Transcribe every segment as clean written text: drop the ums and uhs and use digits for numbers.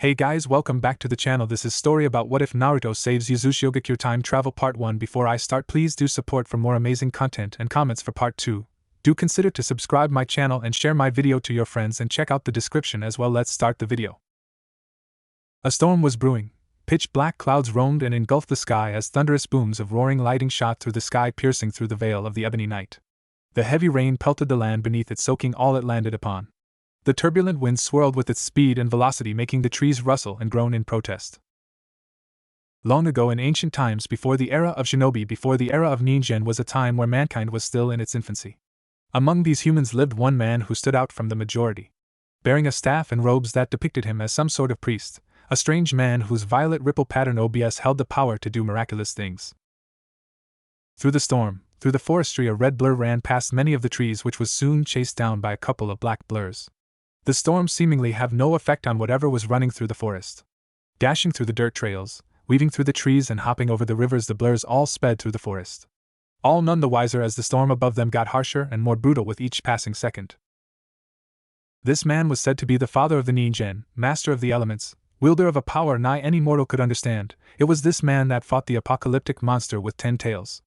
Hey guys, welcome back to the channel. This is story about what if Naruto saves Uzushiogakure time travel part 1. Before I start, please do support for more amazing content and comments for part 2. Do consider to subscribe my channel and share my video to your friends and check out the description as well. Let's start the video. A storm was brewing. Pitch black clouds roamed and engulfed the sky as thunderous booms of roaring lightning shot through the sky, piercing through the veil of the ebony night. The heavy rain pelted the land beneath it, soaking all it landed upon. The turbulent wind swirled with its speed and velocity, making the trees rustle and groan in protest. Long ago, in ancient times, before the era of shinobi, before the era of ninja, was a time where mankind was still in its infancy. Among these humans lived one man who stood out from the majority. Bearing a staff and robes that depicted him as some sort of priest, a strange man whose violet ripple pattern OBS held the power to do miraculous things. Through the storm, through the forestry, a red blur ran past many of the trees, which was soon chased down by a couple of black blurs. The storm seemingly had no effect on whatever was running through the forest. Dashing through the dirt trails, weaving through the trees, and hopping over the rivers, the blurs all sped through the forest. All none the wiser as the storm above them got harsher and more brutal with each passing second. This man was said to be the father of the ninja, master of the elements, wielder of a power nigh any mortal could understand. It was this man that fought the apocalyptic monster with 10 tails,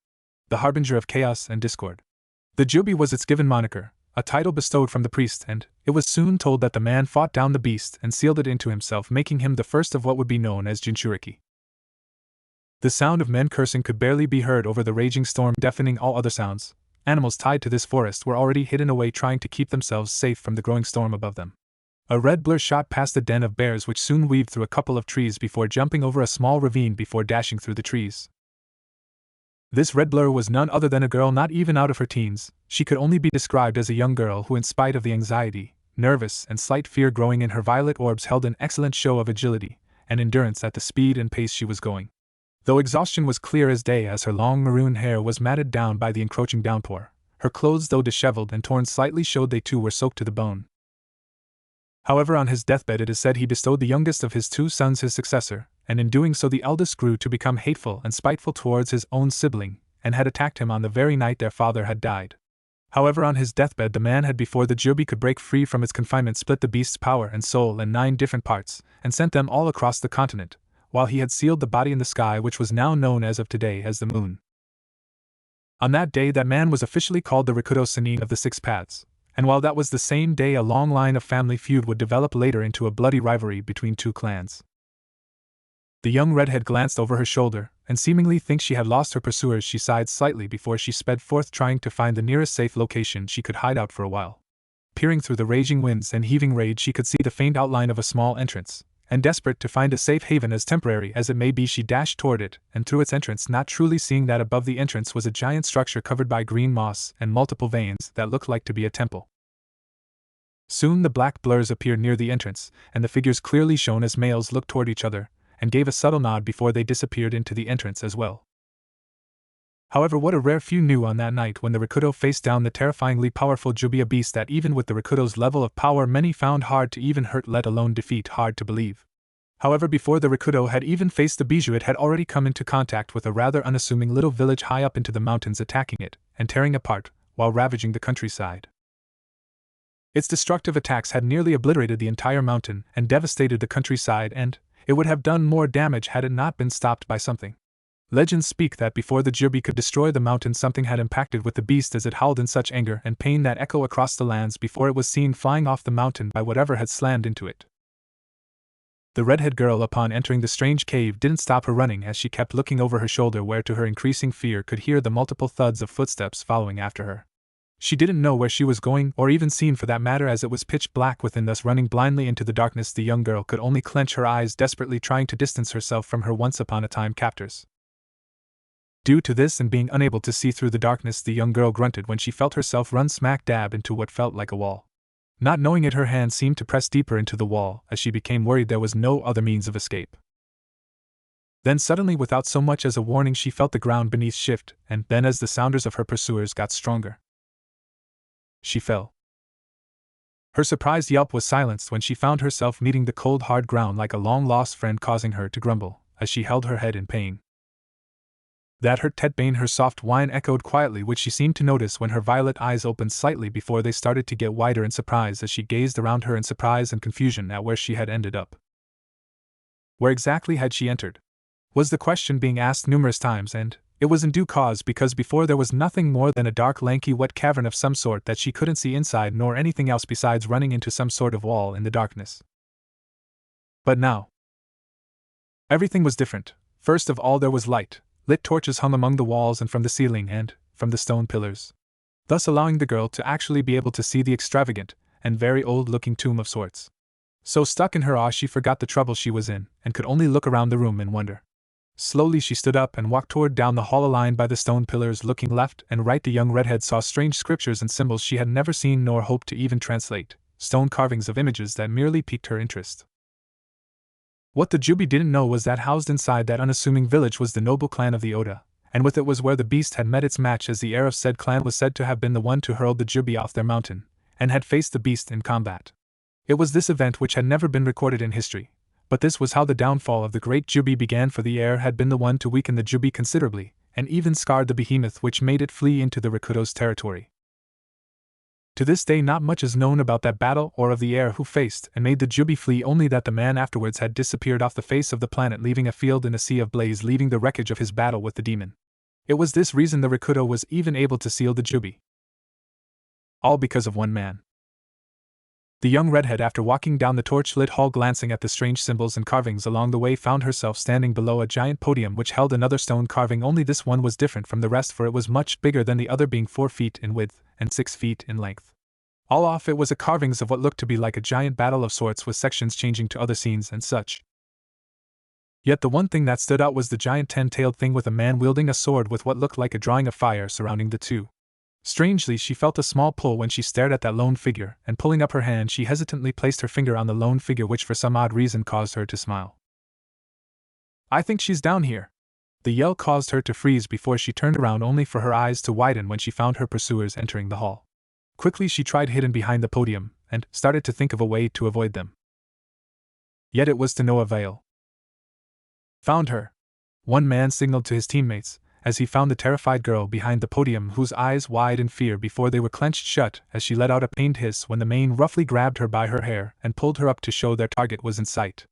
the harbinger of chaos and discord. The Jubi was its given moniker, a title bestowed from the priest, and it was soon told that the man fought down the beast and sealed it into himself, making him the first of what would be known as Jinchuriki. The sound of men cursing could barely be heard over the raging storm, deafening all other sounds. Animals tied to this forest were already hidden away, trying to keep themselves safe from the growing storm above them. A red blur shot past the den of bears, which soon weaved through a couple of trees before jumping over a small ravine before dashing through the trees. This red blur was none other than a girl not even out of her teens. She could only be described as a young girl who, in spite of the anxiety, nervous, and slight fear growing in her violet orbs, held an excellent show of agility and endurance at the speed and pace she was going. Though exhaustion was clear as day, as her long maroon hair was matted down by the encroaching downpour, her clothes, though disheveled and torn slightly, showed they too were soaked to the bone. However, on his deathbed it is said he bestowed the youngest of his 2 sons his successor, and in doing so the eldest grew to become hateful and spiteful towards his own sibling, and had attacked him on the very night their father had died. However, on his deathbed the man had, before the Jubi could break free from its confinement, split the beast's power and soul in 9 different parts, and sent them all across the continent, while he had sealed the body in the sky, which was now known as of today as the moon. On that day that man was officially called the Rikudo Sennin of the 6 Paths. And while that was the same day, a long line of family feud would develop later into a bloody rivalry between 2 clans. The young redhead glanced over her shoulder, and seemingly thinks she had lost her pursuers, she sighed slightly before she sped forth, trying to find the nearest safe location she could hide out for a while. Peering through the raging winds and heaving rage, she could see the faint outline of a small entrance, and desperate to find a safe haven, as temporary as it may be, she dashed toward it, and through its entrance, not truly seeing that above the entrance was a giant structure covered by green moss and multiple veins that looked like to be a temple. Soon the black blurs appeared near the entrance, and the figures, clearly shown as males, looked toward each other, and gave a subtle nod before they disappeared into the entrance as well. However, what a rare few knew on that night when the Rikudo faced down the terrifyingly powerful Jubi, a beast that even with the Rikudo's level of power many found hard to even hurt, let alone defeat. Hard to believe. However, before the Rikudo had even faced the Bijou, it had already come into contact with a rather unassuming little village high up into the mountains, attacking it and tearing apart while ravaging the countryside. Its destructive attacks had nearly obliterated the entire mountain and devastated the countryside, and it would have done more damage had it not been stopped by something. Legends speak that before the Jubi could destroy the mountain, something had impacted with the beast as it howled in such anger and pain that echo across the lands before it was seen flying off the mountain by whatever had slammed into it. The redhead girl, upon entering the strange cave, didn't stop her running, as she kept looking over her shoulder, where to her increasing fear could hear the multiple thuds of footsteps following after her. She didn't know where she was going, or even seen for that matter, as it was pitch black within. Thus, running blindly into the darkness, the young girl could only clench her eyes, desperately trying to distance herself from her once upon a time captors. Due to this and being unable to see through the darkness, the young girl grunted when she felt herself run smack dab into what felt like a wall. Not knowing it, her hand seemed to press deeper into the wall, as she became worried there was no other means of escape. Then suddenly, without so much as a warning, she felt the ground beneath shift, and then as the sounders of her pursuers got stronger, she fell. Her surprised yelp was silenced when she found herself meeting the cold hard ground like a long-lost friend, causing her to grumble as she held her head in pain. That hurt Tet Bane, her soft whine echoed quietly, which she seemed to notice when her violet eyes opened slightly before they started to get wider in surprise as she gazed around her in surprise and confusion at where she had ended up. Where exactly had she entered? Was the question being asked numerous times, and it was in due cause because before there was nothing more than a dark, lanky, wet cavern of some sort that she couldn't see inside nor anything else besides running into some sort of wall in the darkness. But now, everything was different. First of all, there was light. Lit torches hung among the walls and from the ceiling and from the stone pillars, thus allowing the girl to actually be able to see the extravagant and very old-looking tomb of sorts. So stuck in her awe, she forgot the trouble she was in and could only look around the room in wonder. Slowly she stood up and walked toward down the hall aligned by the stone pillars. Looking left and right, the young redhead saw strange scriptures and symbols she had never seen nor hoped to even translate, stone carvings of images that merely piqued her interest. What the Jubi didn't know was that housed inside that unassuming village was the noble clan of the Oda, and with it was where the beast had met its match, as the heir of said clan was said to have been the one to hurl the Jubi off their mountain, and had faced the beast in combat. It was this event which had never been recorded in history, but this was how the downfall of the great Jubi began, for the heir had been the one to weaken the Jubi considerably, and even scarred the behemoth which made it flee into the Rakuto's territory. To this day not much is known about that battle or of the heir who faced and made the Jubi flee, only that the man afterwards had disappeared off the face of the planet, leaving a field in a sea of blaze, leaving the wreckage of his battle with the demon. It was this reason the Rakuto was even able to seal the Jubi. All because of one man. The young redhead, after walking down the torch-lit hall glancing at the strange symbols and carvings along the way, found herself standing below a giant podium which held another stone carving, only this one was different from the rest, for it was much bigger than the other, being 4 feet in width and 6 feet in length. All off it was a carvings of what looked to be like a giant battle of sorts, with sections changing to other scenes and such. Yet the one thing that stood out was the giant 10-tailed thing with a man wielding a sword with what looked like a drawing of fire surrounding the two. Strangely, she felt a small pull when she stared at that lone figure, and pulling up her hand she hesitantly placed her finger on the lone figure, which for some odd reason caused her to smile. "I think she's down here." The yell caused her to freeze before she turned around, only for her eyes to widen when she found her pursuers entering the hall. Quickly she tried hidden behind the podium, and started to think of a way to avoid them. Yet it was to no avail. "Found her," one man signaled to his teammates, as he found the terrified girl behind the podium, whose eyes wide in fear before they were clenched shut as she let out a pained hiss when the man roughly grabbed her by her hair and pulled her up to show their target was in sight.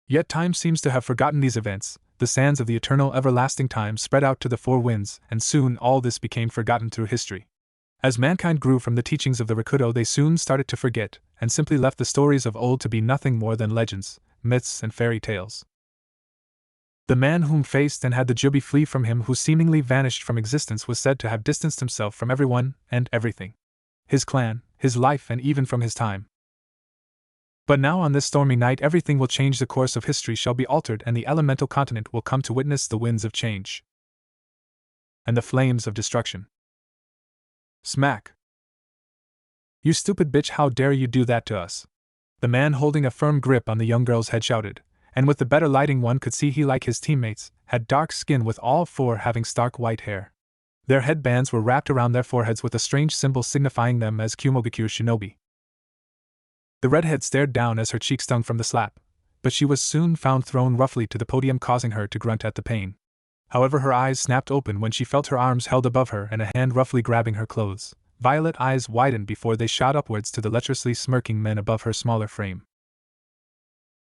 Yet time seems to have forgotten these events. The sands of the eternal everlasting time spread out to the 4 winds, and soon all this became forgotten through history. As mankind grew from the teachings of the Rakuto, they soon started to forget, and simply left the stories of old to be nothing more than legends, myths, and fairy tales. The man whom faced and had the Jubi flee from him, who seemingly vanished from existence, was said to have distanced himself from everyone and everything. His clan, his life, and even from his time. But now on this stormy night everything will change. The course of history shall be altered, and the elemental continent will come to witness the winds of change and the flames of destruction. Smack! "You stupid bitch, how dare you do that to us?" The man holding a firm grip on the young girl's head shouted, and with the better lighting one could see he, like his teammates, had dark skin, with all 4 having stark white hair. Their headbands were wrapped around their foreheads with a strange symbol signifying them as Kushina shinobi. The redhead stared down as her cheek stung from the slap, but she was soon found thrown roughly to the podium, causing her to grunt at the pain. However, her eyes snapped open when she felt her arms held above her and a hand roughly grabbing her clothes. Violet eyes widened before they shot upwards to the lecherously smirking men above her smaller frame.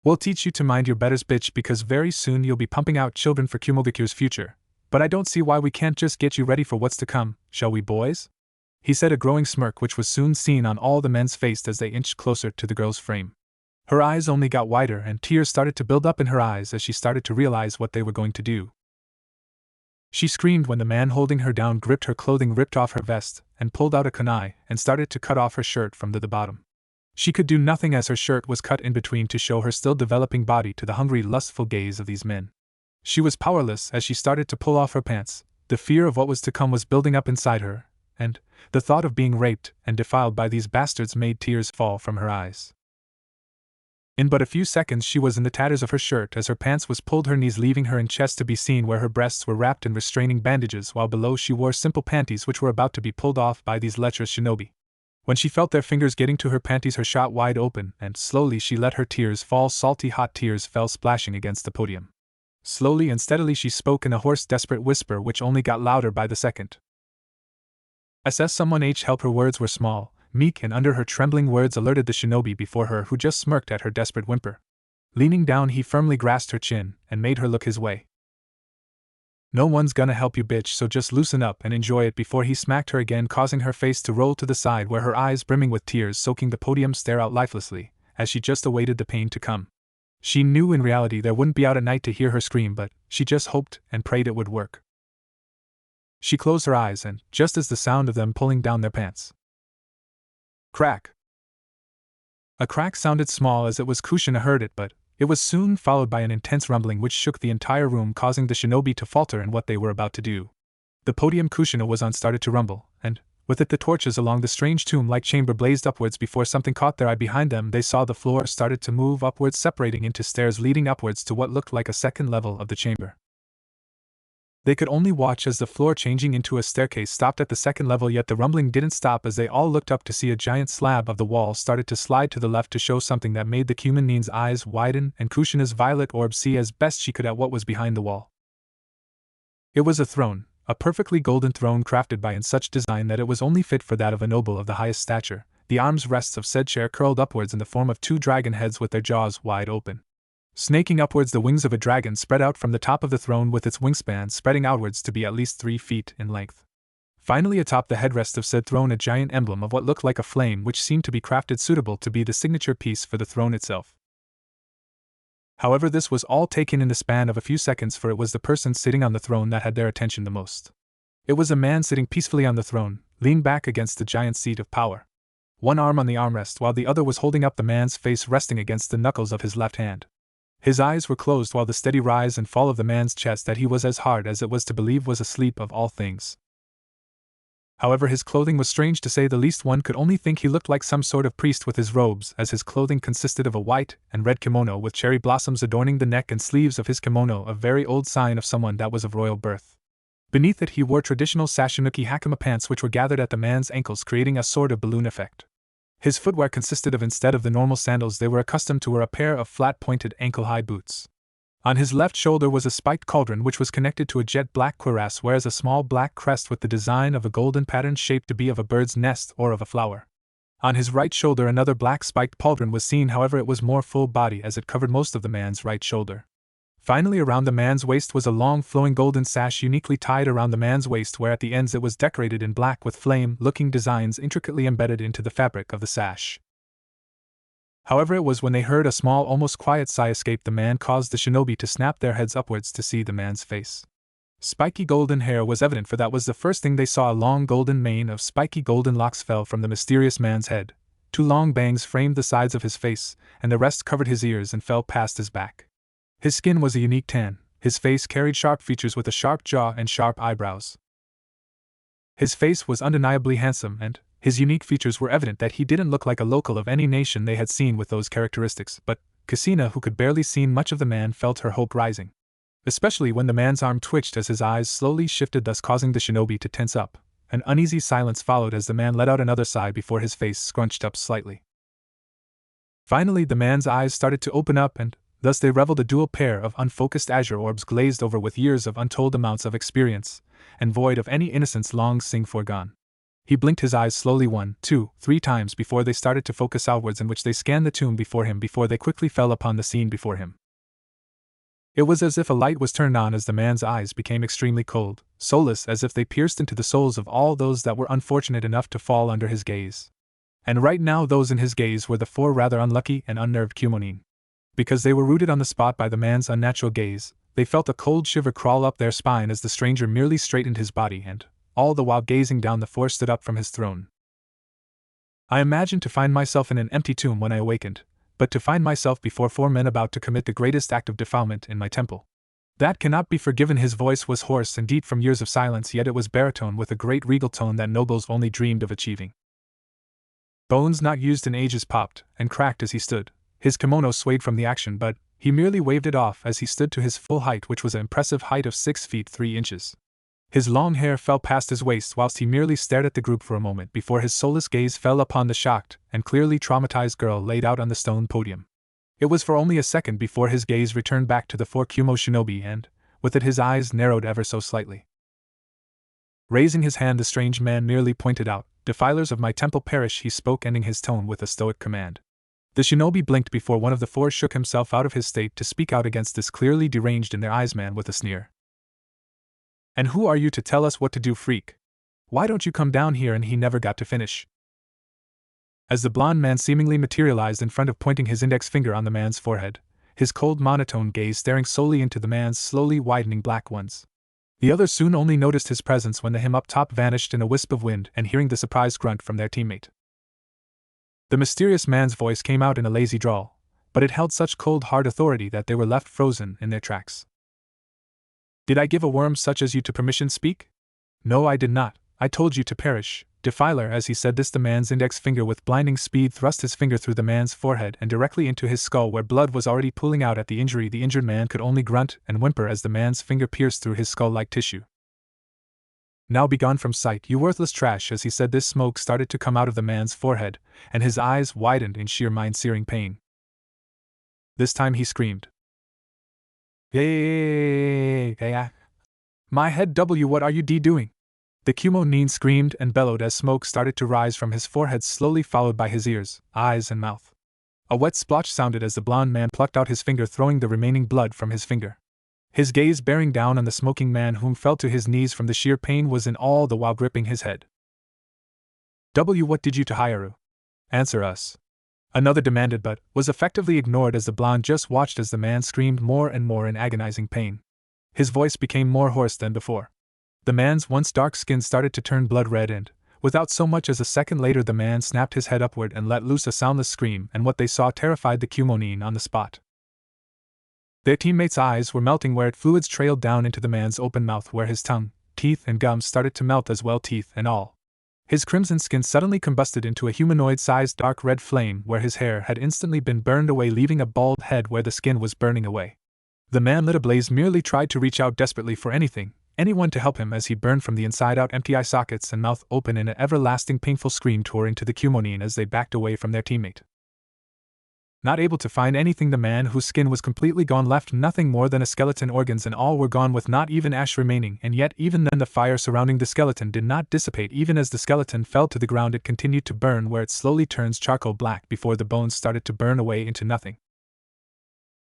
"We'll teach you to mind your betters, bitch, because very soon you'll be pumping out children for Kushina's future. But I don't see why we can't just get you ready for what's to come, shall we, boys?" He said, a growing smirk which was soon seen on all the men's faces as they inched closer to the girl's frame. Her eyes only got wider, and tears started to build up in her eyes as she started to realize what they were going to do. She screamed when the man holding her down gripped her clothing, ripped off her vest, and pulled out a kunai, and started to cut off her shirt from the bottom. She could do nothing as her shirt was cut in between to show her still developing body to the hungry, lustful gaze of these men. She was powerless as she started to pull off her pants. The fear of what was to come was building up inside her, and the thought of being raped and defiled by these bastards made tears fall from her eyes. In but a few seconds she was in the tatters of her shirt as her pants was pulled her knees, leaving her in chest to be seen, where her breasts were wrapped in restraining bandages, while below she wore simple panties which were about to be pulled off by these lecherous shinobi. When she felt their fingers getting to her panties, her shot wide open, and slowly she let her tears fall. Salty hot tears fell splashing against the podium. Slowly and steadily she spoke in a hoarse, desperate whisper which only got louder by the second. "SS someone help." Her words were small, meek, and under her trembling words alerted the shinobi before her, who just smirked at her desperate whimper. Leaning down, he firmly grasped her chin and made her look his way. "No one's gonna help you, bitch, so just loosen up and enjoy it," before he smacked her again, causing her face to roll to the side where her eyes, brimming with tears soaking the podium, stare out lifelessly, as she just awaited the pain to come. She knew in reality there wouldn't be out at night to hear her scream, but she just hoped and prayed it would work. She closed her eyes, and just as the sound of them pulling down their pants. Crack! A crack sounded small as it was Kushina heard it, but it was soon followed by an intense rumbling which shook the entire room, causing the shinobi to falter in what they were about to do. The podium Kushina was on started to rumble, and, with it, the torches along the strange tomb-like chamber blazed upwards before something caught their eye behind them. They saw the floor started to move upwards, separating into stairs leading upwards to what looked like a second level of the chamber. They could only watch as the floor changing into a staircase stopped at the second level, yet the rumbling didn't stop as they all looked up to see a giant slab of the wall started to slide to the left to show something that made the Kumanin's eyes widen and Kushina's violet orb see as best she could at what was behind the wall. It was a throne, a perfectly golden throne crafted by in such design that it was only fit for that of a noble of the highest stature. The arms rests of said chair curled upwards in the form of two dragon heads with their jaws wide open. Snaking upwards, the wings of a dragon spread out from the top of the throne, with its wingspan spreading outwards to be at least 3 feet in length. Finally, atop the headrest of said throne, a giant emblem of what looked like a flame, which seemed to be crafted suitable to be the signature piece for the throne itself. However, this was all taken in the span of a few seconds, for it was the person sitting on the throne that had their attention the most. It was a man sitting peacefully on the throne, leaned back against the giant seat of power. One arm on the armrest, while the other was holding up, the man's face resting against the knuckles of his left hand. His eyes were closed, while the steady rise and fall of the man's chest that he was as hard as it was to believe was asleep of all things. However, his clothing was strange to say the least. One could only think he looked like some sort of priest with his robes, as his clothing consisted of a white and red kimono with cherry blossoms adorning the neck and sleeves of his kimono, a very old sign of someone that was of royal birth. Beneath it he wore traditional Sashinuki hakama pants which were gathered at the man's ankles, creating a sort of balloon effect. His footwear consisted of, instead of the normal sandals they were accustomed to, were a pair of flat-pointed ankle-high boots. On his left shoulder was a spiked cauldron which was connected to a jet-black cuirass, whereas a small black crest with the design of a golden pattern shaped to be of a bird's nest or of a flower. On his right shoulder another black spiked pauldron was seen, however it was more full body as it covered most of the man's right shoulder. Finally, around the man's waist was a long flowing golden sash uniquely tied around the man's waist, where at the ends it was decorated in black with flame-looking designs intricately embedded into the fabric of the sash. However, it was when they heard a small, almost quiet sigh escape the man caused the shinobi to snap their heads upwards to see the man's face. Spiky golden hair was evident, for that was the first thing they saw. A long golden mane of spiky golden locks fell from the mysterious man's head. 2 long bangs framed the sides of his face, and the rest covered his ears and fell past his back. His skin was a unique tan, his face carried sharp features with a sharp jaw and sharp eyebrows. His face was undeniably handsome, and his unique features were evident that he didn't look like a local of any nation they had seen with those characteristics, but Kushina, who could barely see much of the man, felt her hope rising. Especially when the man's arm twitched as his eyes slowly shifted, thus causing the shinobi to tense up. An uneasy silence followed as the man let out another sigh before his face scrunched up slightly. Finally, the man's eyes started to open up, and thus they reveled a dual pair of unfocused azure orbs glazed over with years of untold amounts of experience, and void of any innocence long since foregone. He blinked his eyes slowly 1, 2, 3 times before they started to focus outwards, in which they scanned the tomb before him before they quickly fell upon the scene before him. It was as if a light was turned on as the man's eyes became extremely cold, soulless, as if they pierced into the souls of all those that were unfortunate enough to fall under his gaze. And right now those in his gaze were the 4 rather unlucky and unnerved Kumonin. Because they were rooted on the spot by the man's unnatural gaze, they felt a cold shiver crawl up their spine as the stranger merely straightened his body and, all the while gazing down, the 4 stood up from his throne. I imagined to find myself in an empty tomb when I awakened, but to find myself before 4 men about to commit the greatest act of defilement in my temple. That cannot be forgiven. His voice was hoarse and deep from years of silence, yet it was baritone with a great regal tone that nobles only dreamed of achieving. Bones not used in ages popped and cracked as he stood. His kimono swayed from the action, but he merely waved it off as he stood to his full height, which was an impressive height of 6 feet 3 inches. His long hair fell past his waist whilst he merely stared at the group for a moment before his soulless gaze fell upon the shocked and clearly traumatized girl laid out on the stone podium. It was for only a second before his gaze returned back to the 4 Kumo shinobi and, with it, his eyes narrowed ever so slightly. Raising his hand, the strange man merely pointed out, "Defilers of my temple perish," he spoke, ending his tone with a stoic command. The shinobi blinked before one of the four shook himself out of his state to speak out against this clearly deranged in their eyes man with a sneer. And who are you to tell us what to do, freak? Why don't you come down here? And he never got to finish. As the blond man seemingly materialized in front of, pointing his index finger on the man's forehead, his cold monotone gaze staring solely into the man's slowly widening black ones. The others soon only noticed his presence when the him up top vanished in a wisp of wind and hearing the surprised grunt from their teammate. The mysterious man's voice came out in a lazy drawl, but it held such cold hard authority that they were left frozen in their tracks. Did I give a worm such as you to permission speak? No, I did not. I told you to perish, defiler. As he said this, the man's index finger with blinding speed thrust his finger through the man's forehead and directly into his skull where blood was already pooling out at the injury. The injured man could only grunt and whimper as the man's finger pierced through his skull-like tissue. Now be gone from sight, you worthless trash. As he said this, smoke started to come out of the man's forehead, and his eyes widened in sheer mind-searing pain. This time he screamed. Yeah. My head W, what are you doing? The Kumo-nin screamed and bellowed as smoke started to rise from his forehead, slowly followed by his ears, eyes and mouth. A wet splotch sounded as the blond man plucked out his finger, throwing the remaining blood from his finger. His gaze bearing down on the smoking man, whom fell to his knees from the sheer pain, was in all the while gripping his head. W, what did you to Hayaru? Answer us. Another demanded, but was effectively ignored as the blonde just watched as the man screamed more and more in agonizing pain. His voice became more hoarse than before. The man's once dark skin started to turn blood red, and, without so much as a second later, the man snapped his head upward and let loose a soundless scream, and what they saw terrified the Kumonin on the spot. Their teammates' eyes were melting where fluids trailed down into the man's open mouth, where his tongue, teeth, and gums started to melt as well, teeth and all. His crimson skin suddenly combusted into a humanoid-sized dark red flame where his hair had instantly been burned away, leaving a bald head where the skin was burning away. The man lit ablaze merely tried to reach out desperately for anyone to help him as he burned from the inside out, empty eye sockets and mouth open, in an everlasting painful scream tore into the Kumonin as they backed away from their teammate. Not able to find anything, the man whose skin was completely gone left nothing more than a skeleton. Organs and all were gone, with not even ash remaining, and yet even then the fire surrounding the skeleton did not dissipate. Even as the skeleton fell to the ground, it continued to burn, where it slowly turns charcoal black before the bones started to burn away into nothing.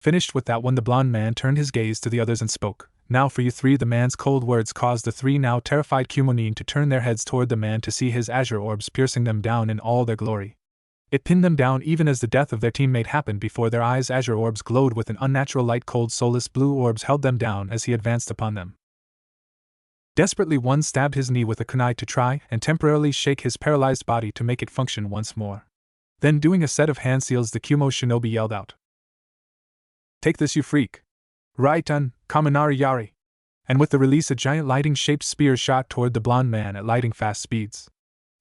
Finished with that one, the blond man turned his gaze to the others and spoke. Now for you three. The man's cold words caused the three now terrified Kumonin to turn their heads toward the man to see his azure orbs piercing them down in all their glory. It pinned them down even as the death of their teammate happened before their eyes. Azure orbs glowed with an unnatural light. Cold, soulless blue orbs held them down as he advanced upon them. Desperately, one stabbed his knee with a kunai to try and temporarily shake his paralyzed body to make it function once more. Then, doing a set of hand seals, the Kumo shinobi yelled out, "Take this, you freak! Raitan, Kaminari Yari!" And with the release, a giant lightning-shaped spear shot toward the blond man at lightning fast speeds.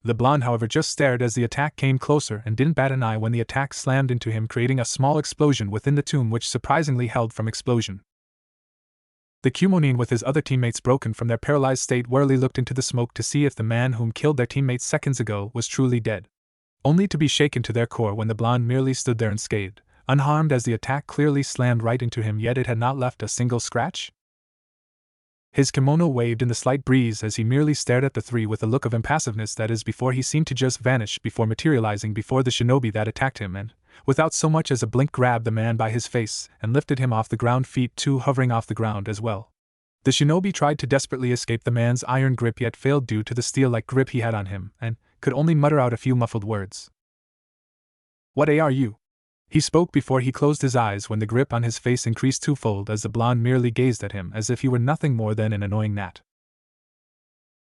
The blonde, however, just stared as the attack came closer and didn't bat an eye when the attack slammed into him, creating a small explosion within the tomb which surprisingly held from explosion. The Kumonin, with his other teammates broken from their paralyzed state, warily looked into the smoke to see if the man whom killed their teammates seconds ago was truly dead. Only to be shaken to their core when the blonde merely stood there unscathed, unharmed as the attack clearly slammed right into him, yet it had not left a single scratch. His kimono waved in the slight breeze as he merely stared at the three with a look of impassiveness that is before he seemed to just vanish before materializing before the shinobi that attacked him, and, without so much as a blink, grabbed the man by his face and lifted him off the ground, feet too hovering off the ground as well. The shinobi tried to desperately escape the man's iron grip, yet failed due to the steel-like grip he had on him, and could only mutter out a few muffled words. "What are you?" He spoke before he closed his eyes when the grip on his face increased twofold as the blonde merely gazed at him as if he were nothing more than an annoying gnat.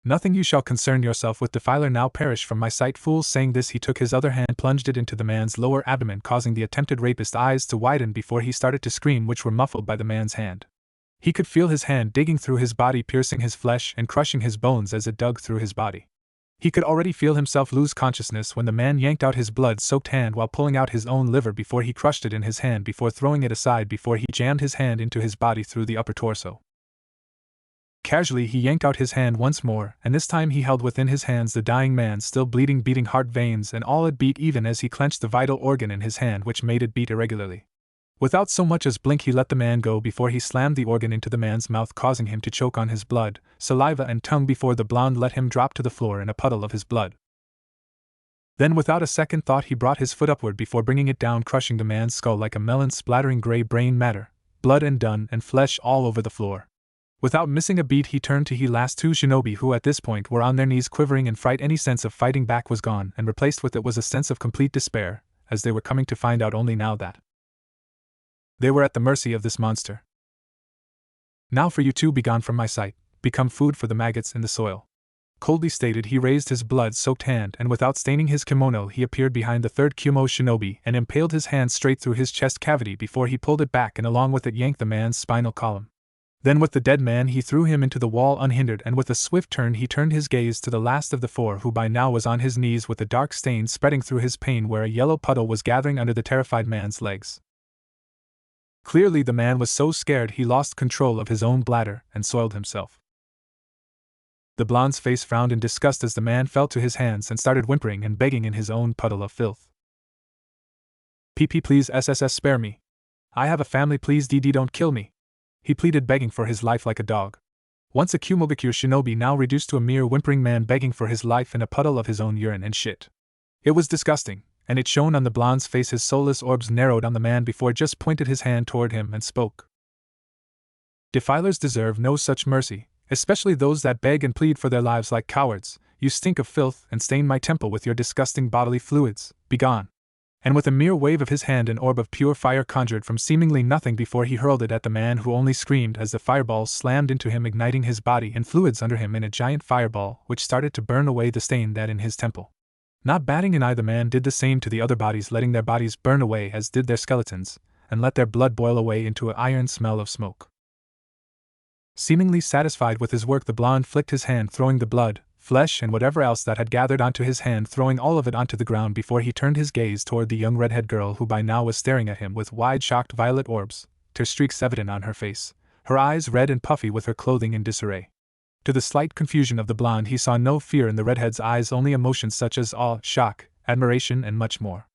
"Nothing you shall concern yourself with, defiler, now perish from my sight, fool." Saying this, he took his other hand, plunged it into the man's lower abdomen, causing the attempted rapist's eyes to widen before he started to scream, which were muffled by the man's hand. He could feel his hand digging through his body, piercing his flesh and crushing his bones as it dug through his body. He could already feel himself lose consciousness when the man yanked out his blood-soaked hand while pulling out his own liver before he crushed it in his hand before throwing it aside before he jammed his hand into his body through the upper torso. Casually he yanked out his hand once more, and this time he held within his hands the dying man's still bleeding, beating heart, veins and all. It beat even as he clenched the vital organ in his hand, which made it beat irregularly. Without so much as blink, he let the man go before he slammed the organ into the man's mouth, causing him to choke on his blood, saliva and tongue before the blonde let him drop to the floor in a puddle of his blood. Then without a second thought he brought his foot upward before bringing it down, crushing the man's skull like a melon, splattering gray brain matter, blood and dun and flesh all over the floor. Without missing a beat he turned to heal last two shinobi who at this point were on their knees quivering in fright. Any sense of fighting back was gone, and replaced with it was a sense of complete despair, as they were coming to find out only now that they were at the mercy of this monster. Now for you two, be gone from my sight, become food for the maggots in the soil. Coldly stated, he raised his blood-soaked hand, and without staining his kimono he appeared behind the third Kumo shinobi and impaled his hand straight through his chest cavity before he pulled it back and along with it yanked the man's spinal column. Then with the dead man he threw him into the wall unhindered, and with a swift turn he turned his gaze to the last of the four, who by now was on his knees with a dark stain spreading through his pain where a yellow puddle was gathering under the terrified man's legs. Clearly the man was so scared he lost control of his own bladder and soiled himself. The blonde's face frowned in disgust as the man fell to his hands and started whimpering and begging in his own puddle of filth. PP, please SSS, spare me. I have a family, please DD, don't kill me. He pleaded, begging for his life like a dog. Once a Kushina shinobi, now reduced to a mere whimpering man begging for his life in a puddle of his own urine and shit. It was disgusting, and it shone on the blonde's face. His soulless orbs narrowed on the man before just pointed his hand toward him and spoke. Defilers deserve no such mercy, especially those that beg and plead for their lives like cowards. You stink of filth and stain my temple with your disgusting bodily fluids. Begone. And with a mere wave of his hand an orb of pure fire conjured from seemingly nothing before he hurled it at the man, who only screamed as the fireball slammed into him, igniting his body and fluids under him in a giant fireball which started to burn away the stain that in his temple. Not batting an eye, the man did the same to the other bodies, letting their bodies burn away as did their skeletons, and let their blood boil away into an iron smell of smoke. Seemingly satisfied with his work, the blonde flicked his hand, throwing the blood, flesh and whatever else that had gathered onto his hand, throwing all of it onto the ground before he turned his gaze toward the young redhead girl, who by now was staring at him with wide shocked violet orbs, tear streaks evident on her face, her eyes red and puffy with her clothing in disarray. To the slight confusion of the blonde he saw no fear in the redhead's eyes, only emotions such as awe, shock, admiration and much more.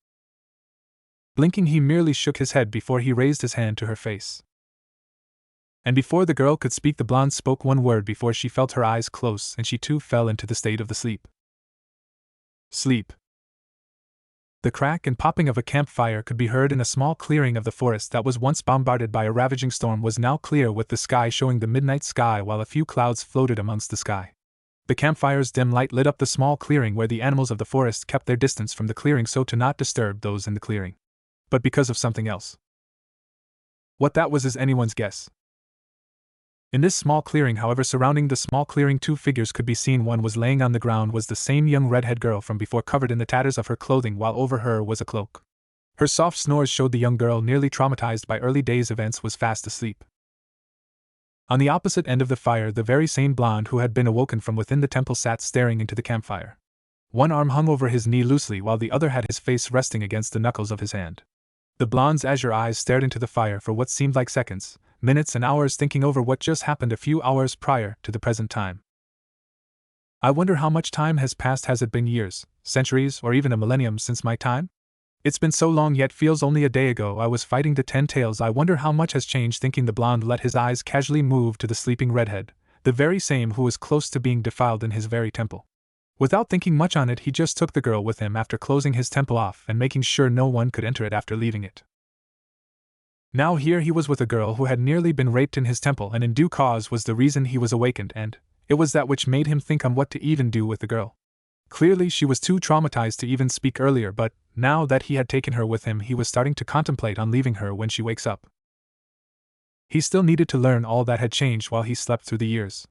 Blinking he merely shook his head before he raised his hand to her face. And before the girl could speak, the blonde spoke one word before she felt her eyes close, and she too fell into the state of the sleep. Sleep. The crack and popping of a campfire could be heard in a small clearing of the forest that was once bombarded by a ravaging storm was now clear, with the sky showing the midnight sky while a few clouds floated amongst the sky. The campfire's dim light lit up the small clearing where the animals of the forest kept their distance from the clearing so to not disturb those in the clearing. But because of something else. What that was is anyone's guess. In this small clearing, however, surrounding the small clearing, two figures could be seen. One was laying on the ground, was the same young redhead girl from before, covered in the tatters of her clothing, while over her was a cloak. Her soft snores showed the young girl, nearly traumatized by early days' events, was fast asleep. On the opposite end of the fire, the very same blonde who had been awoken from within the temple sat staring into the campfire. One arm hung over his knee loosely, while the other had his face resting against the knuckles of his hand. The blonde's azure eyes stared into the fire for what seemed like seconds, minutes and hours, thinking over what just happened a few hours prior to the present time. I wonder how much time has passed. Has it been years, centuries, or even a millennium since my time? It's been so long, yet feels only a day ago I was fighting the 10 tails. I wonder how much has changed. Thinking, the blonde let his eyes casually move to the sleeping redhead, the very same who was close to being defiled in his very temple. Without thinking much on it, he just took the girl with him after closing his temple off and making sure no one could enter it after leaving it. Now here he was with a girl who had nearly been raped in his temple, and in due cause was the reason he was awakened, and it was that which made him think on what to even do with the girl. Clearly she was too traumatized to even speak earlier, but now that he had taken her with him, he was starting to contemplate on leaving her when she wakes up. He still needed to learn all that had changed while he slept through the years.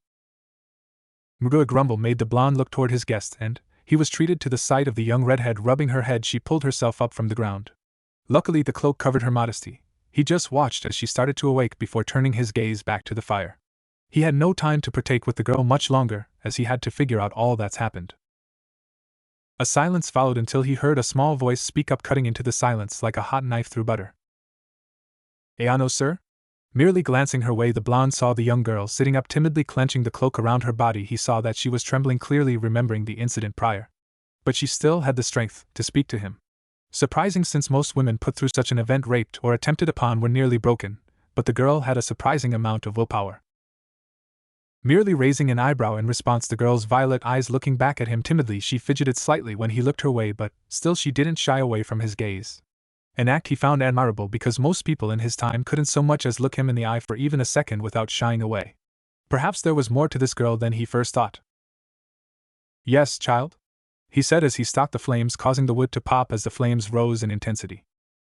A grumble made the blonde look toward his guest, and he was treated to the sight of the young redhead rubbing her head. She pulled herself up from the ground. Luckily the cloak covered her modesty. He just watched as she started to awake before turning his gaze back to the fire. He had no time to partake with the girl much longer, as he had to figure out all that's happened. A silence followed until he heard a small voice speak up, cutting into the silence like a hot knife through butter. "Ayano, sir?" Merely glancing her way, the blonde saw the young girl sitting up, timidly clenching the cloak around her body. He saw that she was trembling, clearly remembering the incident prior. But she still had the strength to speak to him. Surprising, since most women put through such an event, raped or attempted upon, were nearly broken, but the girl had a surprising amount of willpower. Merely raising an eyebrow in response, the girl's violet eyes looking back at him timidly, she fidgeted slightly when he looked her way, but still she didn't shy away from his gaze. An act he found admirable because most people in his time couldn't so much as look him in the eye for even a second without shying away. Perhaps there was more to this girl than he first thought. "Yes, child?" he said as he stalked the flames, causing the wood to pop as the flames rose in intensity.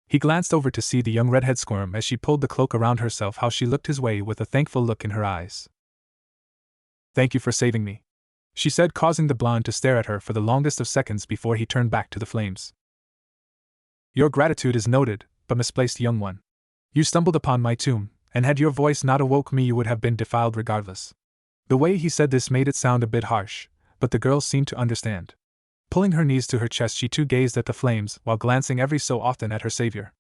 He glanced over to see the young redhead squirm as she pulled the cloak around herself, how she looked his way with a thankful look in her eyes. "Thank you for saving me," she said, causing the blonde to stare at her for the longest of seconds before he turned back to the flames. "Your gratitude is noted, but misplaced, young one. You stumbled upon my tomb, and had your voice not awoke me you would have been defiled regardless." The way he said this made it sound a bit harsh, but the girl seemed to understand. Pulling her knees to her chest, she too gazed at the flames while glancing every so often at her savior.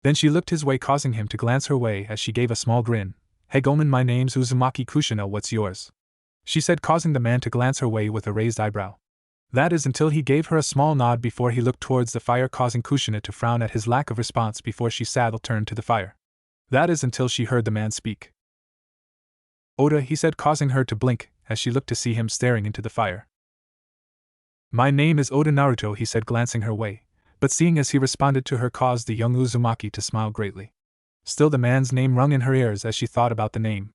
Then she looked his way, causing him to glance her way as she gave a small grin. "Hey Goman, my name's Uzumaki Kushina, what's yours?" she said, causing the man to glance her way with a raised eyebrow. That is until he gave her a small nod before he looked towards the fire, causing Kushina to frown at his lack of response before she saddle turned to the fire. That is until she heard the man speak. "Oda," he said, causing her to blink as she looked to see him staring into the fire. "My name is Oda Naruto," he said, glancing her way, but seeing as he responded to her caused the young Uzumaki to smile greatly. Still the man's name rung in her ears as she thought about the name.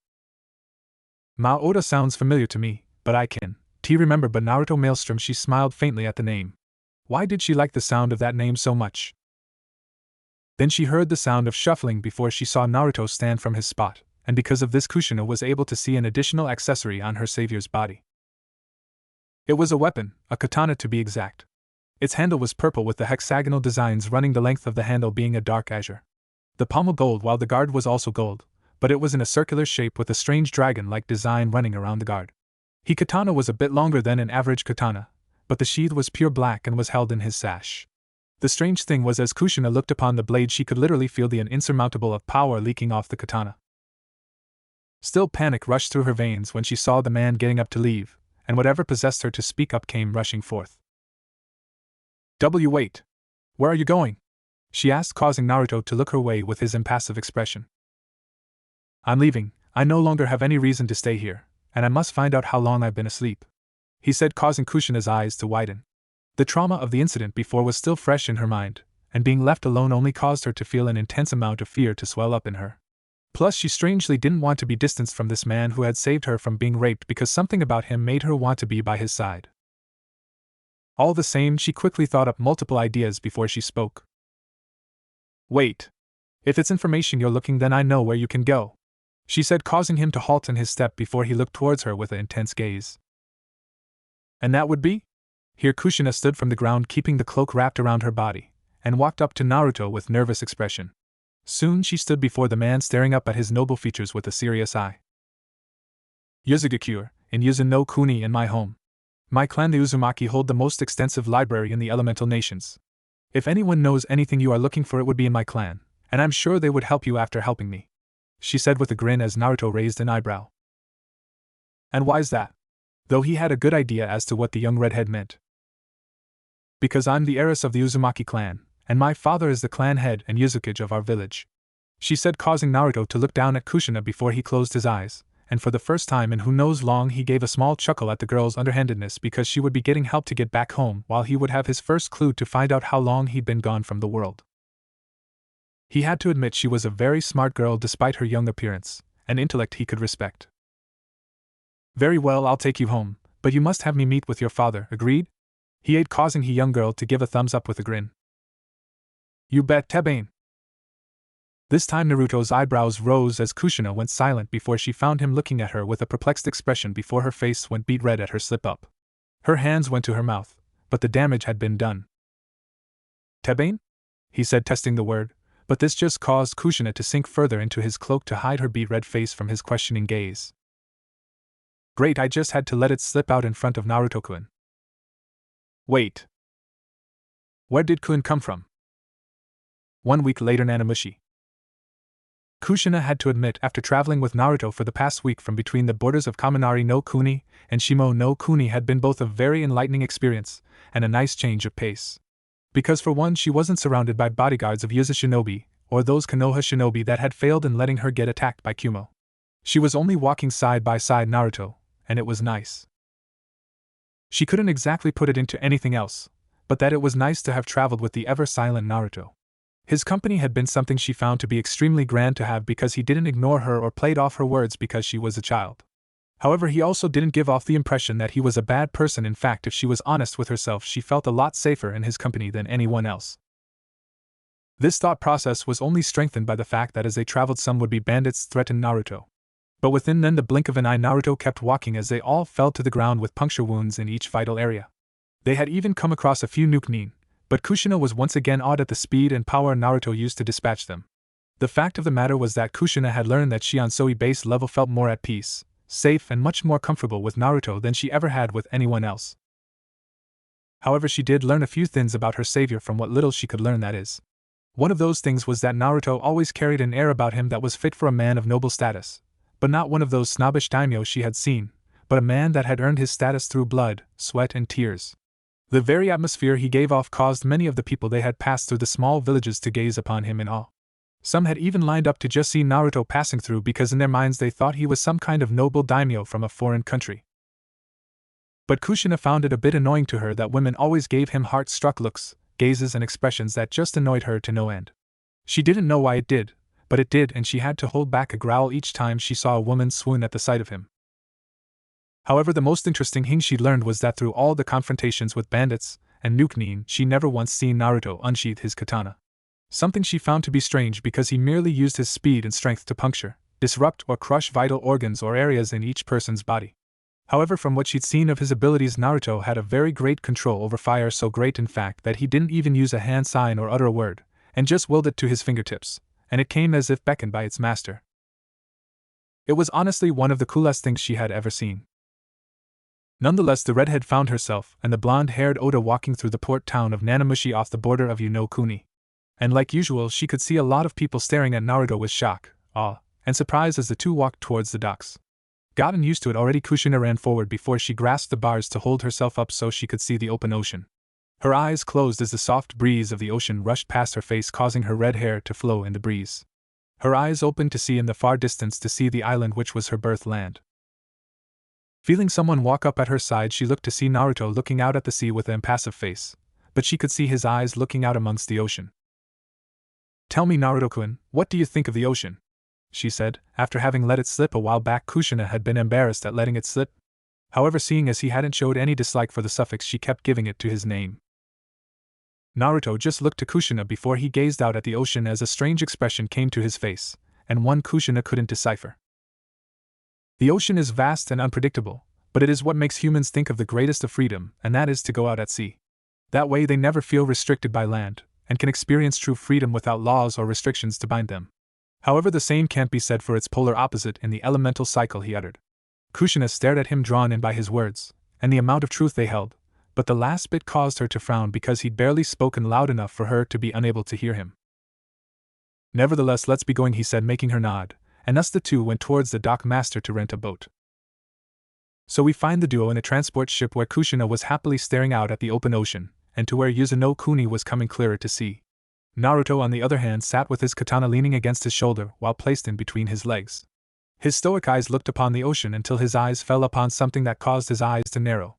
"Mao Oda sounds familiar to me, but I can remember but Naruto Maelstrom." She smiled faintly at the name. Why did she like the sound of that name so much? Then she heard the sound of shuffling before she saw Naruto stand from his spot, and because of this Kushina was able to see an additional accessory on her savior's body. It was a weapon, a katana to be exact. Its handle was purple with the hexagonal designs running the length of the handle being a dark azure. The pommel gold, while the guard was also gold, but it was in a circular shape with a strange dragon-like design running around the guard. His katana was a bit longer than an average katana, but the sheath was pure black and was held in his sash. The strange thing was, as Kushina looked upon the blade, she could literally feel the insurmountable of power leaking off the katana. Still, panic rushed through her veins when she saw the man getting up to leave, and whatever possessed her to speak up came rushing forth. "Wait. Where are you going?" she asked, causing Naruto to look her way with his impassive expression. "I'm leaving. I no longer have any reason to stay here, and I must find out how long I've been asleep," he said, causing Kushina's eyes to widen. The trauma of the incident before was still fresh in her mind, and being left alone only caused her to feel an intense amount of fear to swell up in her. Plus, she strangely didn't want to be distanced from this man who had saved her from being raped, because something about him made her want to be by his side. All the same, she quickly thought up multiple ideas before she spoke. "Wait. If it's information you're looking, then I know where you can go," she said, causing him to halt in his step before he looked towards her with an intense gaze. "And that would be?" Here Kushina stood from the ground, keeping the cloak wrapped around her body, and walked up to Naruto with nervous expression. Soon she stood before the man, staring up at his noble features with a serious eye. "Uzushiogakure, in Yuzu no Kuni, in my home. My clan, the Uzumaki, hold the most extensive library in the elemental nations. If anyone knows anything you are looking for, it would be in my clan, and I'm sure they would help you after helping me," she said with a grin as Naruto raised an eyebrow. "And why's that?" Though he had a good idea as to what the young redhead meant. "Because I'm the heiress of the Uzumaki clan, and my father is the clan head and Uzukage of our village," she said, causing Naruto to look down at Kushina before he closed his eyes, and for the first time in who knows long he gave a small chuckle at the girl's underhandedness, because she would be getting help to get back home while he would have his first clue to find out how long he'd been gone from the world. He had to admit she was a very smart girl despite her young appearance, an intellect he could respect. "Very well, I'll take you home, but you must have me meet with your father, agreed?" he added, causing the young girl to give a thumbs up with a grin. "You bet, Tebane." This time Naruto's eyebrows rose as Kushina went silent before she found him looking at her with a perplexed expression before her face went beet red at her slip-up. Her hands went to her mouth, but the damage had been done. "Tebane?" he said, testing the word, but this just caused Kushina to sink further into his cloak to hide her beet red face from his questioning gaze. "Great, I just had to let it slip out in front of Naruto-kun." "Wait. Where did Kun come from?" 1 week later, Nanamushi. Kushina had to admit, after traveling with Naruto for the past week from between the borders of Kaminari no Kuni and Shimo no Kuni, had been both a very enlightening experience and a nice change of pace. Because for one, she wasn't surrounded by bodyguards of Yuzu shinobi, or those Konoha shinobi that had failed in letting her get attacked by Kumo. She was only walking side by side Naruto, and it was nice. She couldn't exactly put it into anything else, but that it was nice to have traveled with the ever-silent Naruto. His company had been something she found to be extremely grand to have because he didn't ignore her or played off her words because she was a child. However, he also didn't give off the impression that he was a bad person. In fact, if she was honest with herself, she felt a lot safer in his company than anyone else. This thought process was only strengthened by the fact that as they traveled, some would-be bandits threatened Naruto. But within the blink of an eye, Naruto kept walking as they all fell to the ground with puncture wounds in each vital area. They had even come across a few Nukenin, but Kushina was once again awed at the speed and power Naruto used to dispatch them. The fact of the matter was that Kushina had learned that she on Soi base level felt more at peace, safe and much more comfortable with Naruto than she ever had with anyone else. However, she did learn a few things about her savior from what little she could learn, that is. One of those things was that Naruto always carried an air about him that was fit for a man of noble status, but not one of those snobbish daimyo she had seen, but a man that had earned his status through blood, sweat and tears. The very atmosphere he gave off caused many of the people they had passed through the small villages to gaze upon him in awe. Some had even lined up to just see Naruto passing through because in their minds they thought he was some kind of noble daimyo from a foreign country. But Kushina found it a bit annoying to her that women always gave him heart-struck looks, gazes and expressions that just annoyed her to no end. She didn't know why it did, but it did, and she had to hold back a growl each time she saw a woman swoon at the sight of him. However, the most interesting thing she learned was that through all the confrontations with bandits and Nukenin, she never once seen Naruto unsheath his katana. Something she found to be strange because he merely used his speed and strength to puncture, disrupt or crush vital organs or areas in each person's body. However, from what she'd seen of his abilities, Naruto had a very great control over fire, so great in fact that he didn't even use a hand sign or utter a word, and just willed it to his fingertips, and it came as if beckoned by its master. It was honestly one of the coolest things she had ever seen. Nonetheless, the redhead found herself and the blonde-haired Oda walking through the port town of Nanamushi off the border of Kuni. And like usual, she could see a lot of people staring at Naruto with shock, awe, and surprise as the two walked towards the docks. Gotten used to it already, Kushina ran forward before she grasped the bars to hold herself up so she could see the open ocean. Her eyes closed as the soft breeze of the ocean rushed past her face, causing her red hair to flow in the breeze. Her eyes opened to see in the far distance the island which was her birth land. Feeling someone walk up at her side, she looked to see Naruto looking out at the sea with an impassive face, but she could see his eyes looking out amongst the ocean. "Tell me, Naruto-kun, what do you think of the ocean?" she said, after having let it slip a while back. Kushina had been embarrassed at letting it slip. However, seeing as he hadn't showed any dislike for the suffix, she kept giving it to his name. Naruto just looked to Kushina before he gazed out at the ocean as a strange expression came to his face, and one Kushina couldn't decipher. The ocean is vast and unpredictable, but it is what makes humans think of the greatest of freedom, and that is to go out at sea. That way they never feel restricted by land, and can experience true freedom without laws or restrictions to bind them. However, the same can't be said for its polar opposite in the elemental cycle, he uttered. Kushina stared at him, drawn in by his words, and the amount of truth they held, but the last bit caused her to frown because he'd barely spoken loud enough for her to be unable to hear him. "Nevertheless, let's be going," he said, making her nod, and thus the two went towards the dock master to rent a boat. So we find the duo in a transport ship where Kushina was happily staring out at the open ocean, and to where Uzushiogakure was coming clearer to see. Naruto, on the other hand, sat with his katana leaning against his shoulder while placed in between his legs. His stoic eyes looked upon the ocean until his eyes fell upon something that caused his eyes to narrow.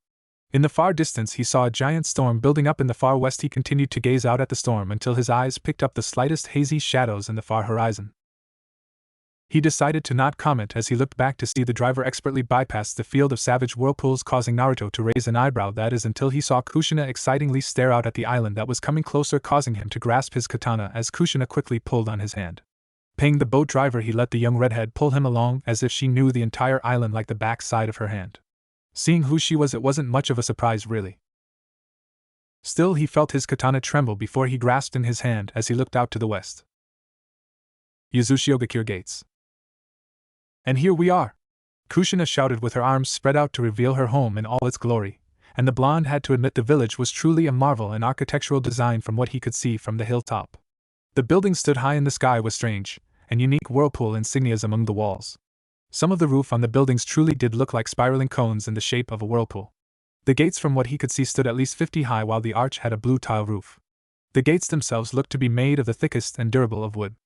In the far distance he saw a giant storm building up in the far west. He continued to gaze out at the storm until his eyes picked up the slightest hazy shadows in the far horizon. He decided to not comment as he looked back to see the driver expertly bypass the field of savage whirlpools, causing Naruto to raise an eyebrow, that is, until he saw Kushina excitingly stare out at the island that was coming closer, causing him to grasp his katana as Kushina quickly pulled on his hand. Paying the boat driver, he let the young redhead pull him along as if she knew the entire island like the back side of her hand. Seeing who she was, it wasn't much of a surprise, really. Still, he felt his katana tremble before he grasped in his hand as he looked out to the west. Uzushiogakure Gates. "And here we are!" Kushina shouted with her arms spread out to reveal her home in all its glory, and the blonde had to admit the village was truly a marvel in architectural design from what he could see from the hilltop. The building stood high in the sky with strange and unique whirlpool insignias among the walls. Some of the roof on the buildings truly did look like spiraling cones in the shape of a whirlpool. The gates, from what he could see, stood at least 50 high, while the arch had a blue tile roof. The gates themselves looked to be made of the thickest and durable of wood.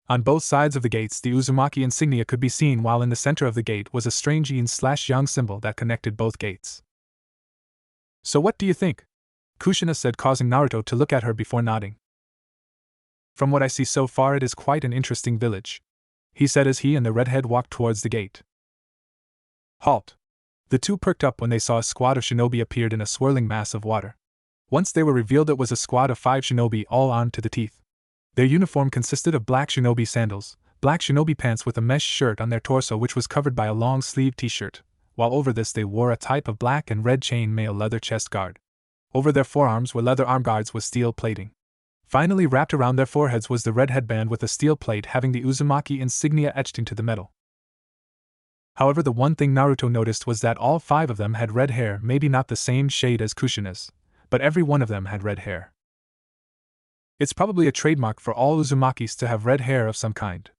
On both sides of the gates, the Uzumaki insignia could be seen, while in the center of the gate was a strange yin/yang symbol that connected both gates. So what do you think? Kushina said, causing Naruto to look at her before nodding. From what I see so far, it is quite an interesting village, he said as he and the redhead walked towards the gate. Halt! The two perked up when they saw a squad of shinobi appeared in a swirling mass of water. Once they were revealed, it was a squad of 5 shinobi, all armed to the teeth. Their uniform consisted of black shinobi sandals, black shinobi pants with a mesh shirt on their torso which was covered by a long-sleeved t-shirt, while over this they wore a type of black and red chain-mail leather chest guard. Over their forearms were leather arm guards with steel plating. Finally, wrapped around their foreheads was the red headband with a steel plate having the Uzumaki insignia etched into the metal. However, the one thing Naruto noticed was that all 5 of them had red hair, maybe not the same shade as Kushina's, but every one of them had red hair. It's probably a trademark for all Uzumakis to have red hair of some kind,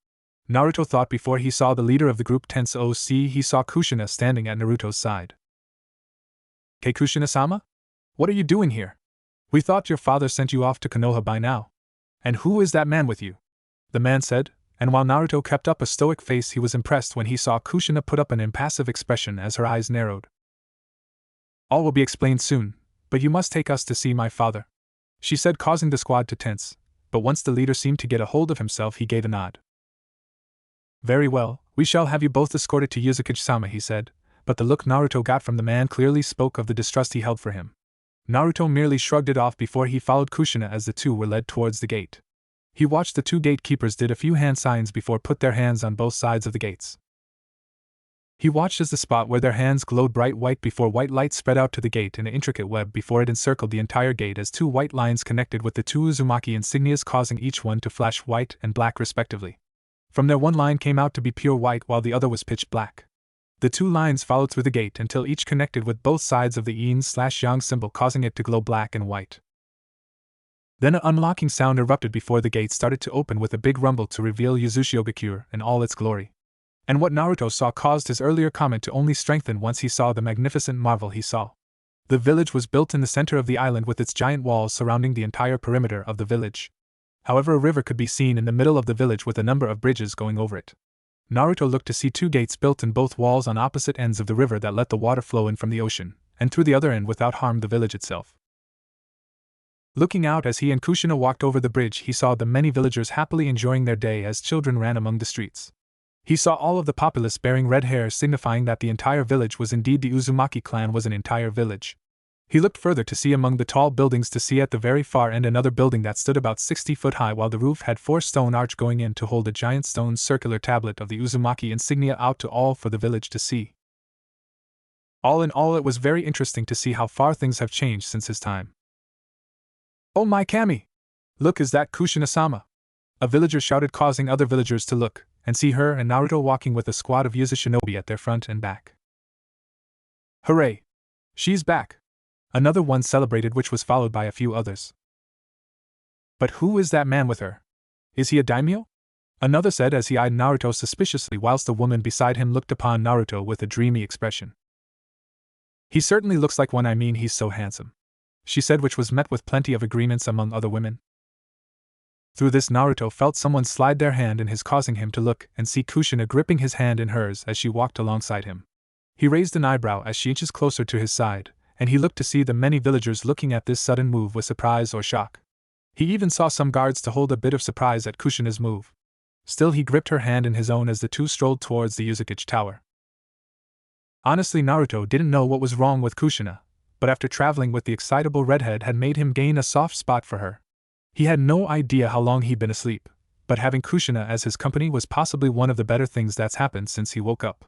Naruto thought before he saw the leader of the group tense. He saw Kushina standing at Naruto's side. "Hey Kushina-sama? What are you doing here? We thought your father sent you off to Konoha by now. And who is that man with you?" the man said, and while Naruto kept up a stoic face, he was impressed when he saw Kushina put up an impassive expression as her eyes narrowed. "All will be explained soon, but you must take us to see my father," she said, causing the squad to tense, but once the leader seemed to get a hold of himself, he gave a nod. "Very well, we shall have you both escorted to Uzukage-sama," he said, but the look Naruto got from the man clearly spoke of the distrust he held for him. Naruto merely shrugged it off before he followed Kushina as the two were led towards the gate. He watched the 2 gatekeepers did a few hand signs before put their hands on both sides of the gates. He watched as the spot where their hands glowed bright white before white light spread out to the gate in an intricate web before it encircled the entire gate as 2 white lines connected with the 2 Uzumaki insignias, causing each one to flash white and black respectively. From there, one line came out to be pure white while the other was pitch black. The 2 lines followed through the gate until each connected with both sides of the yin/yang symbol, causing it to glow black and white. Then an unlocking sound erupted before the gate started to open with a big rumble to reveal Uzushiogakure in all its glory. And what Naruto saw caused his earlier comment to only strengthen once he saw the magnificent marvel he saw. The village was built in the center of the island with its giant walls surrounding the entire perimeter of the village. However, a river could be seen in the middle of the village with a number of bridges going over it. Naruto looked to see 2 gates built in both walls on opposite ends of the river that let the water flow in from the ocean, and through the other end without harm the village itself. Looking out as he and Kushina walked over the bridge, he saw the many villagers happily enjoying their day as children ran among the streets. He saw all of the populace bearing red hair, signifying that the entire village was indeed the Uzumaki clan was an entire village. He looked further to see among the tall buildings to see at the very far end another building that stood about 60 foot high, while the roof had 4 stone arch going in to hold a giant stone circular tablet of the Uzumaki insignia out to all for the village to see. All in all, it was very interesting to see how far things have changed since his time. "Oh my Kami! Look, is that Kushina-sama?" a villager shouted, causing other villagers to look and see her and Naruto walking with a squad of Uzushiogakure at their front and back. "Hooray! She's back!" another one celebrated, which was followed by a few others. "But who is that man with her? Is he a daimyo?" another said as he eyed Naruto suspiciously, whilst the woman beside him looked upon Naruto with a dreamy expression. "He certainly looks like one. I mean, he's so handsome," she said, which was met with plenty of agreements among other women. Through this, Naruto felt someone slide their hand in his, causing him to look and see Kushina gripping his hand in hers as she walked alongside him. He raised an eyebrow as she inches closer to his side, and he looked to see the many villagers looking at this sudden move with surprise or shock. He even saw some guards to hold a bit of surprise at Kushina's move. Still, he gripped her hand in his own as the two strolled towards the Uzukage Tower. Honestly, Naruto didn't know what was wrong with Kushina, but after traveling with the excitable redhead had made him gain a soft spot for her. He had no idea how long he'd been asleep, but having Kushina as his company was possibly one of the better things that's happened since he woke up.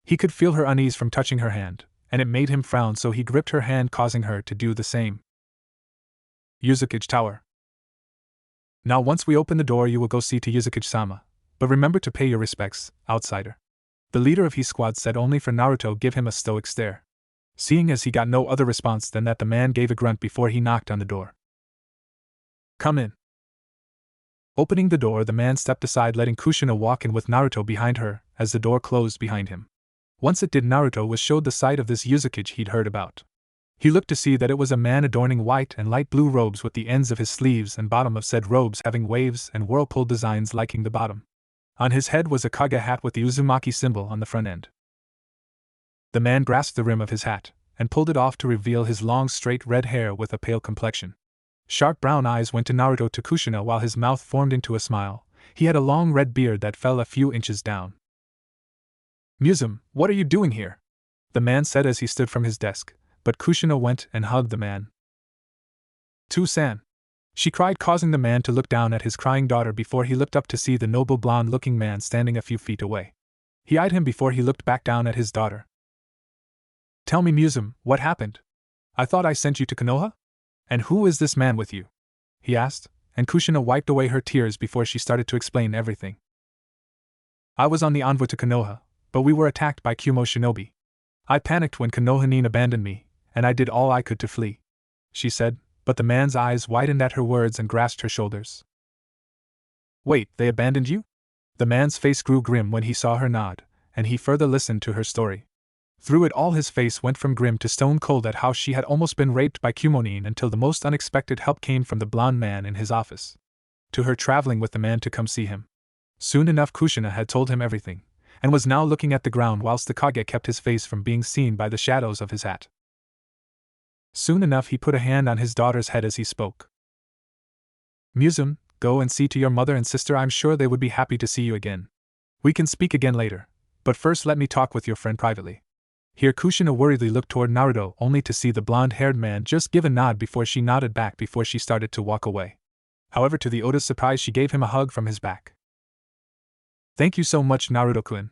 He could feel her unease from touching her hand, and it made him frown, so he gripped her hand, causing her to do the same. Uzukage Tower. Now once we open the door, you will go see to Uzukage-sama, but remember to pay your respects, outsider. The leader of his squad said, only for Naruto give him a stoic stare. Seeing as he got no other response than that, the man gave a grunt before he knocked on the door. "Come in." Opening the door, the man stepped aside, letting Kushina walk in with Naruto behind her as the door closed behind him. Once it did, Naruto was showed the site of this Uzukage he'd heard about. He looked to see that it was a man adorning white and light blue robes with the ends of his sleeves and bottom of said robes having waves and whirlpool designs liking the bottom. On his head was a kage hat with the Uzumaki symbol on the front end. The man grasped the rim of his hat and pulled it off to reveal his long straight red hair with a pale complexion. Sharp brown eyes went to Naruto to Kushina while his mouth formed into a smile. He had a long red beard that fell a few inches down. Musum, what are you doing here? The man said as he stood from his desk, but Kushina went and hugged the man. To-san, she cried, causing the man to look down at his crying daughter before he looked up to see the noble blonde-looking man standing a few feet away. He eyed him before he looked back down at his daughter. Tell me, Musum, what happened? I thought I sent you to Konoha? And who is this man with you? He asked, and Kushina wiped away her tears before she started to explain everything. I was on the envoy to Konoha, but we were attacked by Kumo shinobi. I panicked when Konoha-nin abandoned me, and I did all I could to flee, she said, but the man's eyes widened at her words and grasped her shoulders. Wait, they abandoned you? The man's face grew grim when he saw her nod, and he further listened to her story. Through it all his face went from grim to stone cold at how she had almost been raped by Kumo-nin until the most unexpected help came from the blonde man in his office. To her traveling with the man to come see him. Soon enough Kushina had told him everything, and was now looking at the ground whilst the kage kept his face from being seen by the shadows of his hat. Soon enough he put a hand on his daughter's head as he spoke. Musum, go and see to your mother and sister. I'm sure they would be happy to see you again. We can speak again later, but first let me talk with your friend privately. Here Kushina worriedly looked toward Naruto only to see the blonde-haired man just give a nod before she nodded back before she started to walk away. However, to the Oda's surprise, she gave him a hug from his back. Thank you so much, Naruto-kun,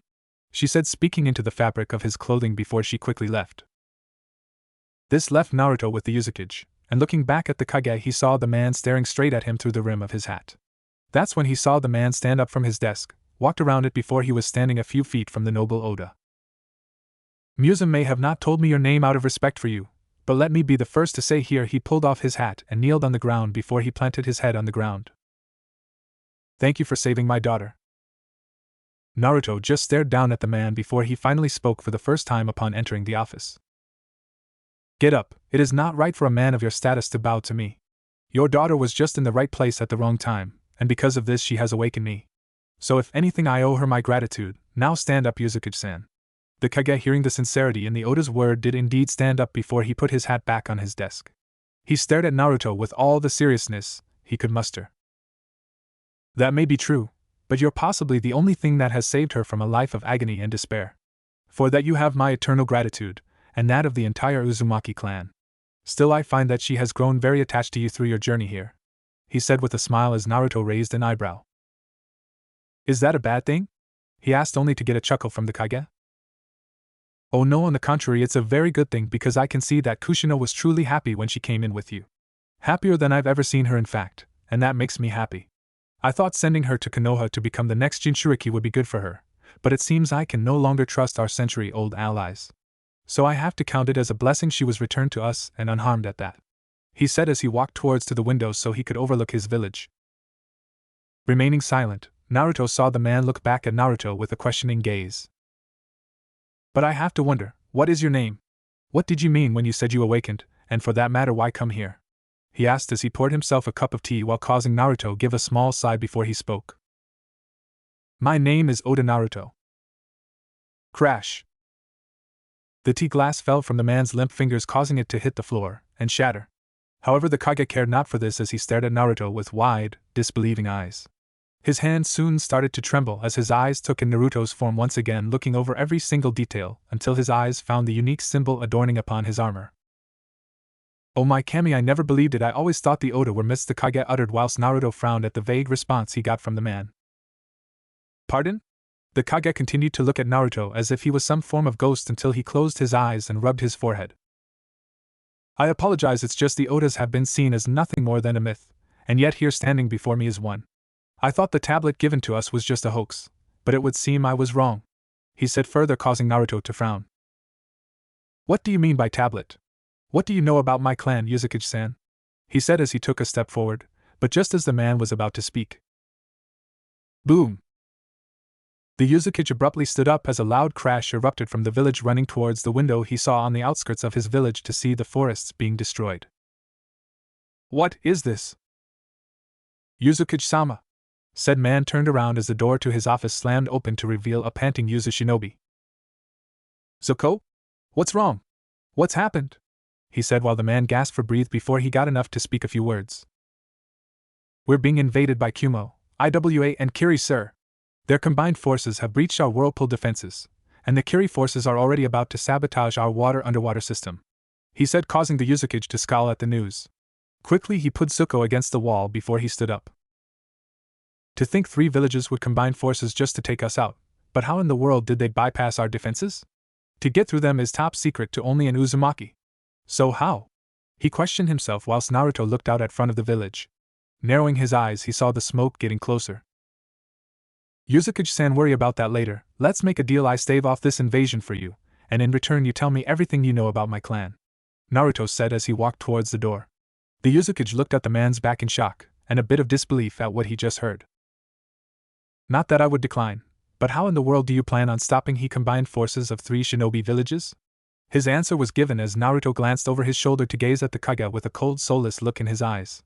she said, speaking into the fabric of his clothing before she quickly left. This left Naruto with the Uzukage, and looking back at the kage he saw the man staring straight at him through the rim of his hat. That's when he saw the man stand up from his desk, walked around it before he was standing a few feet from the noble Oda. Musum may have not told me your name out of respect for you, but let me be the first to say here he pulled off his hat and kneeled on the ground before he planted his head on the ground. Thank you for saving my daughter. Naruto just stared down at the man before he finally spoke for the first time upon entering the office. Get up, it is not right for a man of your status to bow to me. Your daughter was just in the right place at the wrong time, and because of this she has awakened me. So if anything I owe her my gratitude. Now stand up, Uzukage-san. The kage, hearing the sincerity in the Oda's word, did indeed stand up before he put his hat back on his desk. He stared at Naruto with all the seriousness he could muster. That may be true, but you're possibly the only thing that has saved her from a life of agony and despair. For that you have my eternal gratitude, and that of the entire Uzumaki clan. Still I find that she has grown very attached to you through your journey here, he said with a smile as Naruto raised an eyebrow. Is that a bad thing? He asked, only to get a chuckle from the kage. Oh no, on the contrary, it's a very good thing because I can see that Kushina was truly happy when she came in with you. Happier than I've ever seen her, in fact, and that makes me happy. I thought sending her to Konoha to become the next Jinchuriki would be good for her, but it seems I can no longer trust our century-old allies. So I have to count it as a blessing she was returned to us and unharmed at that, he said as he walked towards to the window so he could overlook his village. Remaining silent, Naruto saw the man look back at Naruto with a questioning gaze. But I have to wonder, what is your name? What did you mean when you said you awakened, and for that matter why come here? He asked as he poured himself a cup of tea while causing Naruto give a small sigh before he spoke. My name is Oda Naruto. Crash. The tea glass fell from the man's limp fingers, causing it to hit the floor and shatter. However, the kage cared not for this as he stared at Naruto with wide, disbelieving eyes. His hands soon started to tremble as his eyes took in Naruto's form once again, looking over every single detail until his eyes found the unique symbol adorning upon his armor. Oh my kami, I never believed it. I always thought the Oda were myths, the kage uttered whilst Naruto frowned at the vague response he got from the man. Pardon? The kage continued to look at Naruto as if he was some form of ghost until he closed his eyes and rubbed his forehead. I apologize, it's just the Odas have been seen as nothing more than a myth, and yet here standing before me is one. I thought the tablet given to us was just a hoax, but it would seem I was wrong, he said, further causing Naruto to frown. What do you mean by tablet? What do you know about my clan, Uzukage-san? He said as he took a step forward, but just as the man was about to speak. Boom! The Uzukage abruptly stood up as a loud crash erupted from the village, running towards the window he saw on the outskirts of his village to see the forests being destroyed. "What is this?" "Uzukage-sama," said man turned around as the door to his office slammed open to reveal a panting Uzushinobi. "Zuko? What's wrong? What's happened?" he said while the man gasped for breath before he got enough to speak a few words. "We're being invaded by Kumo, Iwa, and Kiri, sir. Their combined forces have breached our whirlpool defenses, and the Kiri forces are already about to sabotage our underwater system," he said, causing the Uzukage to scowl at the news. Quickly he put Zuko against the wall before he stood up. "To think 3 villages would combine forces just to take us out, but how in the world did they bypass our defenses? To get through them is top secret to only an Uzumaki. So how?" he questioned himself whilst Naruto looked out at front of the village. Narrowing his eyes, he saw the smoke getting closer. "Uzukage-san, worry about that later. Let's make a deal. I stave off this invasion for you, and in return you tell me everything you know about my clan," Naruto said as he walked towards the door. The Uzukage looked at the man's back in shock, and a bit of disbelief at what he just heard. "Not that I would decline, but how in the world do you plan on stopping he combined forces of 3 shinobi villages?" His answer was given as Naruto glanced over his shoulder to gaze at the Kage with a cold, soulless look in his eyes.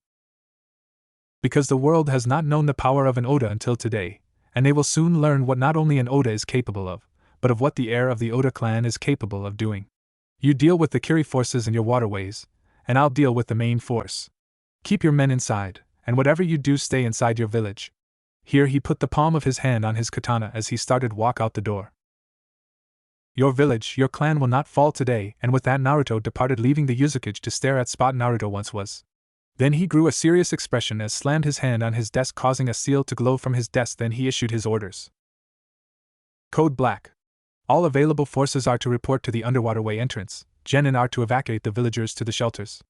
"Because the world has not known the power of an Oda until today, and they will soon learn what not only an Oda is capable of, but of what the heir of the Oda clan is capable of doing. You deal with the Kiri forces in your waterways, and I'll deal with the main force. Keep your men inside, and whatever you do, stay inside your village." Here he put the palm of his hand on his katana as he started to walk out the door. "Your village, your clan will not fall today," and with that Naruto departed, leaving the Uzukage to stare at spot Naruto once was. Then he grew a serious expression as slammed his hand on his desk, causing a seal to glow from his desk. Then he issued his orders. Code Black. All available forces are to report to the underwaterway entrance. Genin are to evacuate the villagers to the shelters.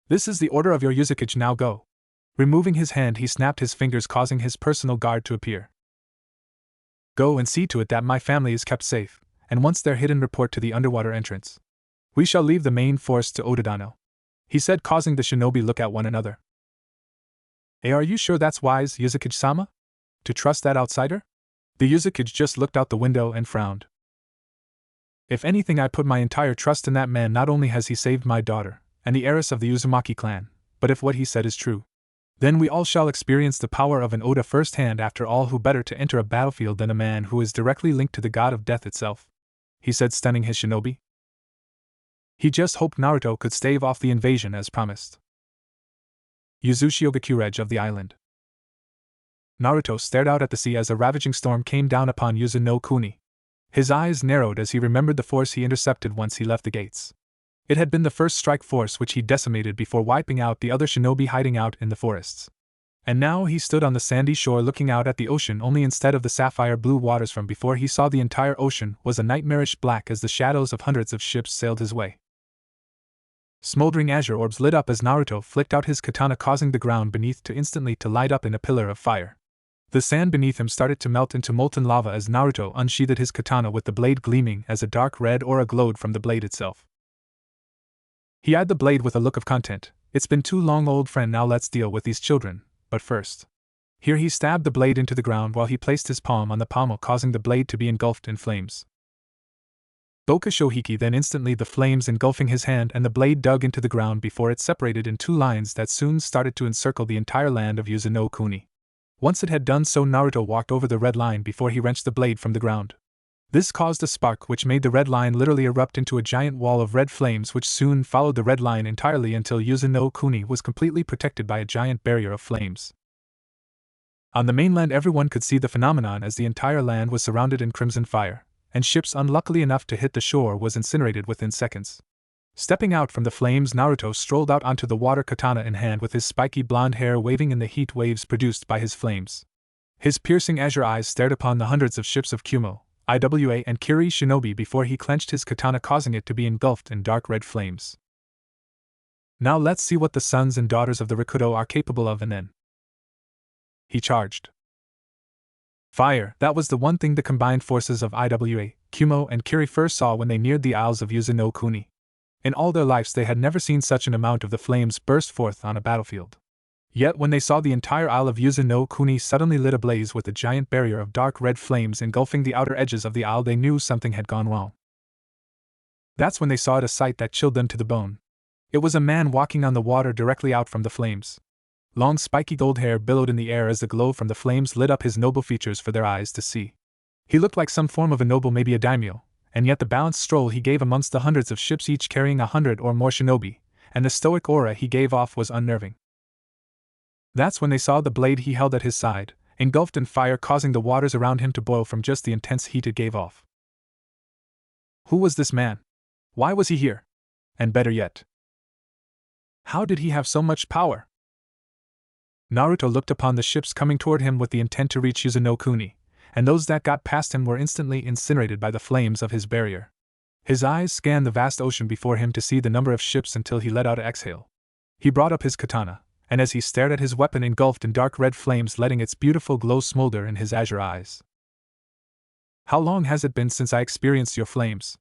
This is the order of your Uzukage, now go. Removing his hand, he snapped his fingers, causing his personal guard to appear. Go and see to it that my family is kept safe, and once they're hidden, report to the underwater entrance. We shall leave the main force to Odadano, he said, causing the shinobi look at one another. Hey, are you sure that's wise, Uzukage-sama? To trust that outsider? The Uzukage just looked out the window and frowned. If anything, I put my entire trust in that man. Not only has he saved my daughter, and the heiress of the Uzumaki clan, but if what he said is true, then we all shall experience the power of an Oda firsthand. After all, who better to enter a battlefield than a man who is directly linked to the god of death itself? He said, stunning his shinobi. He just hoped Naruto could stave off the invasion as promised. Uzushiogakure of the island. Naruto stared out at the sea as a ravaging storm came down upon Yuzu no Kuni. His eyes narrowed as he remembered the force he intercepted once he left the gates. It had been the first strike force which he decimated before wiping out the other shinobi hiding out in the forests. And now he stood on the sandy shore looking out at the ocean, only instead of the sapphire blue waters from before, he saw the entire ocean was a nightmarish black as the shadows of hundreds of ships sailed his way. Smoldering azure orbs lit up as Naruto flicked out his katana, causing the ground beneath to instantly light up in a pillar of fire. The sand beneath him started to melt into molten lava as Naruto unsheathed his katana with the blade gleaming as a dark red aura glowed from the blade itself. He eyed the blade with a look of content. It's been too long, old friend, now let's deal with these children, but first. Here he stabbed the blade into the ground while he placed his palm on the pommel, causing the blade to be engulfed in flames. Bokushohiki, then instantly the flames engulfing his hand and the blade dug into the ground before it separated in two lines that soon started to encircle the entire land of Yuzu no Kuni. Once it had done so, Naruto walked over the red line before he wrenched the blade from the ground. This caused a spark which made the red line literally erupt into a giant wall of red flames, which soon followed the red line entirely until Yuzu no Kuni was completely protected by a giant barrier of flames. On the mainland, everyone could see the phenomenon as the entire land was surrounded in crimson fire, and ships unlucky enough to hit the shore was incinerated within seconds. Stepping out from the flames, Naruto strolled out onto the water, katana in hand, with his spiky blonde hair waving in the heat waves produced by his flames. His piercing azure eyes stared upon the hundreds of ships of Kumo, Iwa, and Kiri shinobi before he clenched his katana, causing it to be engulfed in dark red flames. Now let's see what the sons and daughters of the Rikudo are capable of, and then he charged. Fire, that was the one thing the combined forces of Iwa, Kumo, and Kiri first saw when they neared the Isles of Yuzu no Kuni. In all their lives they had never seen such an amount of the flames burst forth on a battlefield. Yet when they saw the entire Isle of Uzushiogakure suddenly lit ablaze with a giant barrier of dark red flames engulfing the outer edges of the isle, they knew something had gone wrong. That's when they saw a sight that chilled them to the bone. It was a man walking on the water directly out from the flames. Long spiky gold hair billowed in the air as the glow from the flames lit up his noble features for their eyes to see. He looked like some form of a noble, maybe a daimyo, and yet the balanced stroll he gave amongst the hundreds of ships each carrying 100 or more shinobi, and the stoic aura he gave off was unnerving. That's when they saw the blade he held at his side, engulfed in fire, causing the waters around him to boil from just the intense heat it gave off. Who was this man? Why was he here? And better yet, how did he have so much power? Naruto looked upon the ships coming toward him with the intent to reach Uzushiogakure, and those that got past him were instantly incinerated by the flames of his barrier. His eyes scanned the vast ocean before him to see the number of ships until he let out an exhale. He brought up his katana, and as he stared at his weapon engulfed in dark red flames, letting its beautiful glow smolder in his azure eyes. How long has it been since I experienced your flames?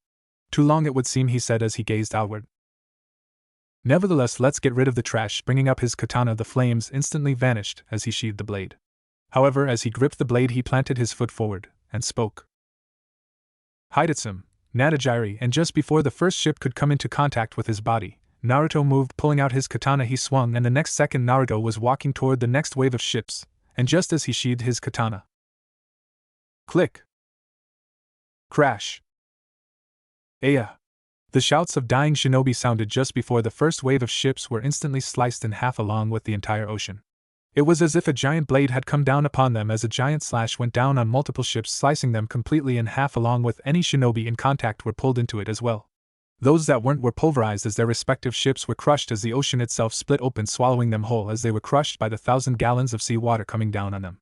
Too long it would seem, he said as he gazed outward. Nevertheless, let's get rid of the trash. Bringing up his katana, the flames instantly vanished as he sheathed the blade. However, as he gripped the blade, he planted his foot forward and spoke. Hidetsume, Natajiri, and just before the first ship could come into contact with his body, Naruto moved, pulling out his katana. He swung, and the next second Naruto was walking toward the next wave of ships, and just as he sheathed his katana. Click! Crash! Aya! The shouts of dying shinobi sounded just before the first wave of ships were instantly sliced in half along with the entire ocean. It was as if a giant blade had come down upon them as a giant slash went down on multiple ships, slicing them completely in half, along with any shinobi in contact were pulled into it as well. Those that weren't were pulverized as their respective ships were crushed as the ocean itself split open, swallowing them whole as they were crushed by the 1,000 gallons of sea water coming down on them.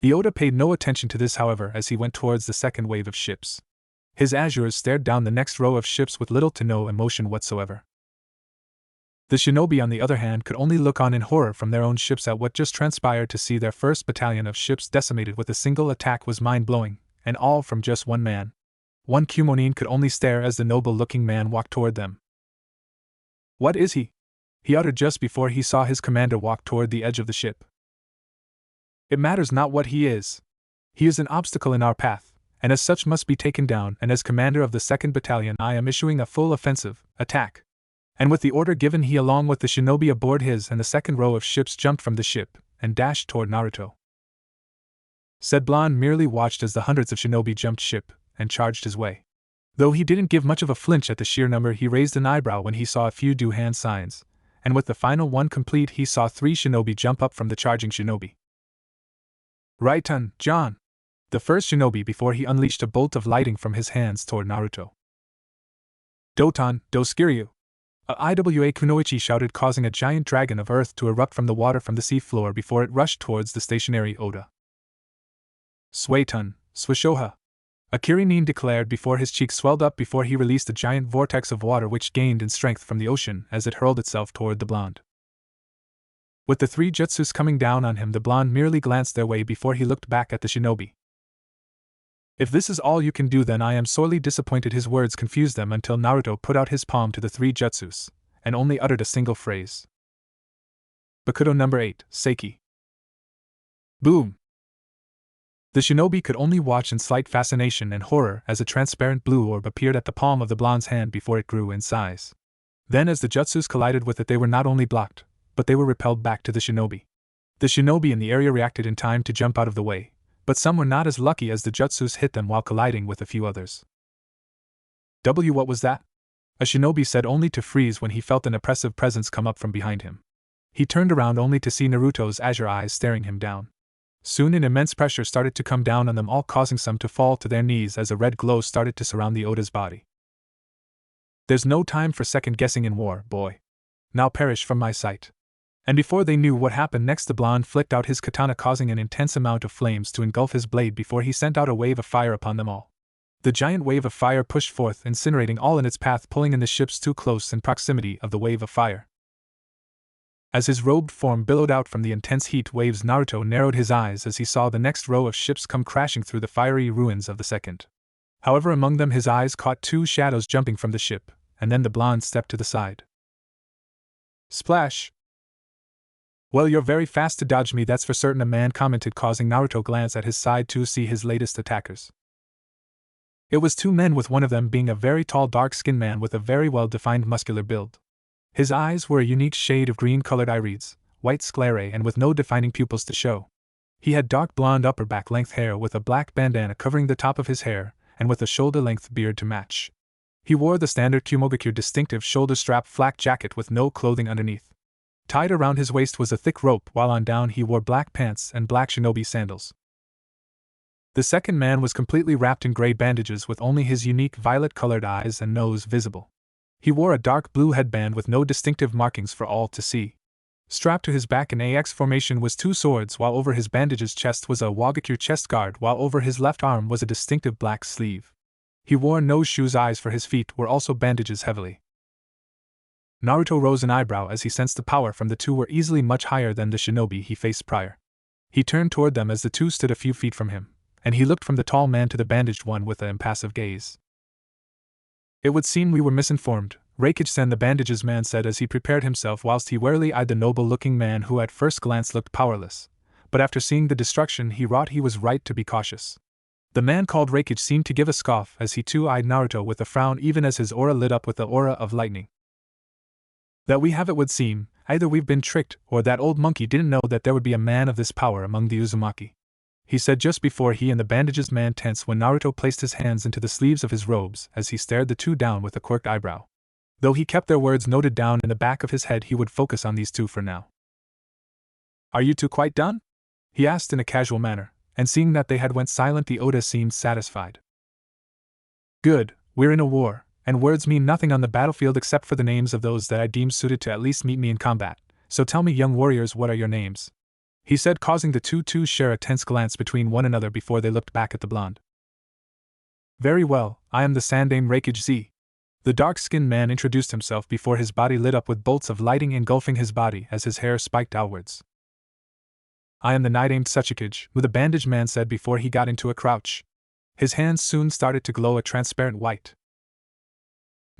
Oda paid no attention to this, however, as he went towards the second wave of ships. His azures stared down the next row of ships with little to no emotion whatsoever. The shinobi, on the other hand, could only look on in horror from their own ships at what just transpired. To see their first battalion of ships decimated with a single attack was mind-blowing, and all from just one man. One Kumonin could only stare as the noble-looking man walked toward them. What is he? He uttered just before he saw his commander walk toward the edge of the ship. It matters not what he is. He is an obstacle in our path, and as such must be taken down, and as commander of the 2nd Battalion I am issuing a full offensive attack. And with the order given, he along with the shinobi aboard his and the second row of ships jumped from the ship and dashed toward Naruto. Said blonde merely watched as the hundreds of shinobi jumped ship and charged his way. Though he didn't give much of a flinch at the sheer number, he raised an eyebrow when he saw a few do hand signs, and with the final one complete he saw 3 shinobi jump up from the charging shinobi. Right-on, John! The first shinobi before he unleashed a bolt of lighting from his hands toward Naruto. Doton, Doskiryu! A Iwa Kunoichi shouted, causing a giant dragon of earth to erupt from the water from the sea floor before it rushed towards the stationary Oda. Suetun, Swishoha! A Kirinin declared before his cheeks swelled up before he released a giant vortex of water which gained in strength from the ocean as it hurled itself toward the blonde. With the 3 jutsus coming down on him, the blonde merely glanced their way before he looked back at the shinobi. If this is all you can do, then I am sorely disappointed. His words confused them until Naruto put out his palm to the 3 jutsus, and only uttered a single phrase. Bakudo number 8, Seiki. Boom! The shinobi could only watch in slight fascination and horror as a transparent blue orb appeared at the palm of the blonde's hand before it grew in size. Then as the jutsus collided with it, they were not only blocked, but they were repelled back to the shinobi. The shinobi in the area reacted in time to jump out of the way, but some were not as lucky as the jutsus hit them while colliding with a few others. What was that? A shinobi said, only to freeze when he felt an oppressive presence come up from behind him. He turned around only to see Naruto's azure eyes staring him down. Soon an immense pressure started to come down on them all, causing some to fall to their knees as a red glow started to surround the Oda's body. There's no time for second-guessing in war, boy. Now perish from my sight. And before they knew what happened next, the blonde flicked out his katana, causing an intense amount of flames to engulf his blade before he sent out a wave of fire upon them all. The giant wave of fire pushed forth, incinerating all in its path, pulling in the ships too close in proximity of the wave of fire. As his robed form billowed out from the intense heat waves, Naruto narrowed his eyes as he saw the next row of ships come crashing through the fiery ruins of the second. However, among them his eyes caught 2 shadows jumping from the ship, and then the blonde stepped to the side. Splash! Well, you're very fast to dodge me, that's for certain, a man commented, causing Naruto glance at his side to see his latest attackers. It was two men, with one of them being a very tall dark-skinned man with a very well-defined muscular build. His eyes were a unique shade of green-colored irides, white sclerae, and with no defining pupils to show. He had dark blonde upper back-length hair with a black bandana covering the top of his hair, and with a shoulder-length beard to match. He wore the standard Kushina distinctive shoulder-strap flak jacket with no clothing underneath. Tied around his waist was a thick rope, while on down he wore black pants and black shinobi sandals. The second man was completely wrapped in gray bandages with only his unique violet-colored eyes and nose visible. He wore a dark blue headband with no distinctive markings for all to see. Strapped to his back in AX formation was two swords, while over his bandages chest was a Wagakure chest guard, while over his left arm was a distinctive black sleeve. He wore no shoes. Eyes for his feet were also bandages heavily. Naruto rose an eyebrow as he sensed the power from the two were easily much higher than the shinobi he faced prior. He turned toward them as the two stood a few feet from him, and he looked from the tall man to the bandaged one with an impassive gaze. It would seem we were misinformed, Reikage-sen, the bandages man said as he prepared himself whilst he warily eyed the noble-looking man who at first glance looked powerless, but after seeing the destruction he wrought he was right to be cautious. The man called Reikage seemed to give a scoff as he too eyed Naruto with a frown, even as his aura lit up with the aura of lightning. That we have it would seem, either we've been tricked or that old monkey didn't know that there would be a man of this power among the Uzumaki, he said just before he and the bandages man tensed when Naruto placed his hands into the sleeves of his robes as he stared the two down with a quirked eyebrow. Though he kept their words noted down in the back of his head, he would focus on these two for now. Are you two quite done? He asked in a casual manner, and seeing that they had went silent the Oda seemed satisfied. Good, we're in a war, and words mean nothing on the battlefield except for the names of those that I deem suited to at least meet me in combat, so tell me, young warriors, what are your names? He said, causing the two to share a tense glance between one another before they looked back at the blonde. Very well, I am the Sandame Reikage Z. The dark-skinned man introduced himself before his body lit up with bolts of lighting engulfing his body as his hair spiked outwards. I am the night-aimed Tsuchikage, the bandaged man said before he got into a crouch. His hands soon started to glow a transparent white.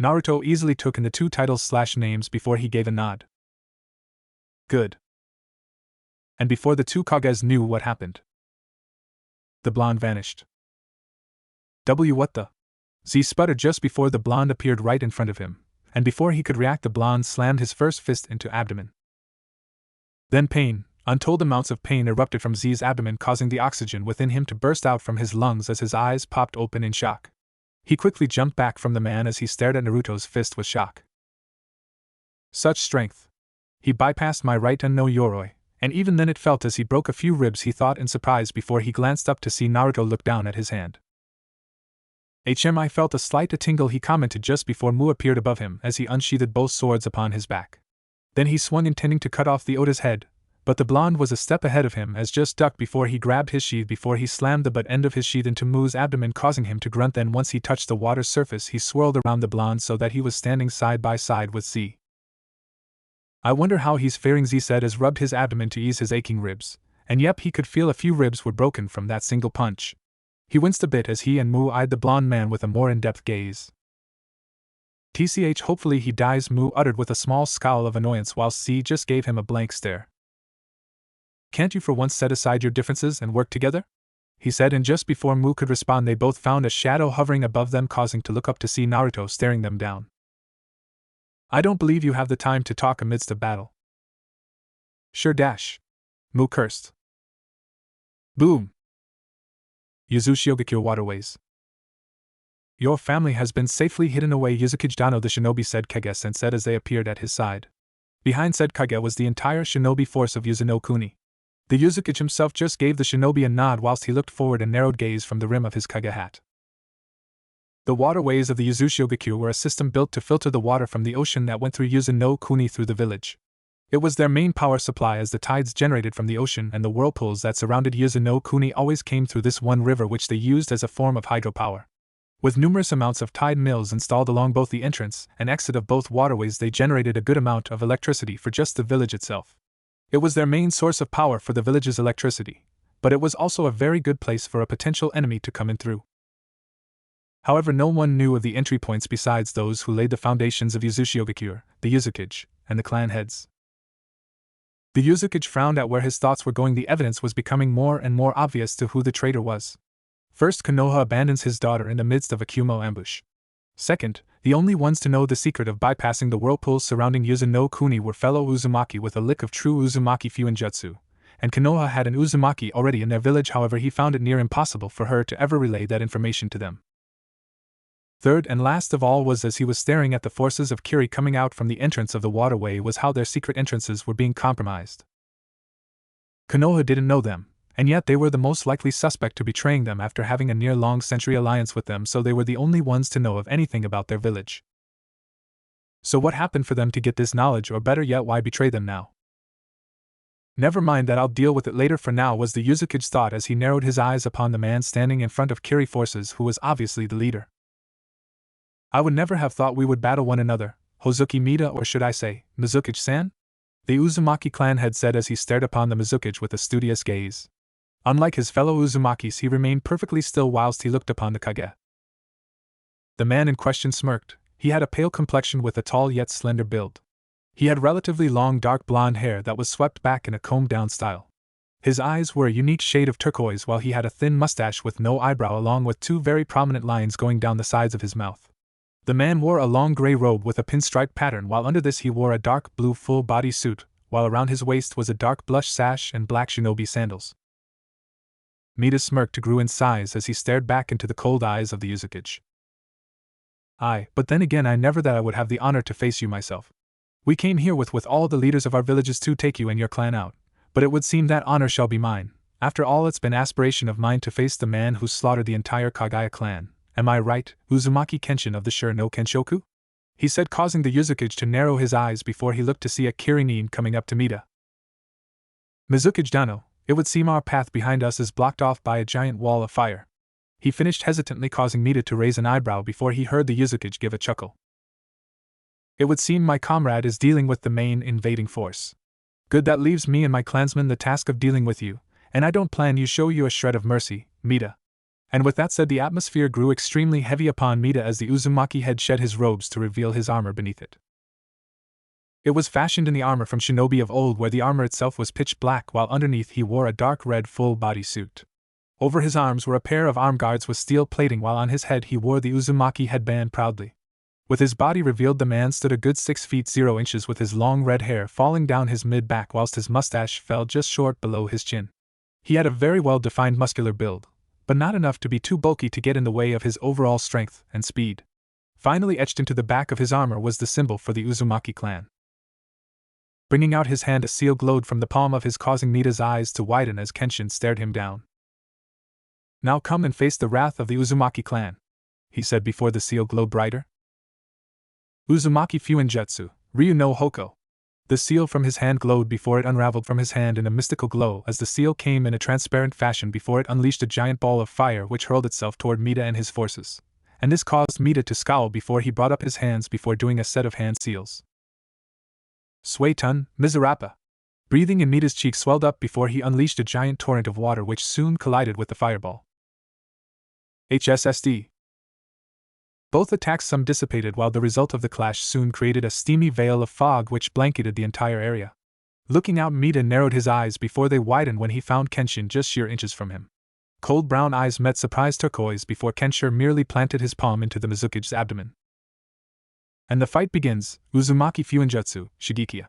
Naruto easily took in the two titles/names before he gave a nod. Good. And before the two Kages knew what happened, the blonde vanished. What the? Z sputtered just before the blonde appeared right in front of him, and before he could react the blonde slammed his first fist into abdomen. Then pain, untold amounts of pain erupted from Z's abdomen, causing the oxygen within him to burst out from his lungs as his eyes popped open in shock. He quickly jumped back from the man as he stared at Naruto's fist with shock. Such strength! He bypassed my right and no Yoroi, and even then it felt as he broke a few ribs, he thought in surprise before he glanced up to see Naruto look down at his hand. I felt a slight tingle, he commented just before Mu appeared above him as he unsheathed both swords upon his back. Then he swung, intending to cut off the Oda's head, but the blonde was a step ahead of him as just ducked before he grabbed his sheath before he slammed the butt end of his sheath into Mu's abdomen, causing him to grunt. Then once he touched the water's surface he swirled around the blonde so that he was standing side by side with Z. I wonder how he's faring, Z said as rubbed his abdomen to ease his aching ribs, and yep, he could feel a few ribs were broken from that single punch. He winced a bit as he and Mu eyed the blonde man with a more in-depth gaze. TCH, hopefully he dies, Mu uttered with a small scowl of annoyance whilst Z just gave him a blank stare. Can't you for once set aside your differences and work together? He said, and just before Mu could respond they both found a shadow hovering above them, causing to look up to see Naruto staring them down. I don't believe you have the time to talk amidst a battle. Sure dash. Mu cursed. Boom. Uzushiogakure waterways. Your family has been safely hidden away, Uzukage Dano, the shinobi said Kage, and said as they appeared at his side. Behind said Kage was the entire shinobi force of Uzunokuni. The Uzukage himself just gave the shinobi a nod whilst he looked forward and narrowed gaze from the rim of his Kage hat. The waterways of the Uzushiogakure were a system built to filter the water from the ocean that went through Uzunokuni through the village. It was their main power supply as the tides generated from the ocean and the whirlpools that surrounded Uzunokuni always came through this one river, which they used as a form of hydropower. With numerous amounts of tide mills installed along both the entrance and exit of both waterways, they generated a good amount of electricity for just the village itself. It was their main source of power for the village's electricity, but it was also a very good place for a potential enemy to come in through. However, no one knew of the entry points besides those who laid the foundations of Uzushiogakure, the Uzukage, and the clan heads. The Uzukage frowned at where his thoughts were going. The evidence was becoming more and more obvious to who the traitor was. First, Konoha abandons his daughter in the midst of a Kumo ambush. Second, the only ones to know the secret of bypassing the whirlpools surrounding Yuzu no Kuni were fellow Uzumaki with a lick of true Uzumaki Fuinjutsu, and Konoha had an Uzumaki already in their village. However, he found it near impossible for her to ever relay that information to them. Third and last of all was, as he was staring at the forces of Kiri coming out from the entrance of the waterway, was how their secret entrances were being compromised. Konoha didn't know them, and yet they were the most likely suspect to betraying them after having a near long-century alliance with them, so they were the only ones to know of anything about their village. So what happened for them to get this knowledge, or better yet, why betray them now? Never mind that, I'll deal with it later. For now, was the Uzukage's thought as he narrowed his eyes upon the man standing in front of Kiri forces, who was obviously the leader. I would never have thought we would battle one another, Hozuki Mida, or should I say, Mizukage-san? The Uzumaki clan had said as he stared upon the Mizukage with a studious gaze. Unlike his fellow Uzumakis, he remained perfectly still whilst he looked upon the Kage. The man in question smirked. He had a pale complexion with a tall yet slender build. He had relatively long dark blonde hair that was swept back in a combed-down style. His eyes were a unique shade of turquoise, while he had a thin mustache with no eyebrow along with two very prominent lines going down the sides of his mouth. The man wore a long gray robe with a pinstripe pattern, while under this he wore a dark blue full-body suit, while around his waist was a dark blush sash and black shinobi sandals. Mida smirked, grew in size as he stared back into the cold eyes of the Uzukage. But then again, I never that I would have the honor to face you myself. We came here with all the leaders of our villages to take you and your clan out, but it would seem that honor shall be mine. After all, it's been aspiration of mine to face the man who slaughtered the entire Kagaya clan. Am I right, Uzumaki Kenshin of the Shur no Kenshoku? He said, causing the Uzukage to narrow his eyes before he looked to see a Kirin coming up to Mida. Mizukage Dano, it would seem our path behind us is blocked off by a giant wall of fire. He finished hesitantly, causing Mida to raise an eyebrow before he heard the Uzukage give a chuckle. It would seem my comrade is dealing with the main invading force. Good, that leaves me and my clansmen the task of dealing with you, and I don't plan to show you a shred of mercy, Mida. And with that said, the atmosphere grew extremely heavy upon Mida as the Uzumaki had shed his robes to reveal his armor beneath it. It was fashioned in the armor from shinobi of old, where the armor itself was pitch black, while underneath he wore a dark red full-body suit. Over his arms were a pair of arm guards with steel plating, while on his head he wore the Uzumaki headband proudly. With his body revealed, the man stood a good 6 feet 0 inches with his long red hair falling down his mid-back whilst his mustache fell just short below his chin. He had a very well-defined muscular build, but not enough to be too bulky to get in the way of his overall strength and speed. Finally etched into the back of his armor was the symbol for the Uzumaki clan. Bringing out his hand, a seal glowed from the palm of his, causing Mida's eyes to widen as Kenshin stared him down. Now come and face the wrath of the Uzumaki clan, he said before the seal glowed brighter. Uzumaki Fuinjutsu, Ryu no Hoko. The seal from his hand glowed before it unraveled from his hand in a mystical glow as the seal came in a transparent fashion before it unleashed a giant ball of fire which hurled itself toward Mida and his forces, and this caused Mida to scowl before he brought up his hands before doing a set of hand seals. Suetun, Mizurappa. Breathing in Mida's cheek swelled up before he unleashed a giant torrent of water which soon collided with the fireball. HSSD. Both attacks some dissipated, while the result of the clash soon created a steamy veil of fog which blanketed the entire area. Looking out, Mida narrowed his eyes before they widened when he found Kenshin just sheer inches from him. Cold brown eyes met surprised turquoise before Kenshin merely planted his palm into the Mizukage's abdomen. And the fight begins, Uzumaki Fuinjutsu, Shigekiya.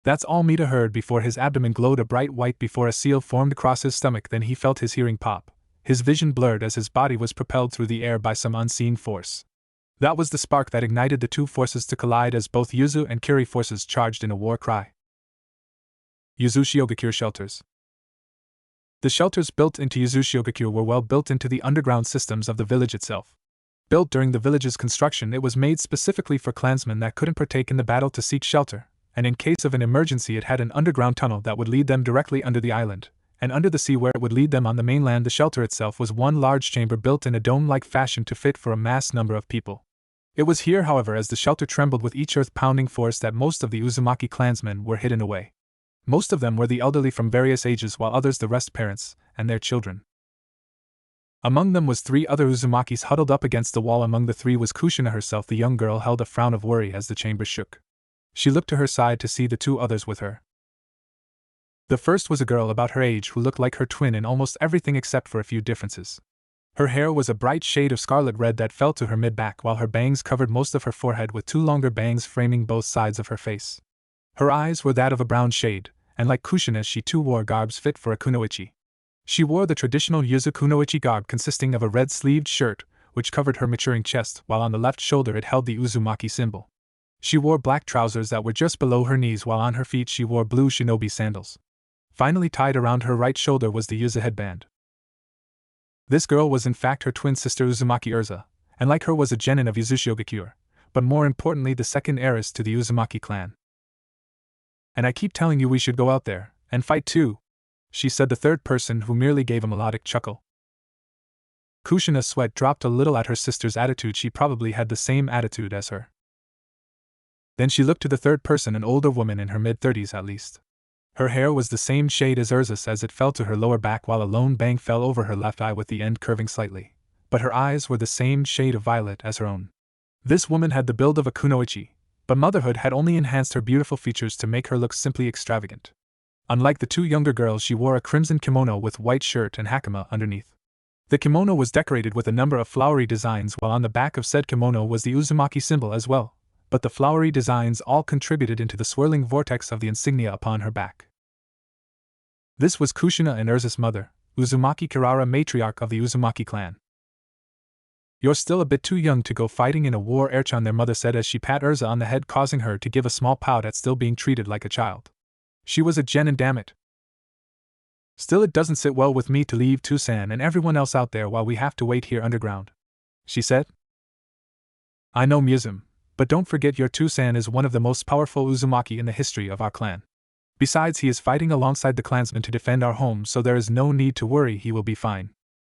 That's all Mida heard before his abdomen glowed a bright white before a seal formed across his stomach. Then he felt his hearing pop. His vision blurred as his body was propelled through the air by some unseen force. That was the spark that ignited the two forces to collide as both Yuzu and Kiri forces charged in a war cry. Uzushiogakure shelters. The shelters built into Uzushiogakure were well built into the underground systems of the village itself. Built during the village's construction, it was made specifically for clansmen that couldn't partake in the battle to seek shelter, and in case of an emergency it had an underground tunnel that would lead them directly under the island, and under the sea where it would lead them on the mainland. The shelter itself was one large chamber built in a dome-like fashion to fit for a mass number of people. It was here, however, as the shelter trembled with each earth-pounding force, that most of the Uzumaki clansmen were hidden away. Most of them were the elderly from various ages, while others the rest parents and their children. Among them was 3 other Uzumakis huddled up against the wall. Among the 3 was Kushina herself. The young girl held a frown of worry as the chamber shook. She looked to her side to see the 2 others with her, The first was a girl about her age who looked like her twin in almost everything except for a few differences. Her hair was a bright shade of scarlet red that fell to her mid-back, while her bangs covered most of her forehead with two longer bangs framing both sides of her face. Her eyes were that of a brown shade, and like Kushina she too wore garbs fit for a kunoichi. She wore the traditional Yuzu kunoichi garb consisting of a red-sleeved shirt, which covered her maturing chest, while on the left shoulder it held the Uzumaki symbol. She wore black trousers that were just below her knees, while on her feet she wore blue shinobi sandals. Finally tied around her right shoulder was the Yuzu headband. This girl was in fact her twin sister Uzumaki Urza, and like her was a genin of Uzushiogakure, but more importantly the second heiress to the Uzumaki clan. "And I keep telling you we should go out there, and fight too," she said, the third person, who merely gave a melodic chuckle. Kushina's sweat dropped a little at her sister's attitude. She probably had the same attitude as her. Then she looked to the third person, an older woman in her mid-30s at least. Her hair was the same shade as Urza's as it fell to her lower back, while a lone bang fell over her left eye with the end curving slightly, but her eyes were the same shade of violet as her own. This woman had the build of a kunoichi, but motherhood had only enhanced her beautiful features to make her look simply extravagant. Unlike the two younger girls, she wore a crimson kimono with white shirt and hakama underneath. The kimono was decorated with a number of flowery designs, while on the back of said kimono was the Uzumaki symbol as well, but the flowery designs all contributed into the swirling vortex of the insignia upon her back. This was Kushina and Urza's mother, Uzumaki Kirara, matriarch of the Uzumaki clan. "You're still a bit too young to go fighting in a war, Erchan," their mother said as she pat Urza on the head, causing her to give a small pout at still being treated like a child. She was a genin, damn it. "Still, it doesn't sit well with me to leave Tucson and everyone else out there while we have to wait here underground," she said. "I know, Muzum, but don't forget your Tucson is one of the most powerful Uzumaki in the history of our clan. Besides, he is fighting alongside the clansmen to defend our home, so there is no need to worry, he will be fine,"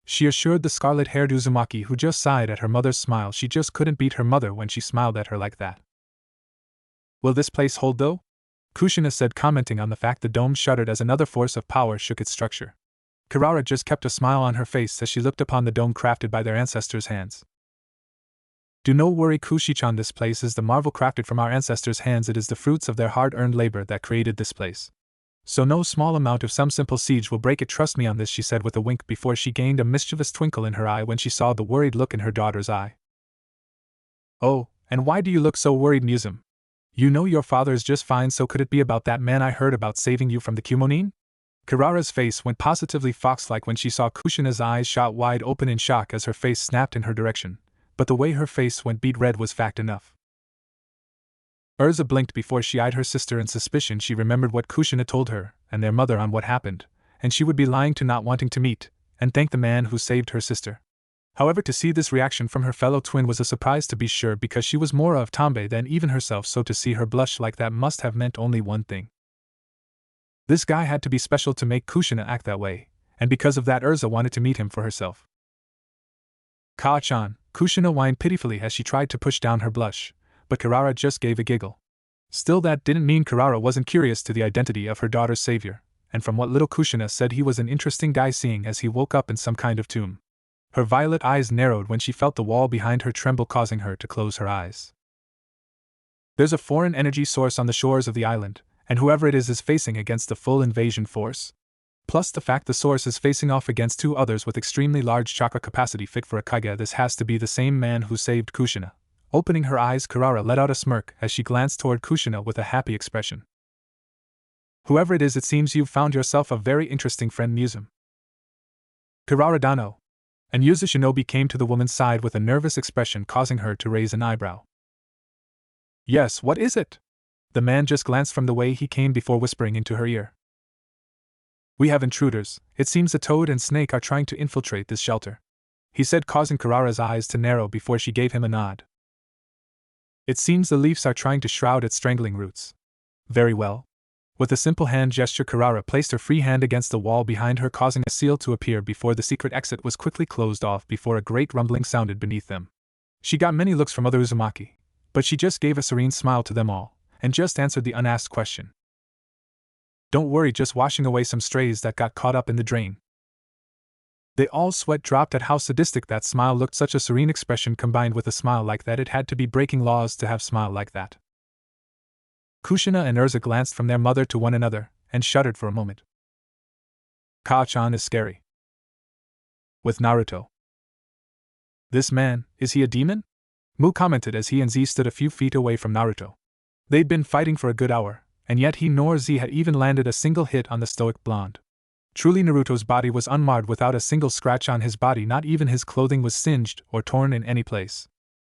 she assured the scarlet-haired Uzumaki, who just sighed at her mother's smile. She just couldn't beat her mother when she smiled at her like that. "Will this place hold though?" Kushina said, commenting on the fact the dome shuddered as another force of power shook its structure. Kirara just kept a smile on her face as she looked upon the dome crafted by their ancestors' hands. "Do no worry, Kushi-chan, this place is the marvel crafted from our ancestors' hands. It is the fruits of their hard-earned labor that created this place. So no small amount of some simple siege will break it, trust me on this," she said with a wink before she gained a mischievous twinkle in her eye when she saw the worried look in her daughter's eye. "Oh, and why do you look so worried, Muzum? You know your father is just fine, so could it be about that man I heard about saving you from the Kumonin?" Kirara's face went positively fox-like when she saw Kushina's eyes shot wide open in shock as her face snapped in her direction, but the way her face went beet red was fact enough. Urza blinked before she eyed her sister in suspicion. She remembered what Kushina told her and their mother on what happened, and she would be lying to not wanting to meet and thank the man who saved her sister. However, to see this reaction from her fellow twin was a surprise, to be sure, because she was more of tomboy than even herself, so to see her blush like that must have meant only one thing. This guy had to be special to make Kushina act that way, and because of that Urza wanted to meet him for herself. "Ka-chan," Kushina whined pitifully as she tried to push down her blush, but Kirara just gave a giggle. Still, that didn't mean Kirara wasn't curious to the identity of her daughter's savior, and from what little Kushina said, he was an interesting guy, seeing as he woke up in some kind of tomb. Her violet eyes narrowed when she felt the wall behind her tremble, causing her to close her eyes. "There's a foreign energy source on the shores of the island, and whoever it is facing against the full invasion force. Plus the fact the source is facing off against two others with extremely large chakra capacity fit for a kage. This has to be the same man who saved Kushina." Opening her eyes, Kirara let out a smirk as she glanced toward Kushina with a happy expression. "Whoever it is, it seems you've found yourself a very interesting friend, Muzum." "Kirara Dano." And Yuzu Shinobi came to the woman's side with a nervous expression, causing her to raise an eyebrow. "Yes, what is it?" The man just glanced from the way he came before whispering into her ear. "We have intruders. It seems the toad and snake are trying to infiltrate this shelter," he said, causing Kirara's eyes to narrow before she gave him a nod. "It seems the leaves are trying to shroud its strangling roots." "Very well." With a simple hand gesture, Kirara placed her free hand against the wall behind her, causing a seal to appear before the secret exit was quickly closed off before a great rumbling sounded beneath them. She got many looks from other Uzumaki, but she just gave a serene smile to them all, and just answered the unasked question. "Don't worry, just washing away some strays that got caught up in the drain." They all sweat dropped at how sadistic that smile looked. Such a serene expression combined with a smile like that, it had to be breaking laws to have smile like that. Kushina and Urza glanced from their mother to one another, and shuddered for a moment. Ka-chan is scary. With Naruto. This man, is he a demon? Mu commented as he and Z stood a few feet away from Naruto. They'd been fighting for a good hour, and yet he nor Z had even landed a single hit on the stoic blonde. Truly, Naruto's body was unmarred without a single scratch on his body, not even his clothing was singed or torn in any place.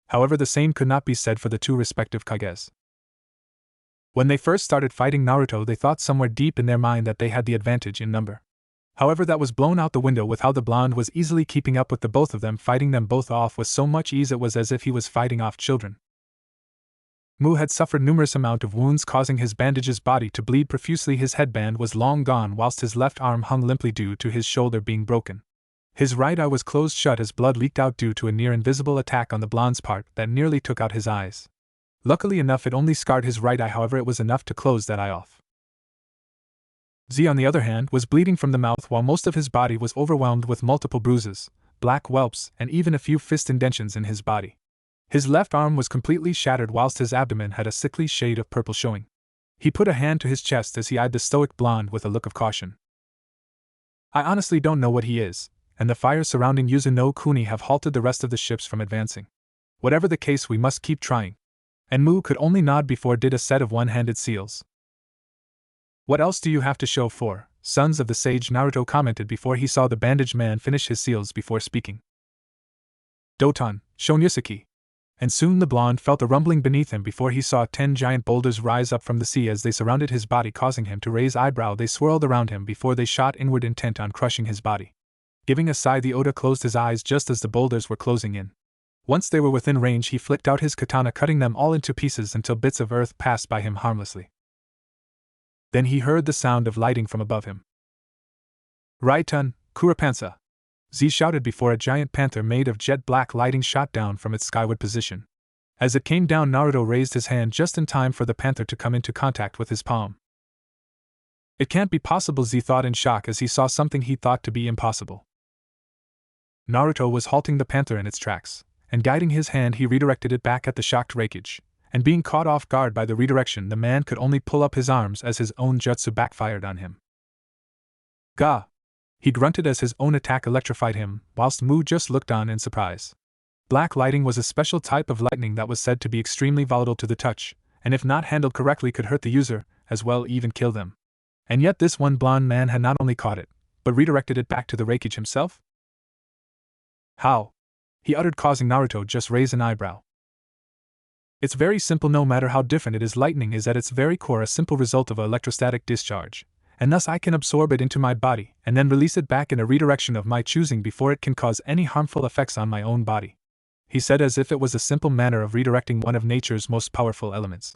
However, the same could not be said for the two respective Kages. When they first started fighting Naruto, they thought somewhere deep in their mind that they had the advantage in number. However, that was blown out the window with how the blonde was easily keeping up with the both of them, fighting them both off with so much ease it was as if he was fighting off children. Mu had suffered numerous amount of wounds, causing his bandage's body to bleed profusely. His headband was long gone, whilst his left arm hung limply due to his shoulder being broken. His right eye was closed shut as blood leaked out due to a near-invisible attack on the blonde's part that nearly took out his eyes. Luckily enough, it only scarred his right eye, however it was enough to close that eye off. Z, on the other hand, was bleeding from the mouth, while most of his body was overwhelmed with multiple bruises, black whelps, and even a few fist indentions in his body. His left arm was completely shattered, whilst his abdomen had a sickly shade of purple showing. He put a hand to his chest as he eyed the stoic blonde with a look of caution. I honestly don't know what he is, and the fires surrounding Yuzu no Kuni have halted the rest of the ships from advancing. Whatever the case, we must keep trying. And Mu could only nod before did a set of one-handed seals. What else do you have to show for, sons of the sage? Naruto commented before he saw the bandaged man finish his seals before speaking. Doton, Shonyusuke. And soon the blonde felt a rumbling beneath him before he saw 10 giant boulders rise up from the sea as they surrounded his body, causing him to raise eyebrow. They swirled around him before they shot inward, intent on crushing his body. Giving a sigh, the Oda closed his eyes just as the boulders were closing in. Once they were within range, he flicked out his katana, cutting them all into pieces until bits of earth passed by him harmlessly. Then he heard the sound of lighting from above him. Raitun, Kurapansa! Z shouted before a giant panther made of jet black lighting shot down from its skyward position. As it came down, Naruto raised his hand just in time for the panther to come into contact with his palm. It can't be possible, Z thought in shock as he saw something he thought to be impossible. Naruto was halting the panther in its tracks, and guiding his hand he redirected it back at the shocked Reikage. And being caught off guard by the redirection, the man could only pull up his arms as his own jutsu backfired on him. Gah! He grunted as his own attack electrified him, whilst Mu just looked on in surprise. Black lighting was a special type of lightning that was said to be extremely volatile to the touch, and if not handled correctly could hurt the user, as well even kill them. And yet this one blonde man had not only caught it, but redirected it back to the Reikage himself? How? He uttered, causing Naruto just raise an eyebrow. It's very simple. No matter how different it is, lightning is at its very core a simple result of an electrostatic discharge, and thus I can absorb it into my body and then release it back in a redirection of my choosing before it can cause any harmful effects on my own body, he said, as if it was a simple manner of redirecting one of nature's most powerful elements.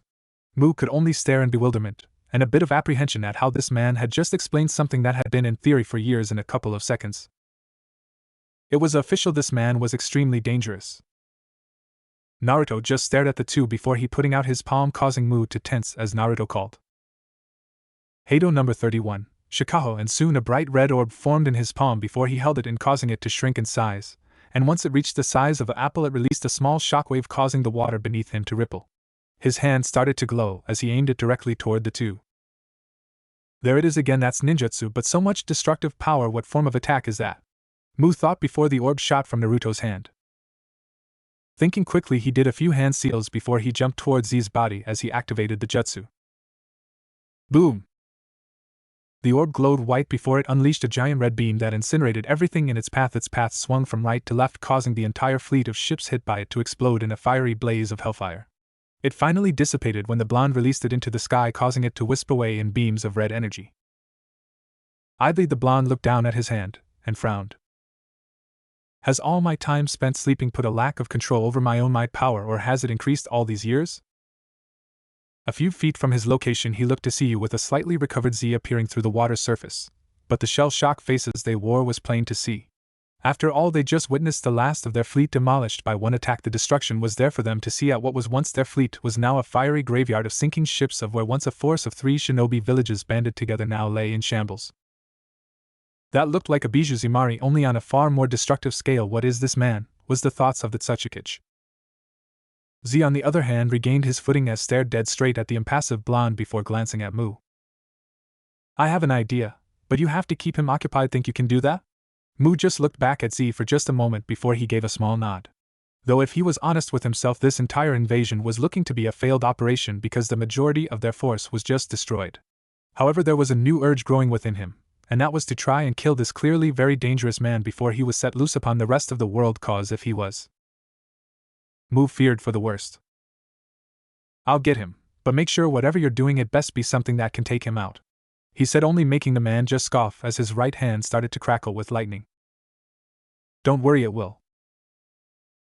Mu could only stare in bewilderment and a bit of apprehension at how this man had just explained something that had been in theory for years in a couple of seconds. It was official, this man was extremely dangerous. Naruto just stared at the two before he putting out his palm, causing Mu to tense as Naruto called. Heido number 31, Shikaho, and soon a bright red orb formed in his palm before he held it in, causing it to shrink in size, and once it reached the size of an apple it released a small shockwave, causing the water beneath him to ripple. His hand started to glow as he aimed it directly toward the two. There it is again, that's ninjutsu, but so much destructive power, what form of attack is that? Mu thought before the orb shot from Naruto's hand. Thinking quickly, he did a few hand seals before he jumped towards Z's body as he activated the jutsu. Boom! The orb glowed white before it unleashed a giant red beam that incinerated everything in its path. Its path swung from right to left, causing the entire fleet of ships hit by it to explode in a fiery blaze of hellfire. It finally dissipated when the blonde released it into the sky, causing it to wisp away in beams of red energy. Idly the blonde looked down at his hand and frowned. Has all my time spent sleeping put a lack of control over my own might power, or has it increased all these years? A few feet from his location he looked to see you with a slightly recovered Z appearing through the water's surface, but the shell-shock faces they wore was plain to see. After all, they just witnessed the last of their fleet demolished by one attack. The destruction was there for them to see. At what was once their fleet was now a fiery graveyard of sinking ships, of where once a force of 3 shinobi villages banded together now lay in shambles. That looked like a Bijuzumari, only on a far more destructive scale. What is this man? Was the thoughts of the Tsuchikage. Z, on the other hand, regained his footing as stared dead straight at the impassive blonde before glancing at Mu. I have an idea, but you have to keep him occupied. Think you can do that? Mu just looked back at Z for just a moment before he gave a small nod. Though if he was honest with himself, this entire invasion was looking to be a failed operation because the majority of their force was just destroyed. However, there was a new urge growing within him, and that was to try and kill this clearly very dangerous man before he was set loose upon the rest of the world, cause if he was. Mu feared for the worst. I'll get him, but make sure whatever you're doing it best be something that can take him out, he said, only making the man just scoff as his right hand started to crackle with lightning. Don't worry, it will.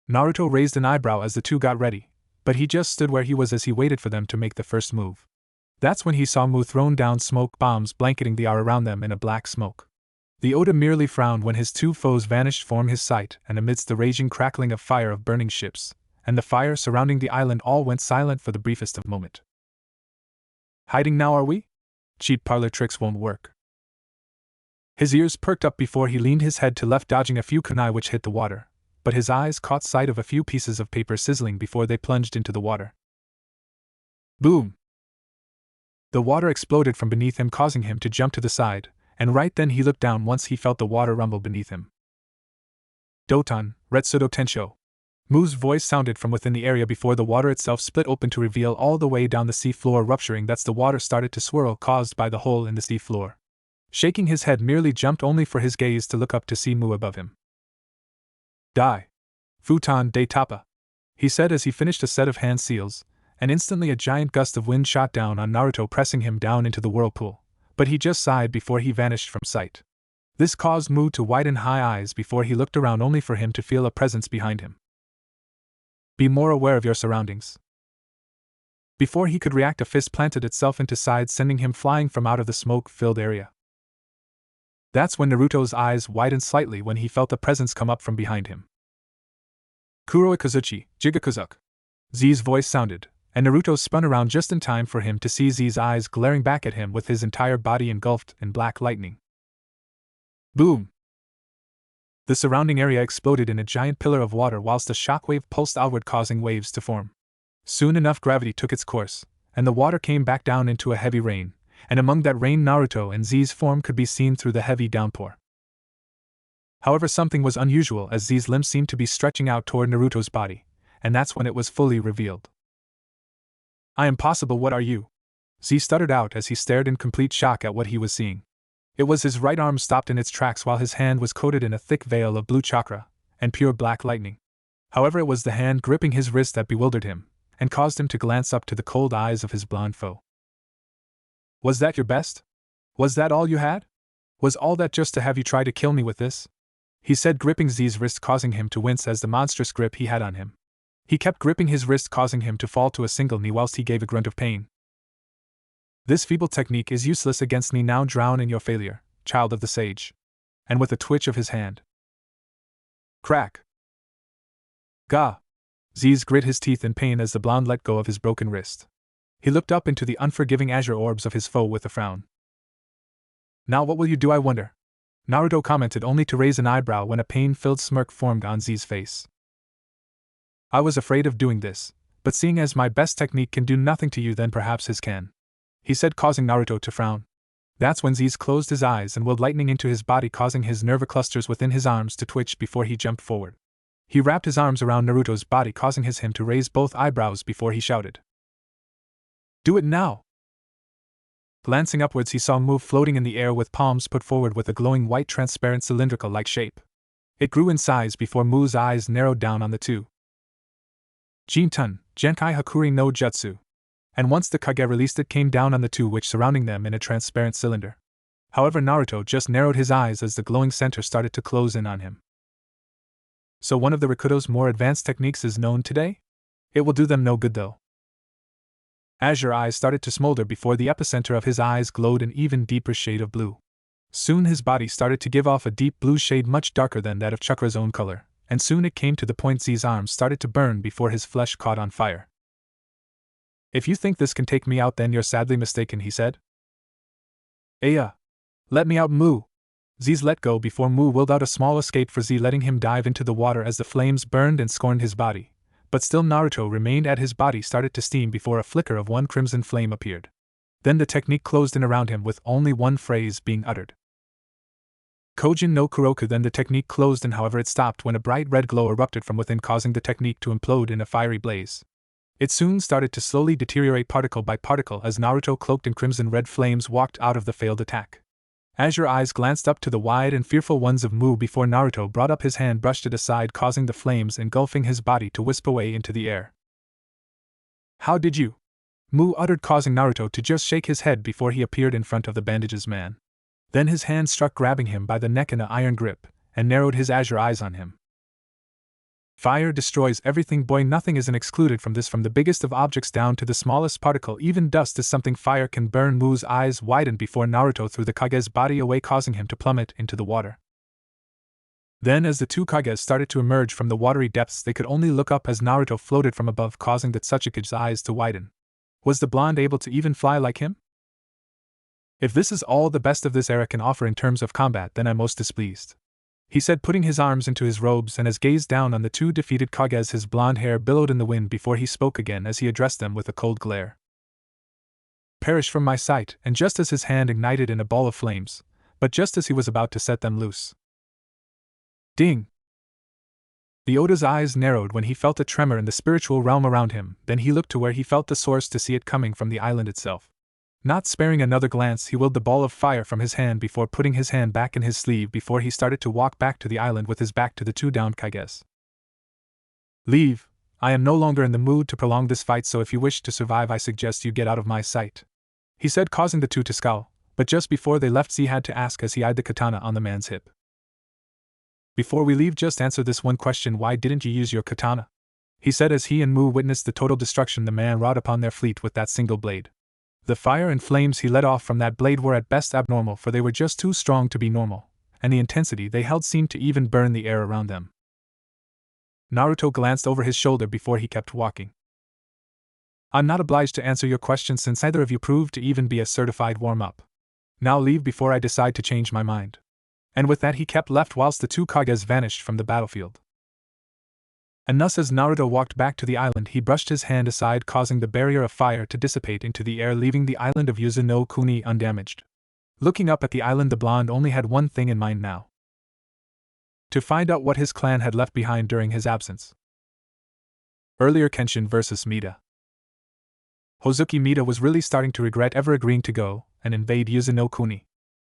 Naruto raised an eyebrow as the two got ready, but he just stood where he was as he waited for them to make the first move. That's when he saw Mu thrown down smoke bombs blanketing the air around them in a black smoke. The Oda merely frowned when his two foes vanished from his sight, and amidst the raging crackling of fire of burning ships, and the fire surrounding the island, all went silent for the briefest of moment. Hiding now, are we? Cheap parlor tricks won't work. His ears perked up before he leaned his head to left, dodging a few kunai which hit the water, but his eyes caught sight of a few pieces of paper sizzling before they plunged into the water. Boom! The water exploded from beneath him, causing him to jump to the side, and right then he looked down once he felt the water rumble beneath him. Doton, Retsudo Tensho. Mu's voice sounded from within the area before the water itself split open to reveal all the way down the sea floor, rupturing. That's the water started to swirl, caused by the hole in the sea floor. Shaking his head, merely jumped only for his gaze to look up to see Mu above him. Die. Futon de Tapa, he said as he finished a set of hand seals, and instantly a giant gust of wind shot down on Naruto, pressing him down into the whirlpool, but he just sighed before he vanished from sight. This caused Mu to widen his eyes before he looked around, only for him to feel a presence behind him. Be more aware of your surroundings. Before he could react, a fist planted itself into side, sending him flying from out of the smoke-filled area. That's when Naruto's eyes widened slightly when he felt a presence come up from behind him. Kuroi Kazuchi, Jigakuzuk. Z's voice sounded, and Naruto spun around just in time for him to see Z's eyes glaring back at him with his entire body engulfed in black lightning. Boom! The surrounding area exploded in a giant pillar of water whilst a shockwave pulsed outward, causing waves to form. Soon enough, gravity took its course, and the water came back down into a heavy rain, and among that rain Naruto and Z's form could be seen through the heavy downpour. However, something was unusual as Z's limbs seemed to be stretching out toward Naruto's body, and that's when it was fully revealed. I am possible, what are you? Z stuttered out as he stared in complete shock at what he was seeing. It was his right arm stopped in its tracks while his hand was coated in a thick veil of blue chakra and pure black lightning. However, it was the hand gripping his wrist that bewildered him, and caused him to glance up to the cold eyes of his blonde foe. Was that your best? Was that all you had? Was all that just to have you try to kill me with this? He said, gripping Z's wrist, causing him to wince as the monstrous grip he had on him. He kept gripping his wrist, causing him to fall to a single knee whilst he gave a grunt of pain. This feeble technique is useless against me now. Drown in your failure, child of the sage. And with a twitch of his hand. Crack. Gah! Z's grit his teeth in pain as the blonde let go of his broken wrist. He looked up into the unforgiving azure orbs of his foe with a frown. Now what will you do, I wonder? Naruto commented, only to raise an eyebrow when a pain-filled smirk formed on Z's face. I was afraid of doing this, but seeing as my best technique can do nothing to you, then perhaps his can, he said, causing Naruto to frown. That's when Z closed his eyes and willed lightning into his body, causing his nerve clusters within his arms to twitch before he jumped forward. He wrapped his arms around Naruto's body, causing him to raise both eyebrows before he shouted. Do it now! Glancing upwards, he saw Mu floating in the air with palms put forward with a glowing white transparent cylindrical-like shape. It grew in size before Mu's eyes narrowed down on the two. Jintan, Genkai Hakuri no Jutsu. And once the Kage released, it came down on the two which surrounding them in a transparent cylinder. However, Naruto just narrowed his eyes as the glowing center started to close in on him. So one of the Rikudo's more advanced techniques is known today? It will do them no good though. Azure eyes started to smolder before the epicenter of his eyes glowed an even deeper shade of blue. Soon his body started to give off a deep blue shade much darker than that of Chakra's own color, and soon it came to the point Z's arms started to burn before his flesh caught on fire. If you think this can take me out, then you're sadly mistaken, he said. Aya! Let me out, Mu! Z's let go before Mu willed out a small escape for Z, letting him dive into the water as the flames burned and scorned his body, but still Naruto remained at his body started to steam before a flicker of one crimson flame appeared. Then the technique closed in around him with only one phrase being uttered. Kojin no Kuroku. Then the technique closed in, however it stopped when a bright red glow erupted from within, causing the technique to implode in a fiery blaze. It soon started to slowly deteriorate particle by particle as Naruto, cloaked in crimson red flames, walked out of the failed attack. Azure eyes glanced up to the wide and fearful ones of Mu before Naruto brought up his hand, brushed it aside, causing the flames engulfing his body to wisp away into the air. "How did you?" Mu uttered, causing Naruto to just shake his head before he appeared in front of the bandages man. Then his hand struck, grabbing him by the neck in an iron grip, and narrowed his azure eyes on him. "Fire destroys everything, boy. Nothing isn't excluded from this, from the biggest of objects down to the smallest particle. Even dust is something fire can burn." Mu's eyes widened before Naruto threw the Kage's body away, causing him to plummet into the water. Then as the two Kages started to emerge from the watery depths, they could only look up as Naruto floated from above, causing the Tsuchikage's eyes to widen. Was the blonde able to even fly like him? "If this is all the best of this era can offer in terms of combat, then I'm most displeased," he said, putting his arms into his robes, and as gazed down on the two defeated Kages, his blonde hair billowed in the wind before he spoke again as he addressed them with a cold glare. "Perish from my sight," and just as his hand ignited in a ball of flames, but just as he was about to set them loose. Ding! The Oda's eyes narrowed when he felt a tremor in the spiritual realm around him. Then he looked to where he felt the source to see it coming from the island itself. Not sparing another glance, he willed the ball of fire from his hand before putting his hand back in his sleeve before he started to walk back to the island with his back to the two downed Kages. "Leave. I am no longer in the mood to prolong this fight, so if you wish to survive, I suggest you get out of my sight," he said, causing the two to scowl, but just before they left, Z had to ask as he eyed the katana on the man's hip. "Before we leave, just answer this one question: why didn't you use your katana?" he said as he and Mu witnessed the total destruction the man wrought upon their fleet with that single blade. The fire and flames he let off from that blade were at best abnormal, for they were just too strong to be normal, and the intensity they held seemed to even burn the air around them. Naruto glanced over his shoulder before he kept walking. "I'm not obliged to answer your question since neither of you proved to even be a certified warm-up. Now leave before I decide to change my mind." And with that he kept left whilst the two Kages vanished from the battlefield. And thus as Naruto walked back to the island, he brushed his hand aside, causing the barrier of fire to dissipate into the air, leaving the island of Yuzu no Kuni undamaged. Looking up at the island, the blonde only had one thing in mind now: to find out what his clan had left behind during his absence. Earlier, Kenshin vs. Mida. Hozuki Mida was really starting to regret ever agreeing to go and invade Yuzu no Kuni.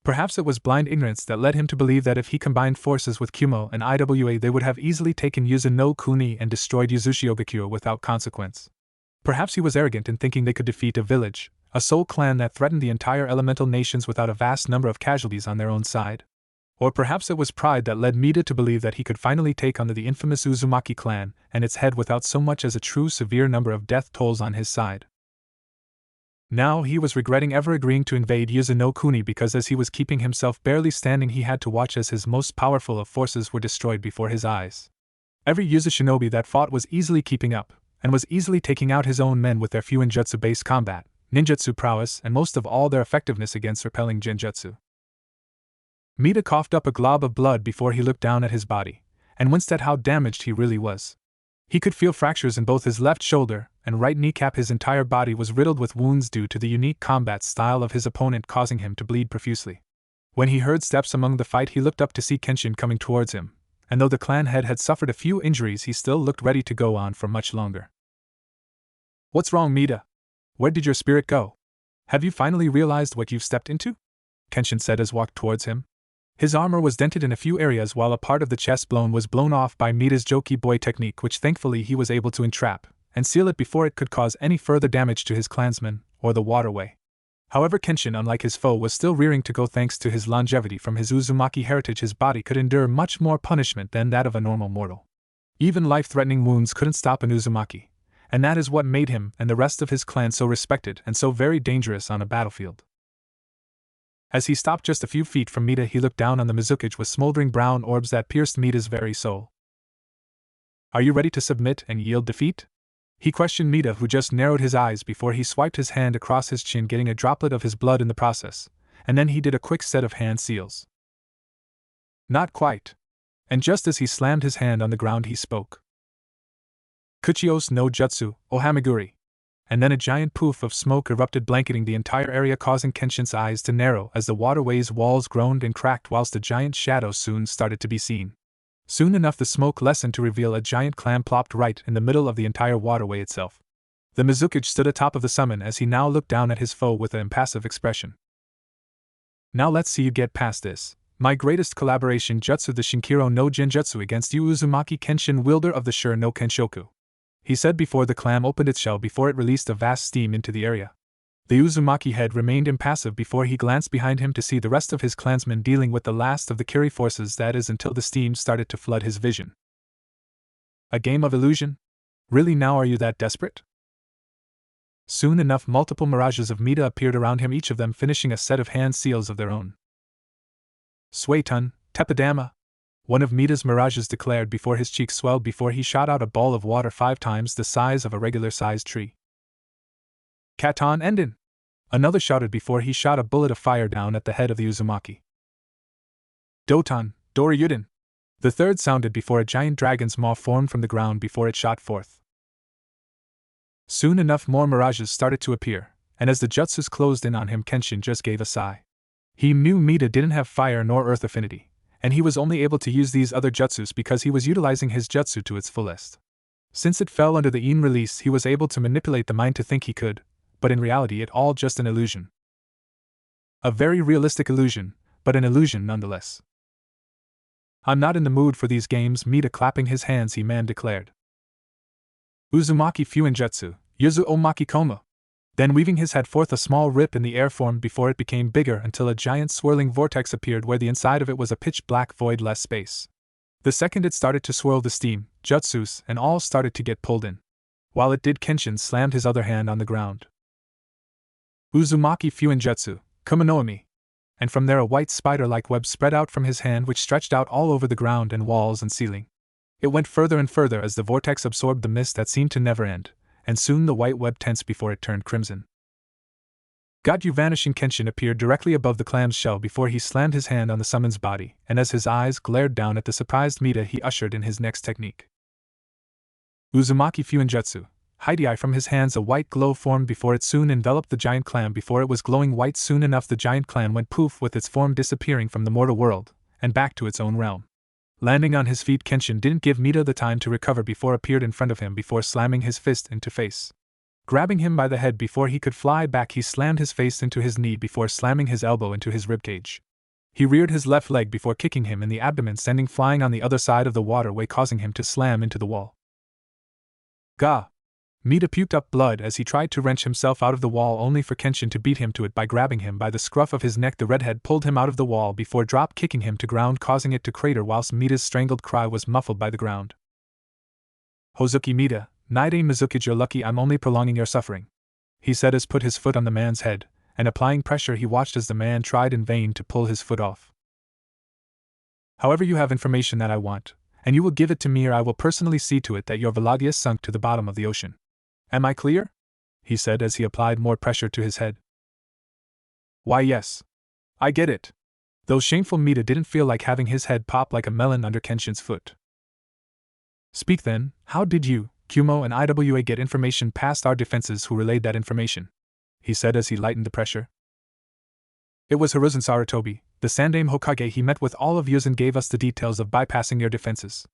Perhaps it was blind ignorance that led him to believe that if he combined forces with Kumo and IWA, they would have easily taken Yuzu no Kuni and destroyed Uzushiogakure without consequence. Perhaps he was arrogant in thinking they could defeat a village, a sole clan that threatened the entire elemental nations without a vast number of casualties on their own side. Or perhaps it was pride that led Mida to believe that he could finally take on the infamous Uzumaki clan and its head without so much as a true severe number of death tolls on his side. Now he was regretting ever agreeing to invade Yuzu no Kuni, because as he was keeping himself barely standing, he had to watch as his most powerful of forces were destroyed before his eyes. Every Yuzu shinobi that fought was easily keeping up, and was easily taking out his own men with their fuinjutsu-based combat, ninjutsu prowess, and most of all their effectiveness against repelling genjutsu. Mida coughed up a glob of blood before he looked down at his body, and winced at how damaged he really was. He could feel fractures in both his left shoulder and right kneecap. His entire body was riddled with wounds due to the unique combat style of his opponent, causing him to bleed profusely. When he heard steps among the fight, he looked up to see Kenshin coming towards him, and though the clan head had suffered a few injuries, he still looked ready to go on for much longer. "What's wrong, Mida? Where did your spirit go? Have you finally realized what you've stepped into?" Kenshin said as walked towards him. His armor was dented in a few areas, while a part of the chest was blown off by Mida's Joki Boy technique, which thankfully he was able to entrap and seal it before it could cause any further damage to his clansmen or the waterway. However, Kenshin, unlike his foe, was still rearing to go. Thanks to his longevity from his Uzumaki heritage, his body could endure much more punishment than that of a normal mortal. Even life-threatening wounds couldn't stop an Uzumaki, and that is what made him and the rest of his clan so respected and so very dangerous on a battlefield. As he stopped just a few feet from Mida, he looked down on the Mizukage with smoldering brown orbs that pierced Mida's very soul. "Are you ready to submit and yield defeat?" he questioned Mida, who just narrowed his eyes before he swiped his hand across his chin, getting a droplet of his blood in the process, and then he did a quick set of hand seals. "Not quite." And just as he slammed his hand on the ground, he spoke. "Kuchios no Jutsu, O Hamiguri." and then a giant poof of smoke erupted, blanketing the entire area, causing Kenshin's eyes to narrow as the waterway's walls groaned and cracked, whilst a giant shadow soon started to be seen. Soon enough the smoke lessened to reveal a giant clam plopped right in the middle of the entire waterway itself. The Mizukage stood atop of the summon as he now looked down at his foe with an impassive expression. Now let's see you get past this. My greatest collaboration jutsu, the Shinkiro no Genjutsu against you, Uzumaki Kenshin, wielder of the Shur no Kenshoku, he said before the clam opened its shell before it released a vast steam into the area. The Uzumaki head remained impassive before he glanced behind him to see the rest of his clansmen dealing with the last of the Kiri forces, that is, until the steam started to flood his vision. A game of illusion? Really, now are you that desperate? Soon enough multiple mirages of Mita appeared around him, each of them finishing a set of hand seals of their own. Suetun, Tepidama, one of Mita's mirages declared before his cheeks swelled before he shot out a ball of water 5 times the size of a regular-sized tree. Katon Endin, another shouted before he shot a bullet of fire down at the head of the Uzumaki. Doton, Doryuden, the third sounded before a giant dragon's maw formed from the ground before it shot forth. Soon enough more mirages started to appear, and as the jutsus closed in on him, Kenshin just gave a sigh. He knew Mita didn't have fire nor earth affinity, and he was only able to use these other jutsus because he was utilizing his jutsu to its fullest. Since it fell under the In release, he was able to manipulate the mind to think he could, but in reality it all just an illusion. A very realistic illusion, but an illusion nonetheless. I'm not in the mood for these games, Mita clapping his hands, he man declared. Uzumaki Fuinjutsu, Yuzu Omaki Koma. Then weaving his head forth, a small rip in the air formed before it became bigger until a giant swirling vortex appeared where the inside of it was a pitch-black void-less space. The second it started to swirl, the steam, jutsus, and all started to get pulled in. While it did, Kenshin slammed his other hand on the ground. Uzumaki Fuinjutsu, Kumanoami. And from there a white spider-like web spread out from his hand, which stretched out all over the ground and walls and ceiling. It went further and further as the vortex absorbed the mist that seemed to never end, and soon the white web tensed before it turned crimson. Got you! Vanishing Kenshin appeared directly above the clam's shell before he slammed his hand on the summon's body, and as his eyes glared down at the surprised Mita, he ushered in his next technique. Uzumaki Fuinjutsu, Haidii. From his hands a white glow formed before it soon enveloped the giant clam before it was glowing white. Soon enough the giant clam went poof with its form disappearing from the mortal world, and back to its own realm. Landing on his feet, Kenshin didn't give Mita the time to recover before appeared in front of him before slamming his fist into face. Grabbing him by the head before he could fly back, he slammed his face into his knee before slamming his elbow into his ribcage. He reared his left leg before kicking him in the abdomen, sending flying on the other side of the waterway, causing him to slam into the wall. Gah! Mita puked up blood as he tried to wrench himself out of the wall, only for Kenshin to beat him to it by grabbing him by the scruff of his neck. The redhead pulled him out of the wall before drop kicking him to ground, causing it to crater, whilst Mita's strangled cry was muffled by the ground. Hozuki Mita, Naide Mizukage, you're lucky I'm only prolonging your suffering, he said as put his foot on the man's head, and applying pressure he watched as the man tried in vain to pull his foot off. However, you have information that I want, and you will give it to me, or I will personally see to it that your Valadia is sunk to the bottom of the ocean. Am I clear? He said as he applied more pressure to his head. Why, yes. I get it. Though shameful, Mita didn't feel like having his head pop like a melon under Kenshin's foot. Speak then, how did you, Kumo and IWA, get information past our defenses? Who relayed that information? He said as he lightened the pressure. It was Hiruzen Sarutobi, the Sandaime Hokage. He met with all of yours and gave us the details of bypassing your defenses.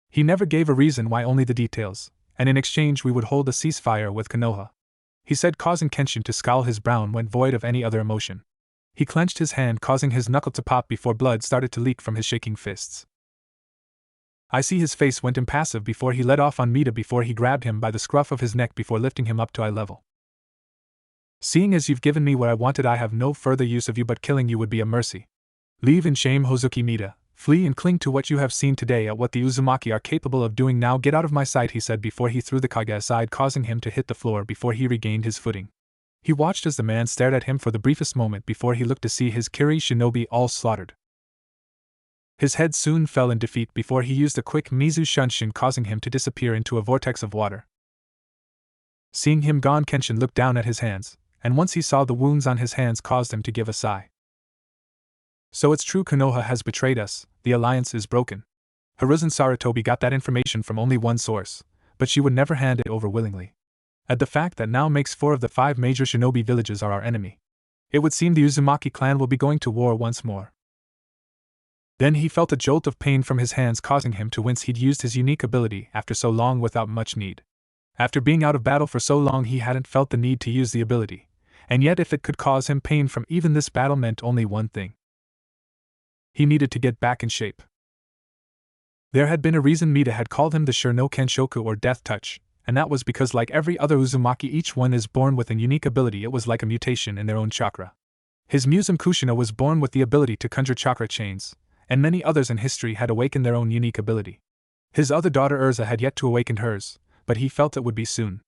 He never gave a reason why, only the details, and in exchange we would hold a ceasefire with Konoha, he said, causing Kenshin to scowl. His brow went void of any other emotion. He clenched his hand, causing his knuckle to pop before blood started to leak from his shaking fists. I see his face went impassive before he let off on Mita before he grabbed him by the scruff of his neck before lifting him up to eye level. Seeing as you've given me what I wanted, I have no further use of you, but killing you would be a mercy. Leave in shame, Hozuki Mita. Flee and cling to what you have seen today at what the Uzumaki are capable of doing. Now get out of my sight, he said before he threw the Kage aside, causing him to hit the floor before he regained his footing. He watched as the man stared at him for the briefest moment before he looked to see his Kiri shinobi all slaughtered. His head soon fell in defeat before he used a quick Mizu Shunshin, causing him to disappear into a vortex of water. Seeing him gone, Kenshin looked down at his hands, and once he saw the wounds on his hands caused him to give a sigh. So it's true, Konoha has betrayed us, the alliance is broken. Hiruzen Sarutobi got that information from only one source, but she would never hand it over willingly. At the fact that now makes 4 of the 5 major shinobi villages are our enemy. It would seem the Uzumaki clan will be going to war once more. Then he felt a jolt of pain from his hands causing him to wince. He'd used his unique ability after so long without much need. After being out of battle for so long he hadn't felt the need to use the ability, and yet if it could cause him pain from even this battle meant only one thing. He needed to get back in shape. There had been a reason Mida had called him the Sure no Kenshoku or Death Touch, and that was because like every other Uzumaki each one is born with a unique ability. It was like a mutation in their own chakra. His Musum Kushina was born with the ability to conjure chakra chains, and many others in history had awakened their own unique ability. His other daughter Urza had yet to awaken hers, but he felt it would be soon.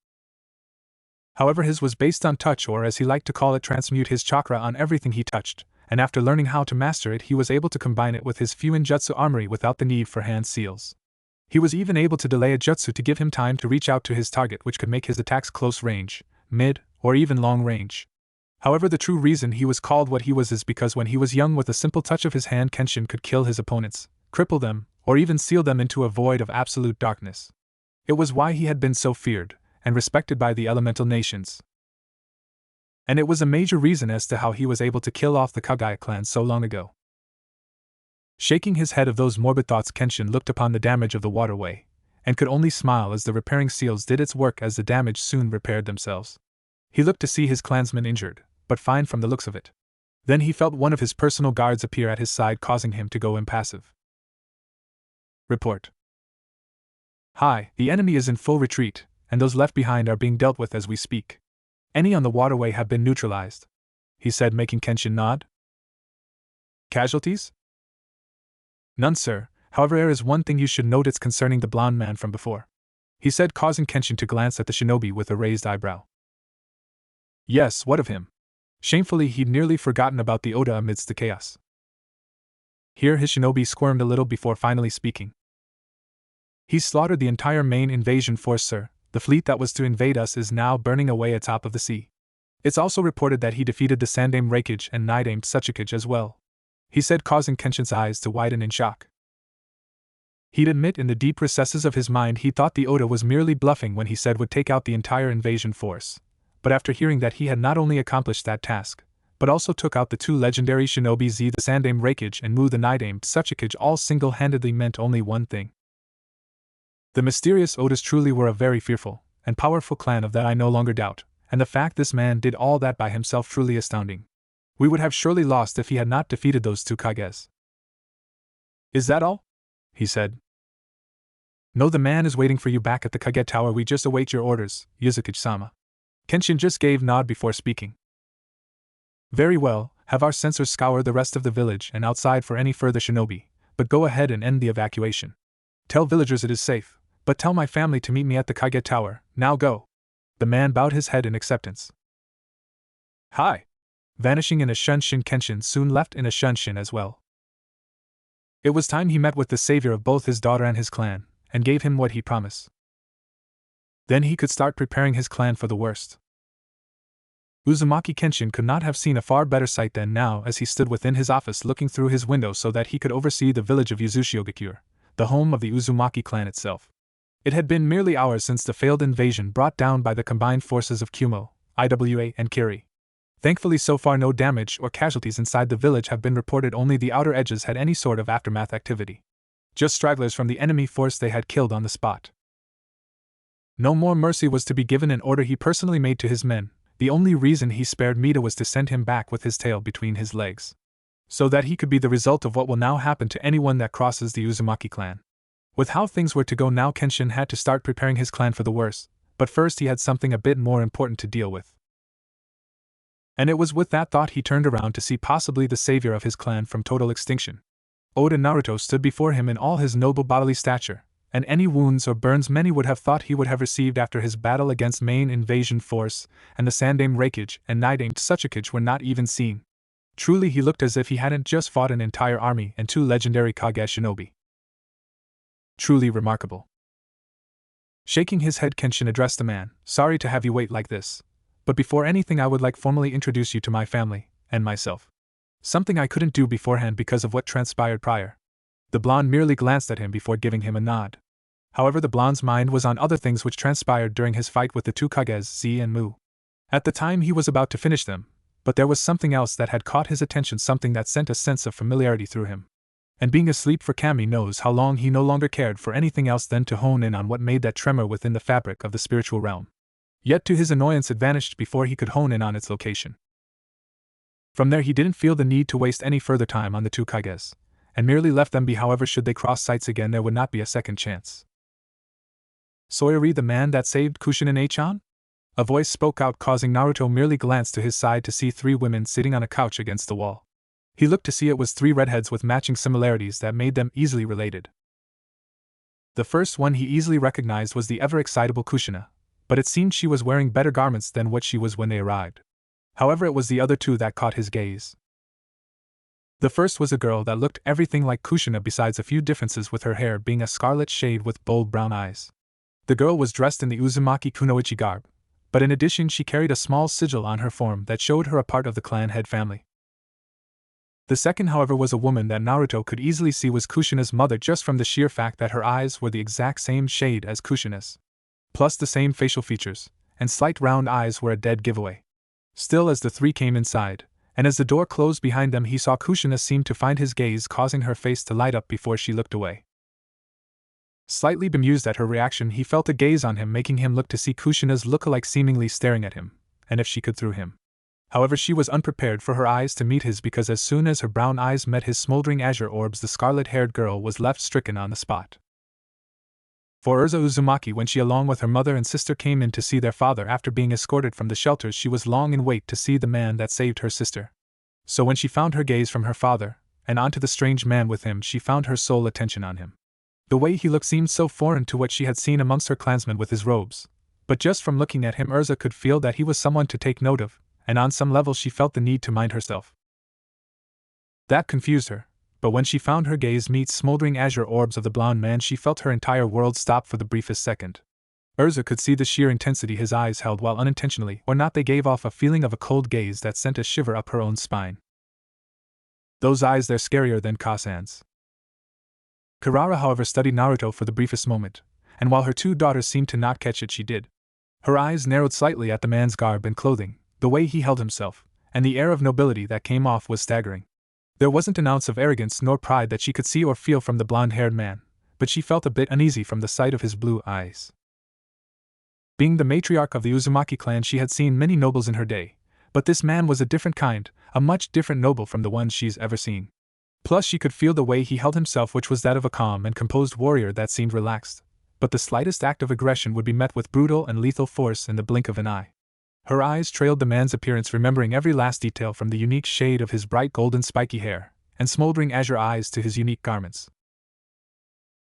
However, his was based on touch, or as he liked to call it, transmute his chakra on everything he touched, and after learning how to master it he was able to combine it with his Fuinjutsu armory without the need for hand seals. He was even able to delay a jutsu to give him time to reach out to his target, which could make his attacks close range, mid, or even long range. However, the true reason he was called what he was is because when he was young, with a simple touch of his hand, Kenshin could kill his opponents, cripple them, or even seal them into a void of absolute darkness. It was why he had been so feared and respected by the elemental nations. And it was a major reason as to how he was able to kill off the Kagaya clan so long ago. Shaking his head of those morbid thoughts, Kenshin looked upon the damage of the waterway, and could only smile as the repairing seals did its work, as the damage soon repaired themselves. He looked to see his clansmen injured, but fine from the looks of it. Then he felt one of his personal guards appear at his side, causing him to go impassive. Report. Hi, the enemy is in full retreat, and those left behind are being dealt with as we speak. Any on the waterway have been neutralized, he said, making Kenshin nod. Casualties? None, sir. However, there is one thing you should note. It's concerning the blonde man from before, he said, causing Kenshin to glance at the shinobi with a raised eyebrow. Yes, what of him? Shamefully, he'd nearly forgotten about the Oda amidst the chaos. Here his shinobi squirmed a little before finally speaking. He slaughtered the entire main invasion force, sir. The fleet that was to invade us is now burning away atop of the sea. It's also reported that he defeated the Sandame Reikage and Nidame Tsuchikage as well, he said, causing Kenshin's eyes to widen in shock. He'd admit in the deep recesses of his mind he thought the Oda was merely bluffing when he said would take out the entire invasion force, but after hearing that he had not only accomplished that task, but also took out the 2 legendary shinobi Z, the Sandame Reikage and Mu the Nidame Tsuchikage, all single-handedly, meant only one thing. The mysterious Odas truly were a very fearful and powerful clan, of that I no longer doubt, and the fact this man did all that by himself truly astounding. We would have surely lost if he had not defeated those 2 Kages. Is that all? He said. No, the man is waiting for you back at the Kage Tower. We just await your orders, Yuzukage-sama. Kenshin just gave nod before speaking. Very well, have our censors scour the rest of the village and outside for any further shinobi, but go ahead and end the evacuation. Tell villagers it is safe, but tell my family to meet me at the Kage Tower. Now go. The man bowed his head in acceptance. Hi. Vanishing in a shunshin, Kenshin soon left in a shunshin as well. It was time he met with the savior of both his daughter and his clan, and gave him what he promised. Then he could start preparing his clan for the worst. Uzumaki Kenshin could not have seen a far better sight than now as he stood within his office looking through his window so that he could oversee the village of Uzushiogakure, the home of the Uzumaki clan itself. It had been merely hours since the failed invasion brought down by the combined forces of Kumo, Iwa, and Kiri. Thankfully, so far no damage or casualties inside the village have been reported. Only the outer edges had any sort of aftermath activity. Just stragglers from the enemy force they had killed on the spot. No more mercy was to be given, an order he personally made to his men. The only reason he spared Mida was to send him back with his tail between his legs, so that he could be the result of what will now happen to anyone that crosses the Uzumaki clan. With how things were to go now, Kenshin had to start preparing his clan for the worst, but first he had something a bit more important to deal with. And it was with that thought he turned around to see possibly the savior of his clan from total extinction. Oda Naruto stood before him in all his noble bodily stature, and any wounds or burns many would have thought he would have received after his battle against main invasion force and the Sandame Reikage and Nidame Tsuchikage were not even seen. Truly he looked as if he hadn't just fought an entire army and 2 legendary Kage shinobi. Truly remarkable. Shaking his head, Kenshin addressed the man. Sorry to have you wait like this, but before anything I would like formally introduce you to my family, and myself. Something I couldn't do beforehand because of what transpired prior. The blonde merely glanced at him before giving him a nod. However, the blonde's mind was on other things which transpired during his fight with the two Kages, Z and Mu. At the time he was about to finish them, but there was something else that had caught his attention, something that sent a sense of familiarity through him. And being asleep for Kami knows how long, he no longer cared for anything else than to hone in on what made that tremor within the fabric of the spiritual realm. Yet to his annoyance it vanished before he could hone in on its location. From there he didn't feel the need to waste any further time on the two Kages, and merely left them be. However, should they cross sights again, there would not be a second chance. Soyori, the man that saved Kushina-chan? A voice spoke out, causing Naruto merely glance to his side to see three women sitting on a couch against the wall. He looked to see it was three redheads with matching similarities that made them easily related. The first one he easily recognized was the ever-excitable Kushina, but it seemed she was wearing better garments than what she was when they arrived. However, it was the other two that caught his gaze. The first was a girl that looked everything like Kushina besides a few differences, with her hair being a scarlet shade with bold brown eyes. The girl was dressed in the Uzumaki kunoichi garb, but in addition she carried a small sigil on her form that showed her a part of the clan head family. The second, however, was a woman that Naruto could easily see was Kushina's mother just from the sheer fact that her eyes were the exact same shade as Kushina's, plus the same facial features, and slight round eyes were a dead giveaway. Still, as the three came inside, and as the door closed behind them, he saw Kushina seem to find his gaze, causing her face to light up before she looked away. Slightly bemused at her reaction, he felt a gaze on him, making him look to see Kushina's look-alike seemingly staring at him, and if she could through him. However, she was unprepared for her eyes to meet his, because as soon as her brown eyes met his smoldering azure orbs, the scarlet-haired girl was left stricken on the spot. For Urza Uzumaki, when she along with her mother and sister came in to see their father after being escorted from the shelters, she was long in wait to see the man that saved her sister. So when she found her gaze from her father, and onto the strange man with him, she found her sole attention on him. The way he looked seemed so foreign to what she had seen amongst her clansmen with his robes, but just from looking at him Urza could feel that he was someone to take note of, and on some level she felt the need to mind herself. That confused her, but when she found her gaze meet smoldering azure orbs of the blonde man, she felt her entire world stop for the briefest second. Urza could see the sheer intensity his eyes held, while unintentionally or not they gave off a feeling of a cold gaze that sent a shiver up her own spine. Those eyes, they're scarier than Kasan's. Kirara, however, studied Naruto for the briefest moment, and while her two daughters seemed to not catch it, she did. Her eyes narrowed slightly at the man's garb and clothing, the way he held himself, and the air of nobility that came off was staggering. There wasn't an ounce of arrogance nor pride that she could see or feel from the blonde-haired man, but she felt a bit uneasy from the sight of his blue eyes. Being the matriarch of the Uzumaki clan, she had seen many nobles in her day, but this man was a different kind, a much different noble from the ones she's ever seen. Plus she could feel the way he held himself, which was that of a calm and composed warrior that seemed relaxed, but the slightest act of aggression would be met with brutal and lethal force in the blink of an eye. Her eyes trailed the man's appearance, remembering every last detail from the unique shade of his bright golden spiky hair, and smoldering azure eyes to his unique garments.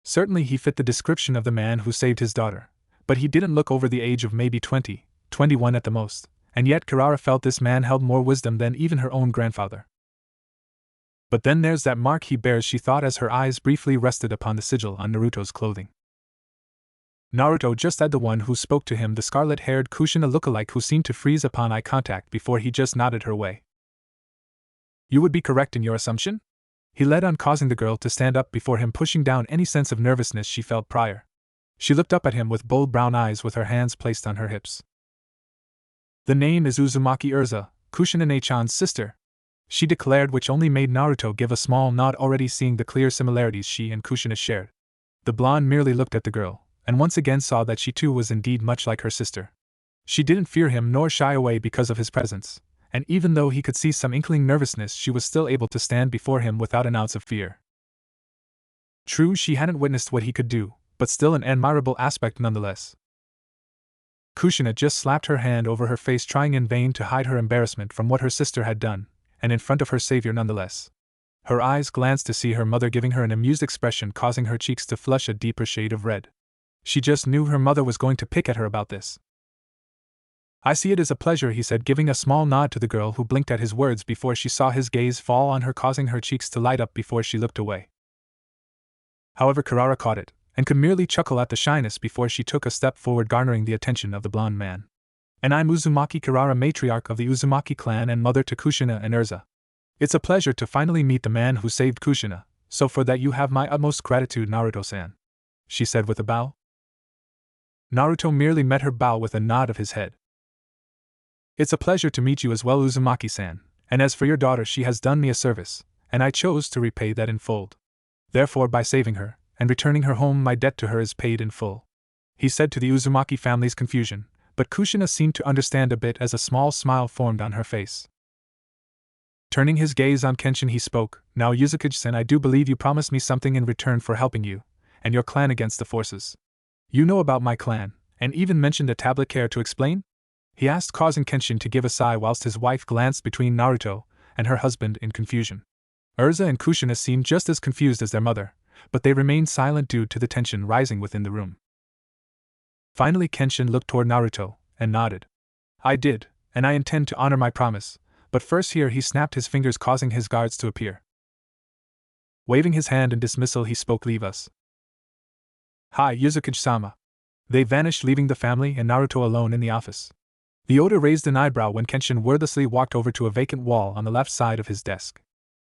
Certainly he fit the description of the man who saved his daughter, but he didn't look over the age of maybe 20, 21 at the most, and yet Kirara felt this man held more wisdom than even her own grandfather. But then there's that mark he bears, she thought as her eyes briefly rested upon the sigil on Naruto's clothing. Naruto just had the one who spoke to him, the scarlet-haired Kushina lookalike who seemed to freeze upon eye contact before he just nodded her way. You would be correct in your assumption? He led on, causing the girl to stand up before him, pushing down any sense of nervousness she felt prior. She looked up at him with bold brown eyes with her hands placed on her hips. The name is Uzumaki Urza, Kushina-chan's sister, she declared, which only made Naruto give a small nod, already seeing the clear similarities she and Kushina shared. The blonde merely looked at the girl, and once again saw that she too was indeed much like her sister. She didn't fear him nor shy away because of his presence, and even though he could see some inkling nervousness, she was still able to stand before him without an ounce of fear. True, she hadn't witnessed what he could do, but still an admirable aspect nonetheless. Kushina just slapped her hand over her face, trying in vain to hide her embarrassment from what her sister had done, and in front of her savior nonetheless. Her eyes glanced to see her mother, giving her an amused expression, causing her cheeks to flush a deeper shade of red. She just knew her mother was going to pick at her about this. I see it as a pleasure, he said, giving a small nod to the girl, who blinked at his words before she saw his gaze fall on her, causing her cheeks to light up before she looked away. However, Kirara caught it, and could merely chuckle at the shyness before she took a step forward, garnering the attention of the blonde man. And I'm Uzumaki Kirara, matriarch of the Uzumaki clan and mother to Kushina and Urza. It's a pleasure to finally meet the man who saved Kushina, so for that you have my utmost gratitude, Naruto-san, she said with a bow. Naruto merely met her bow with a nod of his head. It's a pleasure to meet you as well, Uzumaki-san, and as for your daughter, she has done me a service, and I chose to repay that in full. Therefore, by saving her, and returning her home, my debt to her is paid in full, he said to the Uzumaki family's confusion, but Kushina seemed to understand a bit as a small smile formed on her face. Turning his gaze on Kenshin, he spoke, Now Uzukage-san, I do believe you promised me something in return for helping you and your clan against the forces. You know about my clan, and even mentioned a tablet. Care to explain? He asked, causing Kenshin to give a sigh whilst his wife glanced between Naruto and her husband in confusion. Urza and Kushina seemed just as confused as their mother, but they remained silent due to the tension rising within the room. Finally, Kenshin looked toward Naruto and nodded. I did, and I intend to honor my promise, but first here he snapped his fingers, causing his guards to appear. Waving his hand in dismissal, he spoke, Leave us. Hi, Uzukage-sama. They vanished, leaving the family and Naruto alone in the office. The Oda raised an eyebrow when Kenshin wordlessly walked over to a vacant wall on the left side of his desk.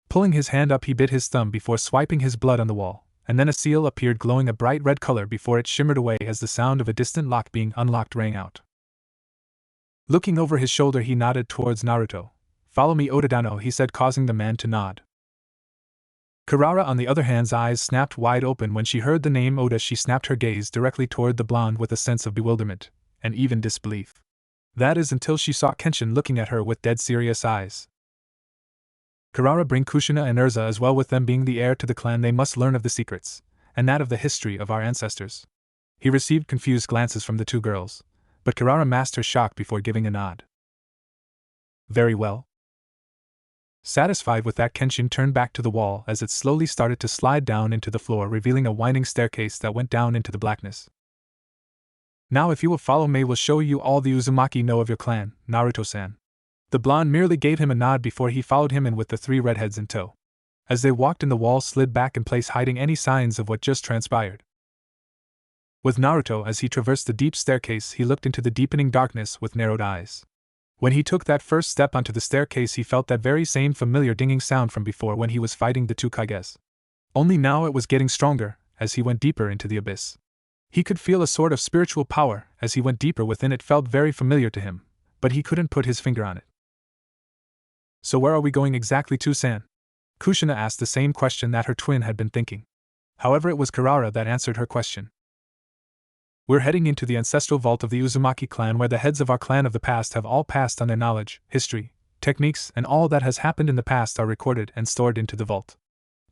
Pulling his hand up, he bit his thumb before swiping his blood on the wall, and then a seal appeared glowing a bright red color before it shimmered away as the sound of a distant lock being unlocked rang out. Looking over his shoulder, he nodded towards Naruto. Follow me, Odadano, he said, causing the man to nod. Kurara, on the other hand's eyes snapped wide open when she heard the name Oda. She snapped her gaze directly toward the blonde with a sense of bewilderment, and even disbelief. That is, until she saw Kenshin looking at her with dead serious eyes. Kurara, bring Kushina and Urza as well. With them being the heir to the clan, they must learn of the secrets, and that of the history of our ancestors. He received confused glances from the two girls, but Kurara masked her shock before giving a nod. Very well. Satisfied with that, Kenshin turned back to the wall as it slowly started to slide down into the floor, revealing a winding staircase that went down into the blackness. Now if you will follow me, we'll show you all the Uzumaki know of your clan, Naruto-san. The blonde merely gave him a nod before he followed him in with the three redheads in tow. As they walked in, the wall slid back in place, hiding any signs of what just transpired. With Naruto, as he traversed the deep staircase, he looked into the deepening darkness with narrowed eyes. When he took that first step onto the staircase, he felt that very same familiar dinging sound from before when he was fighting the two Kages. Only now it was getting stronger as he went deeper into the abyss. He could feel a sort of spiritual power as he went deeper within. It felt very familiar to him, but he couldn't put his finger on it. So where are we going exactly to, San? Kushina asked the same question that her twin had been thinking. However, it was Kurara that answered her question. We're heading into the ancestral vault of the Uzumaki clan, where the heads of our clan of the past have all passed on. Their knowledge, history, techniques, and all that has happened in the past are recorded and stored into the vault.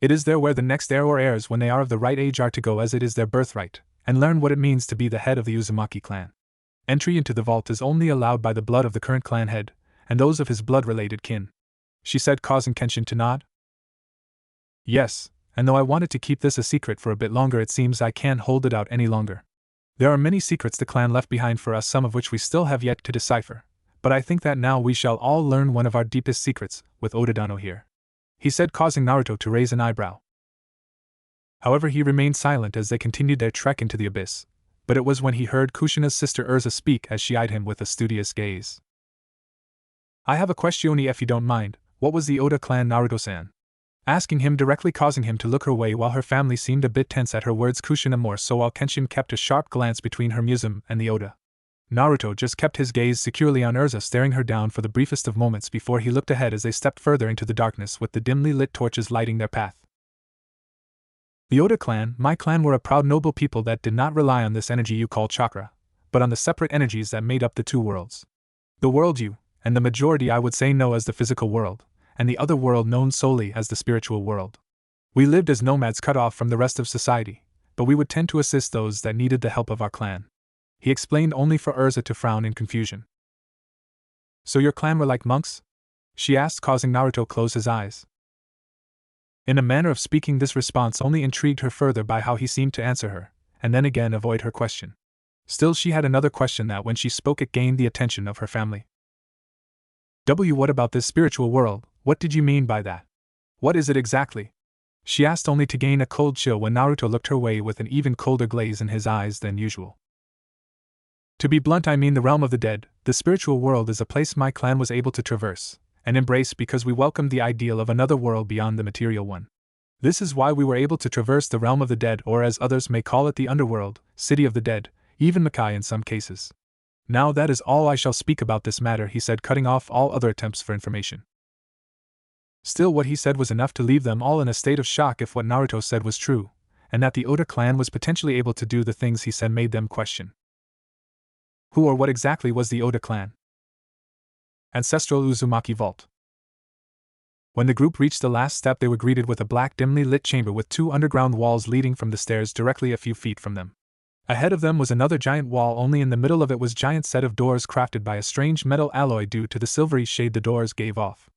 It is there where the next heir or heirs, when they are of the right age, are to go, as it is their birthright, and learn what it means to be the head of the Uzumaki clan. Entry into the vault is only allowed by the blood of the current clan head, and those of his blood-related kin, she said, causing Kenshin to nod. Yes, and though I wanted to keep this a secret for a bit longer, it seems I can't hold it out any longer. There are many secrets the clan left behind for us, some of which we still have yet to decipher, but I think that now we shall all learn one of our deepest secrets, with Odadano here, he said, causing Naruto to raise an eyebrow. However, he remained silent as they continued their trek into the abyss, but it was when he heard Kushina's sister Urza speak as she eyed him with a studious gaze. I have a question, if you don't mind. What was the Oda clan, Naruto-san? Asking him directly, causing him to look her way while her family seemed a bit tense at her words. Kushina more so, while Kenshin kept a sharp glance between her museum and the Oda. Naruto just kept his gaze securely on Urza, staring her down for the briefest of moments before he looked ahead as they stepped further into the darkness with the dimly lit torches lighting their path. The Oda clan, my clan, were a proud noble people that did not rely on this energy you call chakra, but on the separate energies that made up the two worlds. The world you, and the majority I would say, know as the physical world, and the other world known solely as the spiritual world. We lived as nomads cut off from the rest of society, but we would tend to assist those that needed the help of our clan. He explained, only for Urza to frown in confusion. So your clan were like monks? She asked, causing Naruto close his eyes. In a manner of speaking, this response only intrigued her further by how he seemed to answer her, and then again avoid her question. Still, she had another question that, when she spoke, it gained the attention of her family. What about this spiritual world? What did you mean by that? What is it exactly? She asked, only to gain a cold chill when Naruto looked her way with an even colder glaze in his eyes than usual. To be blunt, I mean the realm of the dead. The spiritual world is a place my clan was able to traverse and embrace because we welcomed the ideal of another world beyond the material one. This is why we were able to traverse the realm of the dead, or as others may call it, the underworld, city of the dead, even Makai in some cases. Now that is all I shall speak about this matter, he said, cutting off all other attempts for information. Still, what he said was enough to leave them all in a state of shock if what Naruto said was true, and that the Oda clan was potentially able to do the things he said made them question. Who or what exactly was the Oda clan? Ancestral Uzumaki Vault. When the group reached the last step, they were greeted with a black, dimly lit chamber with 2 underground walls leading from the stairs directly a few feet from them. Ahead of them was another giant wall, only in the middle of it was a giant set of doors crafted by a strange metal alloy due to the silvery shade the doors gave off.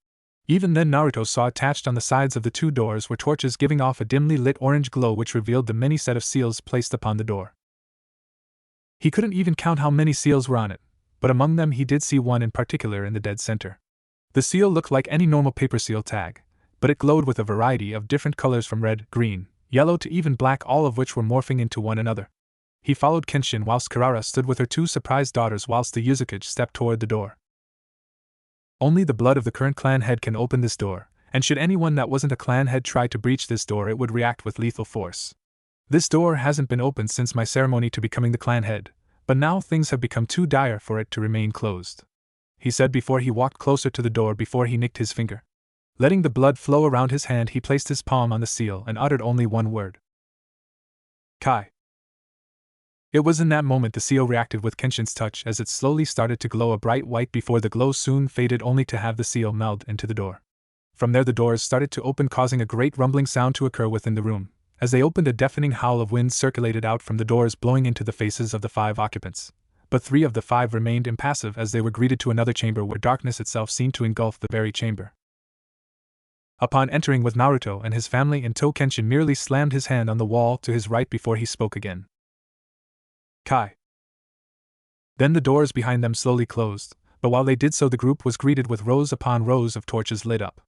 Even then, Naruto saw attached on the sides of the 2 doors were torches giving off a dimly lit orange glow which revealed the many set of seals placed upon the door. He couldn't even count how many seals were on it, but among them he did see one in particular in the dead center. The seal looked like any normal paper seal tag, but it glowed with a variety of different colors from red, green, yellow to even black, all of which were morphing into one another. He followed Kenshin whilst Kirara stood with her 2 surprised daughters whilst the Uzukage stepped toward the door. Only the blood of the current clan head can open this door, and should anyone that wasn't a clan head try to breach this door, it would react with lethal force. This door hasn't been opened since my ceremony to becoming the clan head, but now things have become too dire for it to remain closed, he said before he walked closer to the door before he nicked his finger. Letting the blood flow around his hand, he placed his palm on the seal and uttered only one word. Kai. It was in that moment the seal reacted with Kenshin's touch as it slowly started to glow a bright white before the glow soon faded only to have the seal meld into the door. From there the doors started to open, causing a great rumbling sound to occur within the room. As they opened, a deafening howl of wind circulated out from the doors, blowing into the faces of the 5 occupants. But 3 of the 5 remained impassive as they were greeted to another chamber where darkness itself seemed to engulf the very chamber. Upon entering with Naruto and his family in tow, Kenshin merely slammed his hand on the wall to his right before he spoke again. Kai. Then the doors behind them slowly closed, but while they did so the group was greeted with rows upon rows of torches lit up.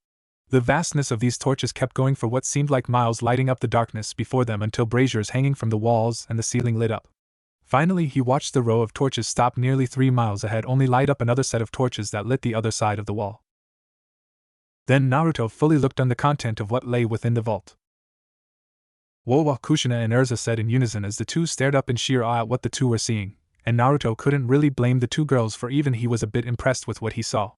The vastness of these torches kept going for what seemed like miles, lighting up the darkness before them until braziers hanging from the walls and the ceiling lit up. Finally, he watched the row of torches stop nearly 3 miles ahead, only light up another set of torches that lit the other side of the wall. Then Naruto fully looked on the content of what lay within the vault. Whoa, Kushina and Urza said in unison as the 2 stared up in sheer awe at what the 2 were seeing, and Naruto couldn't really blame the 2 girls, for even he was a bit impressed with what he saw.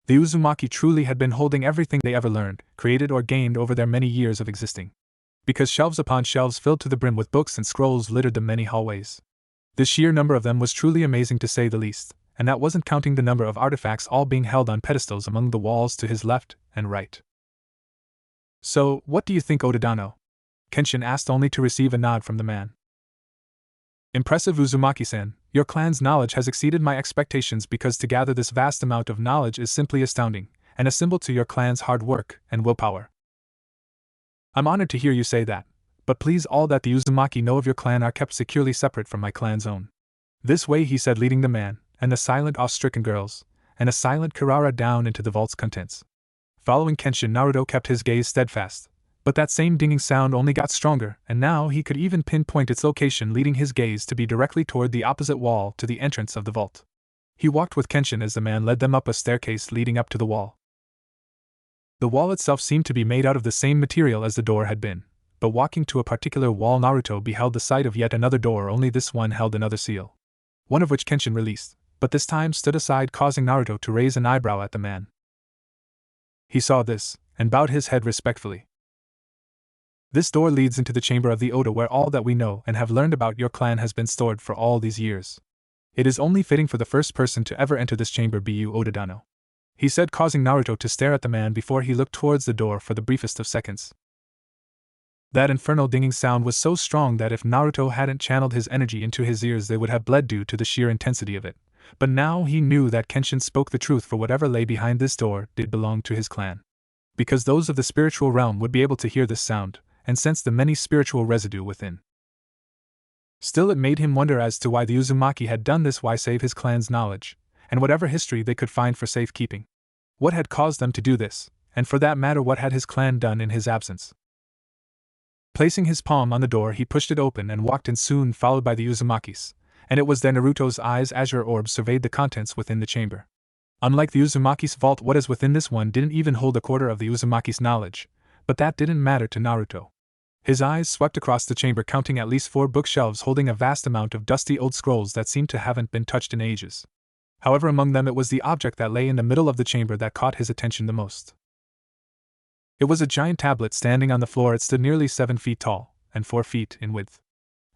The Uzumaki truly had been holding everything they ever learned, created or gained over their many years of existing. Because shelves upon shelves filled to the brim with books and scrolls littered the many hallways. The sheer number of them was truly amazing to say the least, and that wasn't counting the number of artifacts all being held on pedestals among the walls to his left and right. So, what do you think, Odadano? Kenshin asked, only to receive a nod from the man. Impressive, Uzumaki-san. Your clan's knowledge has exceeded my expectations, because to gather this vast amount of knowledge is simply astounding, and a symbol to your clan's hard work and willpower. I'm honored to hear you say that, but please, all that the Uzumaki know of your clan are kept securely separate from my clan's own. This way, he said, leading the man, and the silent awe-stricken girls, and a silent Kirara down into the vault's contents. Following Kenshin, Naruto kept his gaze steadfast, but that same dinging sound only got stronger, and now he could even pinpoint its location, leading his gaze to be directly toward the opposite wall to the entrance of the vault. He walked with Kenshin as the man led them up a staircase leading up to the wall. The wall itself seemed to be made out of the same material as the door had been, but walking to a particular wall, Naruto beheld the sight of yet another door, only this one held another seal, one of which Kenshin released, but this time stood aside, causing Naruto to raise an eyebrow at the man. He saw this, and bowed his head respectfully. This door leads into the chamber of the Oda, where all that we know and have learned about your clan has been stored for all these years. It is only fitting for the first person to ever enter this chamber be you, Odadano, he said, causing Naruto to stare at the man before he looked towards the door for the briefest of seconds. That infernal dinging sound was so strong that if Naruto hadn't channeled his energy into his ears they would have bled due to the sheer intensity of it, but now he knew that Kenshin spoke the truth, for whatever lay behind this door did belong to his clan. Because those of the spiritual realm would be able to hear this sound, and sense the many spiritual residue within. Still, it made him wonder as to why the Uzumaki had done this, why save his clan's knowledge, and whatever history they could find for safekeeping. What had caused them to do this, and for that matter what had his clan done in his absence? Placing his palm on the door, he pushed it open and walked in, soon followed by the Uzumakis, and it was then Naruto's eyes' azure orb surveyed the contents within the chamber. Unlike the Uzumaki's vault, what is within this one didn't even hold a quarter of the Uzumaki's knowledge, but that didn't matter to Naruto. His eyes swept across the chamber, counting at least 4 bookshelves holding a vast amount of dusty old scrolls that seemed to haven't been touched in ages. However, among them it was the object that lay in the middle of the chamber that caught his attention the most. It was a giant tablet standing on the floor. It stood nearly 7 feet tall, and 4 feet in width.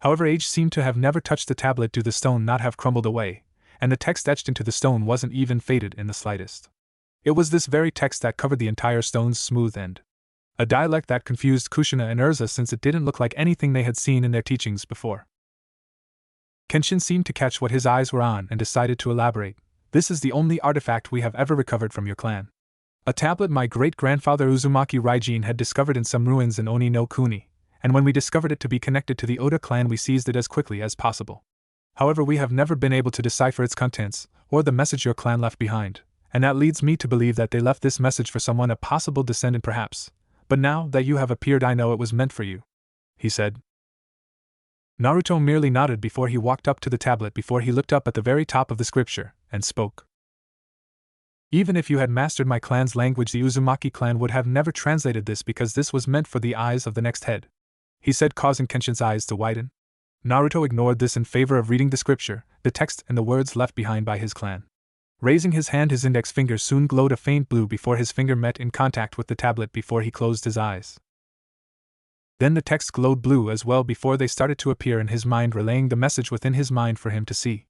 However, age seemed to have never touched the tablet due the stone not have crumbled away, and the text etched into the stone wasn't even faded in the slightest. It was this very text that covered the entire stone's smooth end. A dialect that confused Kushina and Urza since it didn't look like anything they had seen in their teachings before. Kenshin seemed to catch what his eyes were on and decided to elaborate. This is the only artifact we have ever recovered from your clan. A tablet my great-grandfather Uzumaki Raijin had discovered in some ruins in Oni no Kuni, and when we discovered it to be connected to the Oda clan we seized it as quickly as possible. However, we have never been able to decipher its contents, or the message your clan left behind, and that leads me to believe that they left this message for someone, a possible descendant perhaps. But now that you have appeared I know it was meant for you, he said. Naruto merely nodded before he walked up to the tablet before he looked up at the very top of the scripture, and spoke. Even if you had mastered my clan's language, the Uzumaki clan would have never translated this because this was meant for the eyes of the next head, he said, causing Kenshin's eyes to widen. Naruto ignored this in favor of reading the scripture, the text and the words left behind by his clan. Raising his hand, his index finger soon glowed a faint blue before his finger met in contact with the tablet before he closed his eyes. Then the text glowed blue as well before they started to appear in his mind, relaying the message within his mind for him to see.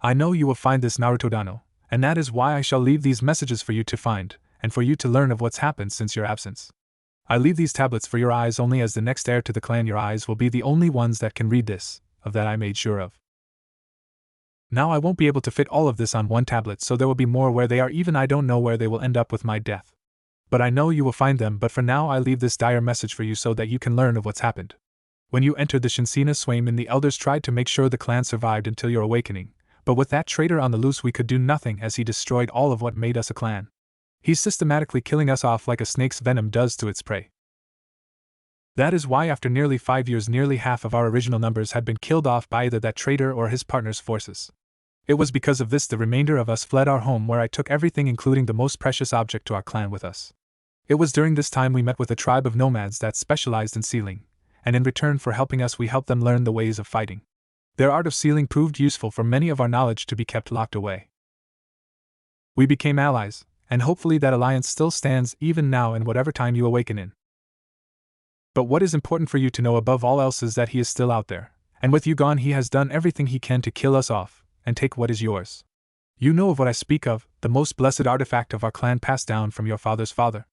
I know you will find this, Naruto-dano, and that is why I shall leave these messages for you to find, and for you to learn of what's happened since your absence. I leave these tablets for your eyes only as the next heir to the clan. Your eyes will be the only ones that can read this, of that I made sure of. Now I won't be able to fit all of this on one tablet, so there will be more where they are. Even I don't know where they will end up with my death. But I know you will find them. But for now I leave this dire message for you so that you can learn of what's happened. When you entered the Shinsina Swain, the elders tried to make sure the clan survived until your awakening, but with that traitor on the loose we could do nothing, as he destroyed all of what made us a clan. He's systematically killing us off like a snake's venom does to its prey. That is why after nearly 5 years nearly half of our original numbers had been killed off by either that traitor or his partner's forces. It was because of this the remainder of us fled our home, where I took everything including the most precious object to our clan with us. It was during this time we met with a tribe of nomads that specialized in sealing, and in return for helping us we helped them learn the ways of fighting. Their art of sealing proved useful for many of our knowledge to be kept locked away. We became allies, and hopefully that alliance still stands even now in whatever time you awaken in. But what is important for you to know above all else is that he is still out there, and with you gone he has done everything he can to kill us off, and take what is yours. You know of what I speak of, the most blessed artifact of our clan passed down from your father's father.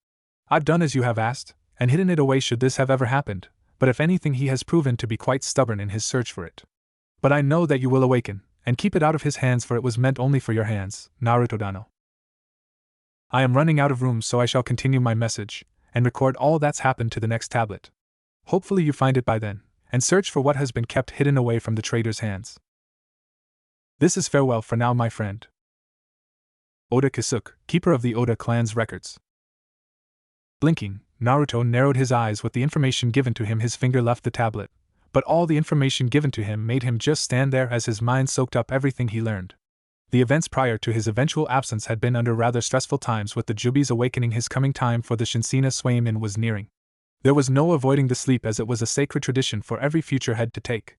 I've done as you have asked, and hidden it away should this have ever happened, but if anything he has proven to be quite stubborn in his search for it. But I know that you will awaken, and keep it out of his hands, for it was meant only for your hands, Naruto-dano. I am running out of room, so I shall continue my message, and record all that's happened to the next tablet. Hopefully you find it by then, and search for what has been kept hidden away from the traitor's hands. This is farewell for now, my friend. Oda Kisuke, keeper of the Oda clan's records. Blinking, Naruto narrowed his eyes with the information given to him. His finger left the tablet, but all the information given to him made him just stand there as his mind soaked up everything he learned. The events prior to his eventual absence had been under rather stressful times. With the Jubi's awakening, his coming time for the Shinsina Swain was nearing. There was no avoiding the sleep, as it was a sacred tradition for every future head to take.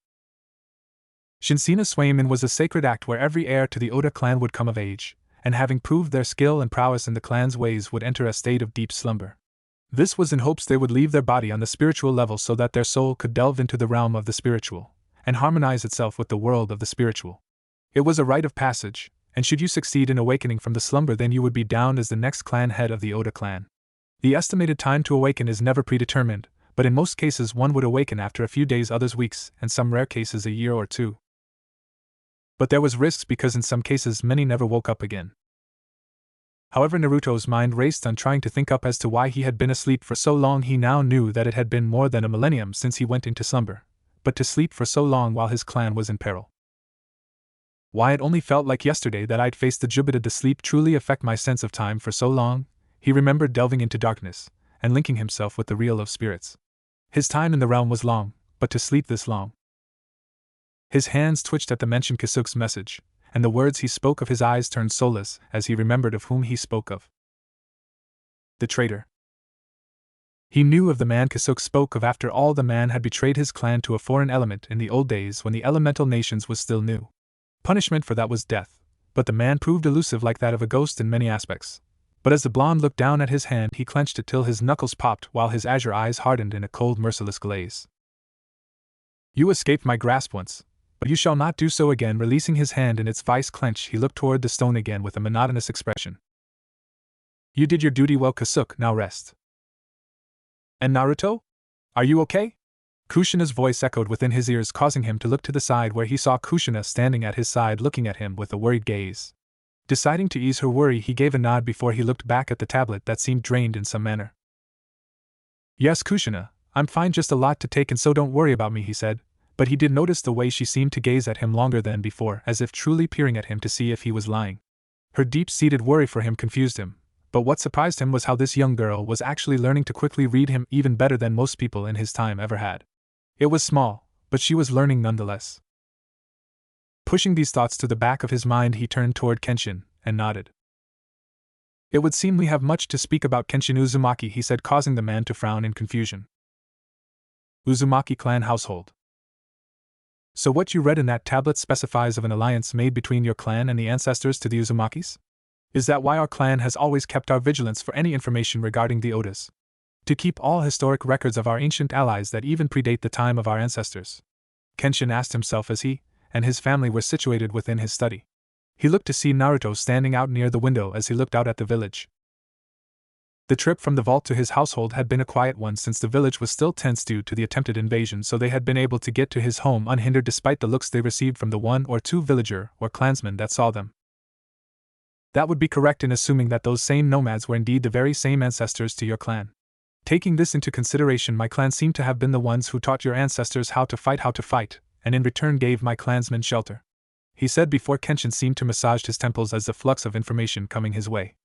Shinsina Swain was a sacred act where every heir to the Oda clan would come of age, and having proved their skill and prowess in the clan's ways would enter a state of deep slumber. This was in hopes they would leave their body on the spiritual level so that their soul could delve into the realm of the spiritual, and harmonize itself with the world of the spiritual. It was a rite of passage, and should you succeed in awakening from the slumber, then you would be downed as the next clan head of the Oda clan. The estimated time to awaken is never predetermined, but in most cases one would awaken after a few days, others weeks, and some rare cases a year or two. But there was risks because in some cases many never woke up again. However, Naruto's mind raced on trying to think up as to why he had been asleep for so long. He now knew that it had been more than a millennium since he went into slumber, but to sleep for so long while his clan was in peril. Why it only felt like yesterday that I'd faced the Jupiter. Did sleep truly affect my sense of time for so long? He remembered delving into darkness, and linking himself with the real of spirits. His time in the realm was long, but to sleep this long. His hands twitched at the mention Kisuke's message, and the words he spoke of. His eyes turned soulless as he remembered of whom he spoke of. The traitor. He knew of the man Kasuke spoke of. After all, the man had betrayed his clan to a foreign element in the old days when the elemental nations was still new. Punishment for that was death, but the man proved elusive like that of a ghost in many aspects. But as the blonde looked down at his hand, he clenched it till his knuckles popped while his azure eyes hardened in a cold, merciless glaze. You escaped my grasp once, but you shall not do so again. Releasing his hand in its vice clench, he looked toward the stone again with a monotonous expression. You did your duty well, Kasuke, now rest. And Naruto? Are you okay? Kushina's voice echoed within his ears, causing him to look to the side where he saw Kushina standing at his side looking at him with a worried gaze. Deciding to ease her worry, he gave a nod before he looked back at the tablet that seemed drained in some manner. Yes, Kushina, I'm fine, just a lot to take in, so don't worry about me, he said, but he did notice the way she seemed to gaze at him longer than before, as if truly peering at him to see if he was lying. Her deep-seated worry for him confused him, but what surprised him was how this young girl was actually learning to quickly read him even better than most people in his time ever had. It was small, but she was learning nonetheless. Pushing these thoughts to the back of his mind, he turned toward Kenshin and nodded. It would seem we have much to speak about, Kenshin Uzumaki, he said, causing the man to frown in confusion. Uzumaki clan household. So what you read in that tablet specifies of an alliance made between your clan and the ancestors to the Uzumakis? Is that why our clan has always kept our vigilance for any information regarding the Odas? To keep all historic records of our ancient allies that even predate the time of our ancestors? Kenshin asked himself as he and his family were situated within his study. He looked to see Naruto standing out near the window as he looked out at the village. The trip from the vault to his household had been a quiet one since the village was still tense due to the attempted invasion, so they had been able to get to his home unhindered despite the looks they received from the one or two villager or clansmen that saw them. That would be correct in assuming that those same nomads were indeed the very same ancestors to your clan. Taking this into consideration, my clan seemed to have been the ones who taught your ancestors how to fight, and in return gave my clansmen shelter, he said before Kenshin seemed to massage his temples as the flux of information coming his way.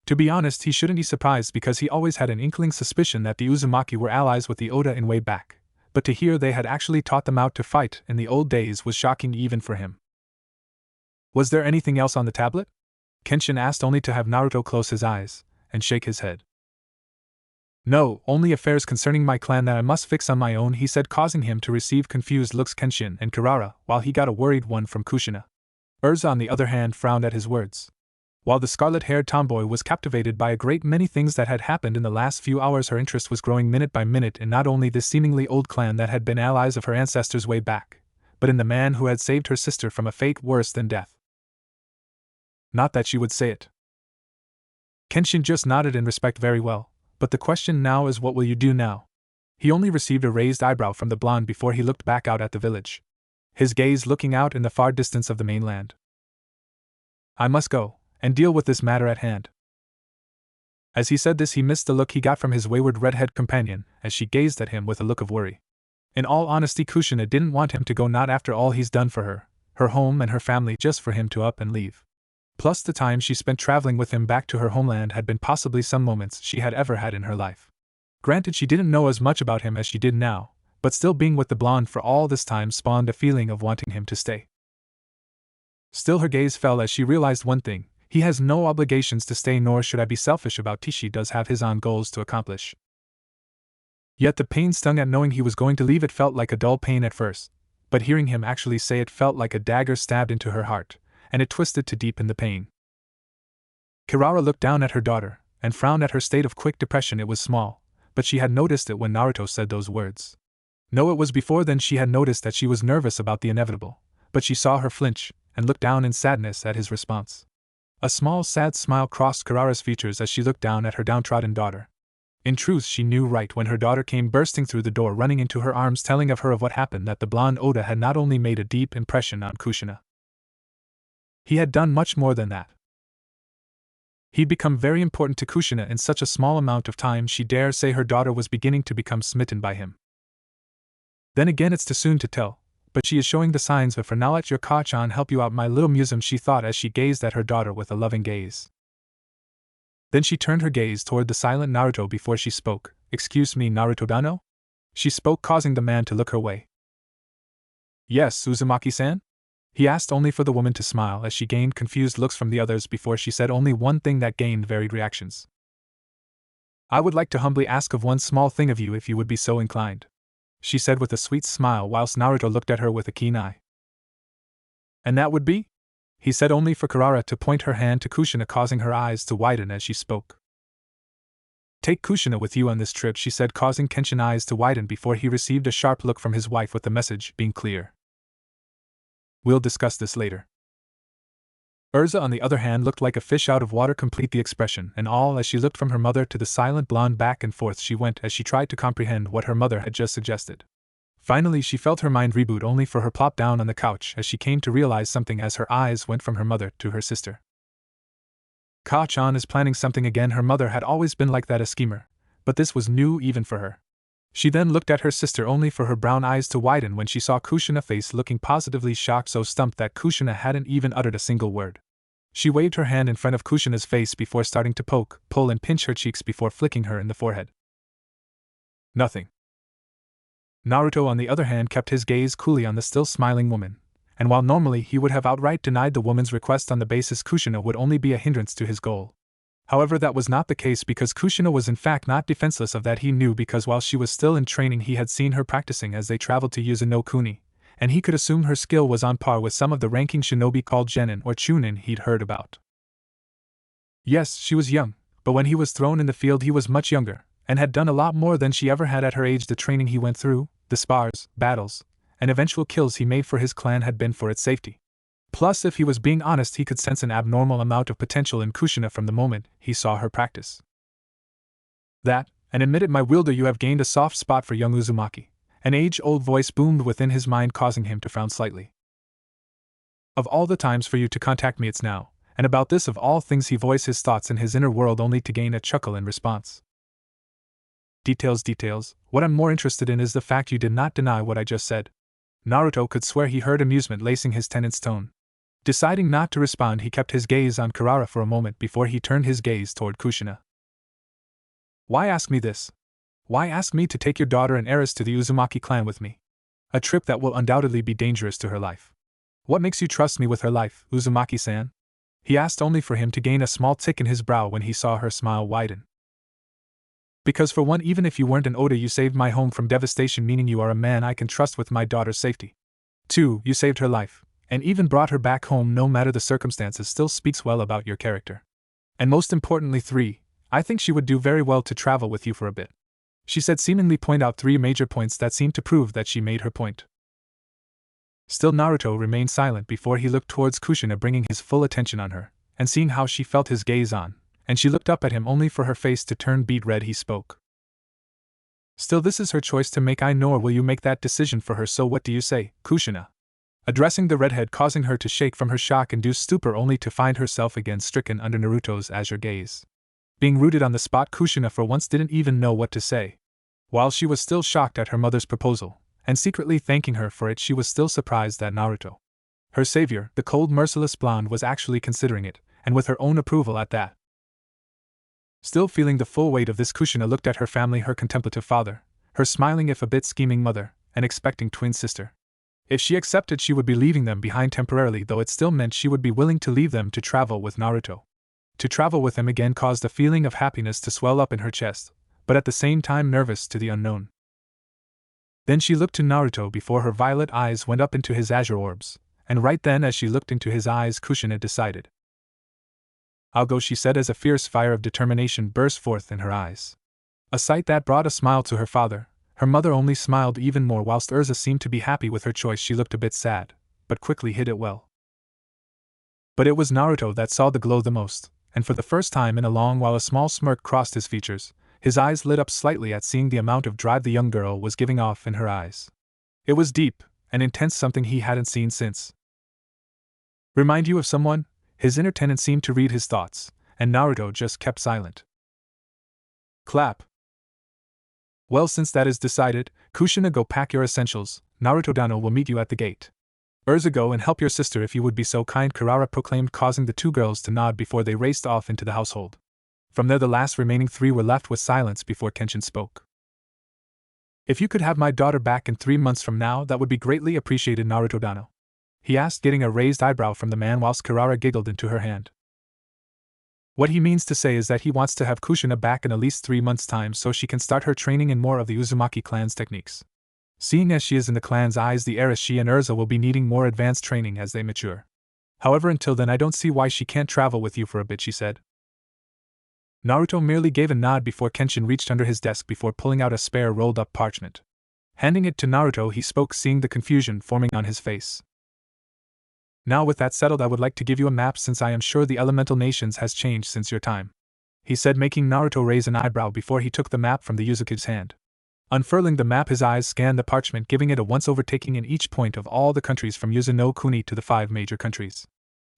To be honest, he shouldn't be surprised because he always had an inkling suspicion that the Uzumaki were allies with the Oda in way back, but to hear they had actually taught them out to fight in the old days was shocking even for him. Was there anything else on the tablet? Kenshin asked, only to have Naruto close his eyes and shake his head. No, only affairs concerning my clan that I must fix on my own, he said, causing him to receive confused looks Kenshin and Kirara, while he got a worried one from Kushina. Urza, on the other hand, frowned at his words. While the scarlet-haired tomboy was captivated by a great many things that had happened in the last few hours, her interest was growing minute by minute in not only this seemingly old clan that had been allies of her ancestors way back, but in the man who had saved her sister from a fate worse than death. Not that she would say it. Kenshin just nodded in respect. Very well. But the question now is, what will you do now? He only received a raised eyebrow from the blonde before he looked back out at the village, his gaze looking out in the far distance of the mainland. I must go and deal with this matter at hand. As he said this, he missed the look he got from his wayward redhead companion as she gazed at him with a look of worry. In all honesty, Kushina didn't want him to go, not after all he's done for her, her home and her family, just for him to up and leave. Plus, the time she spent traveling with him back to her homeland had been possibly some moments she had ever had in her life. Granted, she didn't know as much about him as she did now, but still being with the blonde for all this time spawned a feeling of wanting him to stay. Still, her gaze fell as she realized one thing: he has no obligations to stay, nor should I be selfish about it. He does have his own goals to accomplish. Yet the pain stung at knowing he was going to leave. It felt like a dull pain at first, but hearing him actually say it felt like a dagger stabbed into her heart, and it twisted to deepen the pain. Kirara looked down at her daughter, and frowned at her state of quick depression. It was small, but she had noticed it when Naruto said those words. No, it was before then she had noticed that she was nervous about the inevitable, but she saw her flinch, and looked down in sadness at his response. A small sad smile crossed Kirara's features as she looked down at her downtrodden daughter. In truth, she knew right when her daughter came bursting through the door, running into her arms, telling of her of what happened, that the blonde Oda had not only made a deep impression on Kushina. He had done much more than that. He'd become very important to Kushina in such a small amount of time. She dare say her daughter was beginning to become smitten by him. Then again, it's too soon to tell, but she is showing the signs. But for now, let your Ka-chan help you out, my little museum, she thought as she gazed at her daughter with a loving gaze. Then she turned her gaze toward the silent Naruto before she spoke. Excuse me, Naruto-dano? She spoke, causing the man to look her way. Yes, Uzumaki-san? He asked, only for the woman to smile as she gained confused looks from the others before she said only one thing that gained varied reactions. I would like to humbly ask of one small thing of you if you would be so inclined, she said with a sweet smile whilst Naruto looked at her with a keen eye. And that would be? He said, only for Kurara to point her hand to Kushina, causing her eyes to widen as she spoke. Take Kushina with you on this trip, she said, causing Kenshin's eyes to widen before he received a sharp look from his wife, with the message being clear. We'll discuss this later. Urza, on the other hand, looked like a fish out of water, complete the expression and all as she looked from her mother to the silent blonde. Back and forth she went as she tried to comprehend what her mother had just suggested. Finally she felt her mind reboot, only for her plop down on the couch as she came to realize something as her eyes went from her mother to her sister. Ka-chan is planning something again. Her mother had always been like that, a schemer, but this was new even for her. She then looked at her sister, only for her brown eyes to widen when she saw Kushina's face looking positively shocked, so stumped that Kushina hadn't even uttered a single word. She waved her hand in front of Kushina's face before starting to poke, pull and pinch her cheeks before flicking her in the forehead. Nothing. Naruto, on the other hand, kept his gaze coolly on the still smiling woman, and while normally he would have outright denied the woman's request on the basis Kushina would only be a hindrance to his goal. However, that was not the case, because Kushina was in fact not defenseless of that. He knew, because while she was still in training he had seen her practicing as they traveled to Uzushiogakure, and he could assume her skill was on par with some of the ranking shinobi called Genin or Chunin he'd heard about. Yes, she was young, but when he was thrown in the field he was much younger, and had done a lot more than she ever had at her age. The training he went through, the spars, battles, and eventual kills he made for his clan had been for its safety. Plus, if he was being honest, he could sense an abnormal amount of potential in Kushina from the moment he saw her practice. That, and admitted my wielder, you have gained a soft spot for young Uzumaki, an age-old voice boomed within his mind, causing him to frown slightly. Of all the times for you to contact me, it's now, and about this of all things he voiced his thoughts in his inner world, only to gain a chuckle in response. Details, what I'm more interested in is the fact you did not deny what I just said. Naruto could swear he heard amusement lacing his tenant's tone. Deciding not to respond, he kept his gaze on Kurara for a moment before he turned his gaze toward Kushina. Why ask me this? Why ask me to take your daughter and heiress to the Uzumaki clan with me? A trip that will undoubtedly be dangerous to her life. What makes you trust me with her life, Uzumaki-san? He asked, only for him to gain a small tick in his brow when he saw her smile widen. Because for one, even if you weren't an Oda, you saved my home from devastation, meaning you are a man I can trust with my daughter's safety. 2. You saved her life, and even brought her back home no matter the circumstances, still speaks well about your character. And most importantly, 3. I think she would do very well to travel with you for a bit. She said, seemingly point out 3 major points that seemed to prove that she made her point. Still Naruto remained silent before he looked towards Kushina, bringing his full attention on her, and seeing how she felt his gaze on, and she looked up at him only for her face to turn beet red. He spoke. Still, this is her choice to make, I know, or will you make that decision for her? So what do you say, Kushina? Addressing the redhead, causing her to shake from her shock-induced stupor only to find herself again stricken under Naruto's azure gaze. Being rooted on the spot, Kushina for once didn't even know what to say. While she was still shocked at her mother's proposal, and secretly thanking her for it, she was still surprised that Naruto, her savior, the cold, merciless blonde, was actually considering it, and with her own approval at that. Still feeling the full weight of this, Kushina looked at her family, her contemplative father, her smiling if a bit scheming mother, and expecting twin sister. If she accepted, she would be leaving them behind temporarily, though it still meant she would be willing to leave them to travel with Naruto. To travel with him again caused a feeling of happiness to swell up in her chest, but at the same time nervous to the unknown. Then she looked to Naruto before her violet eyes went up into his azure orbs, and right then as she looked into his eyes, Kushina decided. I'll go, she said as a fierce fire of determination burst forth in her eyes. A sight that brought a smile to her father. Her mother only smiled even more, whilst Urza seemed to be happy with her choice. She looked a bit sad, but quickly hid it well. But it was Naruto that saw the glow the most, and for the first time in a long while a small smirk crossed his features. His eyes lit up slightly at seeing the amount of drive the young girl was giving off in her eyes. It was deep and intense, something he hadn't seen since. Remind you of someone? His inner tenant seemed to read his thoughts, and Naruto just kept silent. Clap. Well, since that is decided, Kushina, go pack your essentials. Naruto-dano will meet you at the gate. Urza, go and help your sister if you would be so kind, Kurara proclaimed, causing the 2 girls to nod before they raced off into the household. From there the last remaining 3 were left with silence before Kenshin spoke. If you could have my daughter back in 3 months from now, that would be greatly appreciated, Naruto-dano. He asked, getting a raised eyebrow from the man whilst Kurara giggled into her hand. What he means to say is that he wants to have Kushina back in at least 3 months' time so she can start her training in more of the Uzumaki clan's techniques. Seeing as she is in the clan's eyes, the heiress, she and Urza will be needing more advanced training as they mature. However, until then I don't see why she can't travel with you for a bit, she said. Naruto merely gave a nod before Kenshin reached under his desk before pulling out a spare rolled-up parchment. Handing it to Naruto, he spoke, seeing the confusion forming on his face. Now with that settled, I would like to give you a map since I am sure the elemental nations has changed since your time, he said, making Naruto raise an eyebrow before he took the map from the Yuzuki's hand. Unfurling the map, his eyes scanned the parchment, giving it a once-over, taking in each point of all the countries from Yuzu no Kuni to the 5 major countries.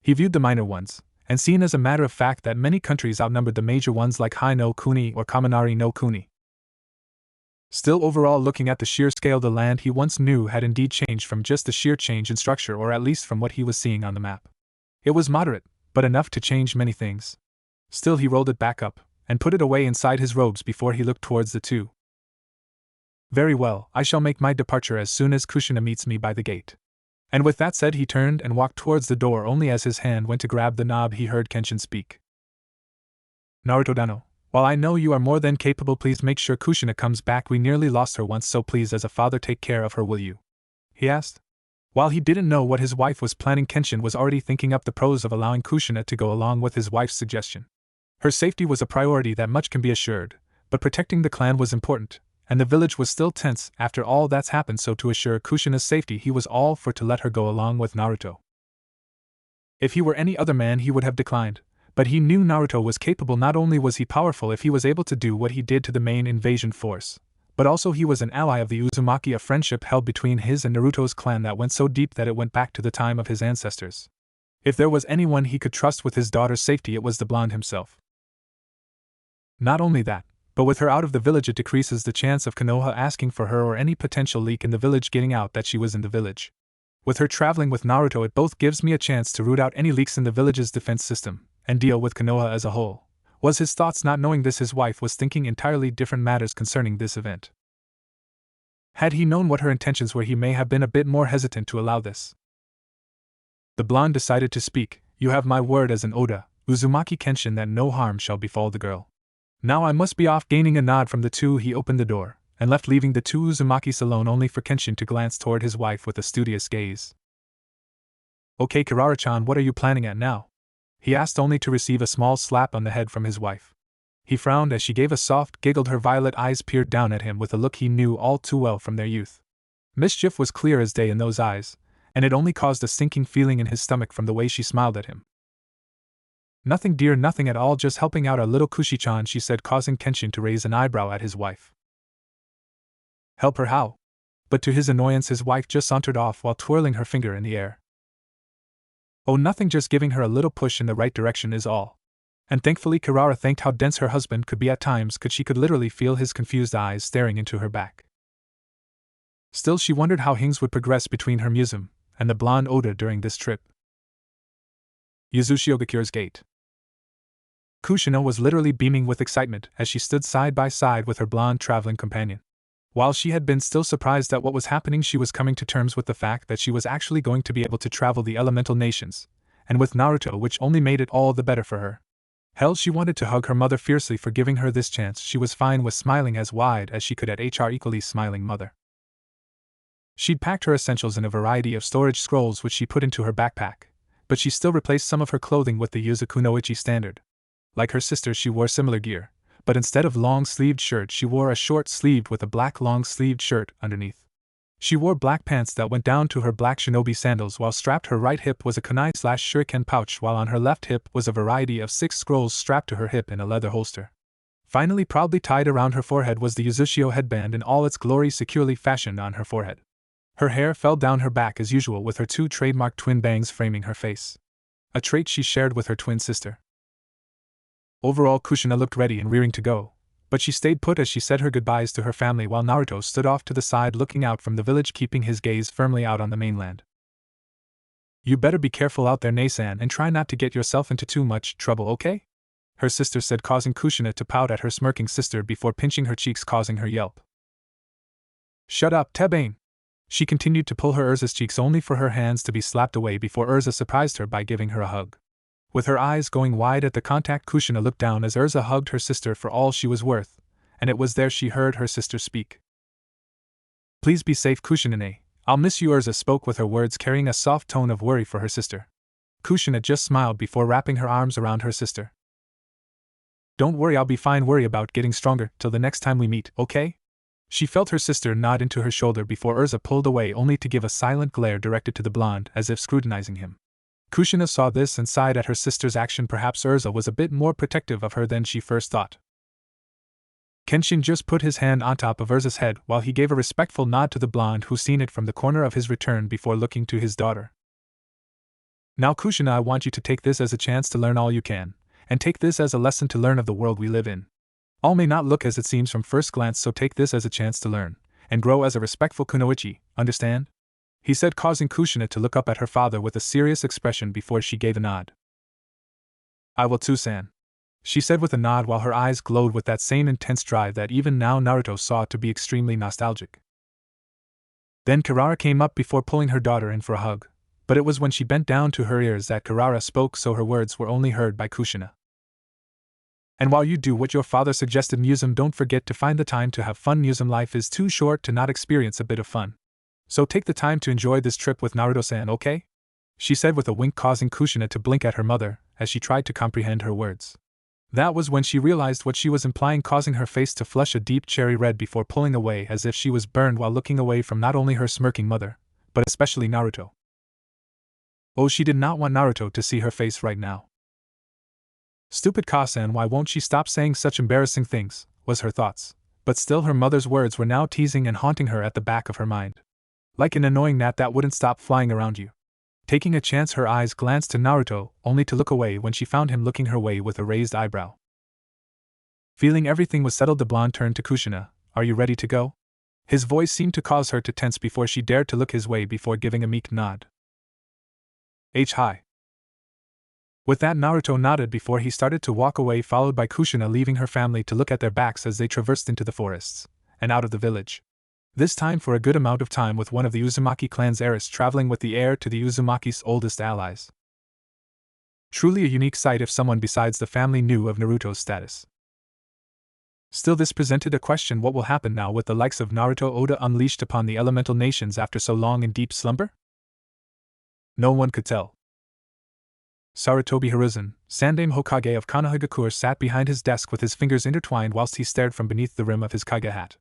He viewed the minor ones, and seen as a matter of fact that many countries outnumbered the major ones like Hai no Kuni or Kaminari no Kuni. Still, overall, looking at the sheer scale, the land he once knew had indeed changed from just the sheer change in structure, or at least from what he was seeing on the map. It was moderate, but enough to change many things. Still, he rolled it back up, and put it away inside his robes before he looked towards the two. Very well, I shall make my departure as soon as Kushina meets me by the gate. And with that said, he turned and walked towards the door. Only as his hand went to grab the knob, he heard Kenshin speak. Naruto-dano, while I know you are more than capable, please make sure Kushina comes back. We nearly lost her once, so please, as a father, take care of her, will you? He asked. While he didn't know what his wife was planning, Kenshin was already thinking up the pros of allowing Kushina to go along with his wife's suggestion. Her safety was a priority, that much can be assured, but protecting the clan was important, and the village was still tense after all that's happened, so to assure Kushina's safety he was all for to let her go along with Naruto. If he were any other man he would have declined, but he knew Naruto was capable. Not only was he powerful if he was able to do what he did to the main invasion force, but also he was an ally of the Uzumaki, a friendship held between his and Naruto's clan that went so deep that it went back to the time of his ancestors. If there was anyone he could trust with his daughter's safety, it was the blonde himself. Not only that, but with her out of the village, it decreases the chance of Konoha asking for her or any potential leak in the village getting out that she was in the village. With her traveling with Naruto, it both gives me a chance to root out any leaks in the village's defense system, and deal with Konoha as a whole. Was his thoughts. Not knowing this, his wife was thinking entirely different matters concerning this event. Had he known what her intentions were, he may have been a bit more hesitant to allow this. The blonde decided to speak. You have my word as an Oda, Uzumaki Kenshin, that no harm shall befall the girl. Now I must be off. Gaining a nod from the two, he opened the door, and left, leaving the two Uzumakis alone, only for Kenshin to glance toward his wife with a studious gaze. Okay, Kirara-chan, what are you planning at now? He asked, only to receive a small slap on the head from his wife. He frowned as she gave a soft giggle. Her violet eyes peered down at him with a look he knew all too well from their youth. Mischief was clear as day in those eyes, and it only caused a sinking feeling in his stomach from the way she smiled at him. Nothing, dear, nothing at all, just helping out our little Kushi-chan, she said, causing Kenshin to raise an eyebrow at his wife. Help her how? But to his annoyance, his wife just sauntered off while twirling her finger in the air. Oh, nothing, just giving her a little push in the right direction is all. And thankfully Kirara thanked how dense her husband could be at times. She could literally feel his confused eyes staring into her back. Still, she wondered how things would progress between her Muzum and the blonde Oda during this trip. Uzushiogakures gate. Kushina was literally beaming with excitement as she stood side by side with her blonde traveling companion. While she had been still surprised at what was happening, she was coming to terms with the fact that she was actually going to be able to travel the elemental nations, and with Naruto, which only made it all the better for her. Hell, she wanted to hug her mother fiercely for giving her this chance. She was fine with smiling as wide as she could at her equally smiling mother. She'd packed her essentials in a variety of storage scrolls which she put into her backpack, but she still replaced some of her clothing with the Yuzuku no Ichi standard. Like her sister, she wore similar gear, but instead of long-sleeved shirt, she wore a short-sleeved with a black long-sleeved shirt underneath. She wore black pants that went down to her black shinobi sandals, while strapped her right hip was a kunai/shuriken pouch, while on her left hip was a variety of 6 scrolls strapped to her hip in a leather holster. Finally, proudly tied around her forehead was the Uzushio headband in all its glory, securely fashioned on her forehead. Her hair fell down her back as usual, with her 2 trademark twin bangs framing her face, a trait she shared with her twin sister. Overall, Kushina looked ready and rearing to go, but she stayed put as she said her goodbyes to her family, while Naruto stood off to the side looking out from the village, keeping his gaze firmly out on the mainland. You better be careful out there, Nasan, and try not to get yourself into too much trouble, okay? Her sister said, causing Kushina to pout at her smirking sister before pinching her cheeks, causing her yelp. Shut up, Tebane! She continued to pull her Urza's cheeks, only for her hands to be slapped away before Urza surprised her by giving her a hug. With her eyes going wide at the contact, Kushina looked down as Urza hugged her sister for all she was worth, and it was there she heard her sister speak. Please be safe, Kushina. I'll miss you. Urza spoke with her words carrying a soft tone of worry for her sister. Kushina just smiled before wrapping her arms around her sister. Don't worry, I'll be fine. Worry about getting stronger till the next time we meet, okay? She felt her sister nod into her shoulder before Urza pulled away, only to give a silent glare directed to the blonde as if scrutinizing him. Kushina saw this and sighed at her sister's action. Perhaps Urza was a bit more protective of her than she first thought. Kenshin just put his hand on top of Urza's head while he gave a respectful nod to the blonde who seen it from the corner of his return before looking to his daughter. Now Kushina, I want you to take this as a chance to learn all you can, and take this as a lesson to learn of the world we live in. All may not look as it seems from first glance, so take this as a chance to learn, and grow as a respectful kunoichi, understand? He said, causing Kushina to look up at her father with a serious expression before she gave a nod. I will too, San. She said with a nod while her eyes glowed with that same intense drive that even now Naruto saw to be extremely nostalgic. Then Kirara came up before pulling her daughter in for a hug, but it was when she bent down to her ears that Kirara spoke, so her words were only heard by Kushina. And while you do what your father suggested, Musum, don't forget to find the time to have fun. Musum, life is too short to not experience a bit of fun. So take the time to enjoy this trip with Naruto-san, okay? She said with a wink, causing Kushina to blink at her mother as she tried to comprehend her words. That was when she realized what she was implying, causing her face to flush a deep cherry red before pulling away as if she was burned while looking away from not only her smirking mother, but especially Naruto. Oh, she did not want Naruto to see her face right now. Stupid Kasan, why won't she stop saying such embarrassing things, was her thoughts, but still her mother's words were now teasing and haunting her at the back of her mind. Like an annoying gnat that wouldn't stop flying around you. Taking a chance, her eyes glanced to Naruto, only to look away when she found him looking her way with a raised eyebrow. Feeling everything was settled, the blonde turned to Kushina. Are you ready to go? His voice seemed to cause her to tense before she dared to look his way before giving a meek nod. Hi. With that, Naruto nodded before he started to walk away, followed by Kushina, leaving her family to look at their backs as they traversed into the forests and out of the village. This time for a good amount of time with one of the Uzumaki clan's heirs traveling with the heir to the Uzumaki's oldest allies. Truly a unique sight if someone besides the family knew of Naruto's status. Still, this presented a question: what will happen now with the likes of Naruto Oda unleashed upon the elemental nations after so long in deep slumber? No one could tell. Sarutobi Hiruzen, Sandaime Hokage of Konohagakure, sat behind his desk with his fingers intertwined whilst he stared from beneath the rim of his kage hat.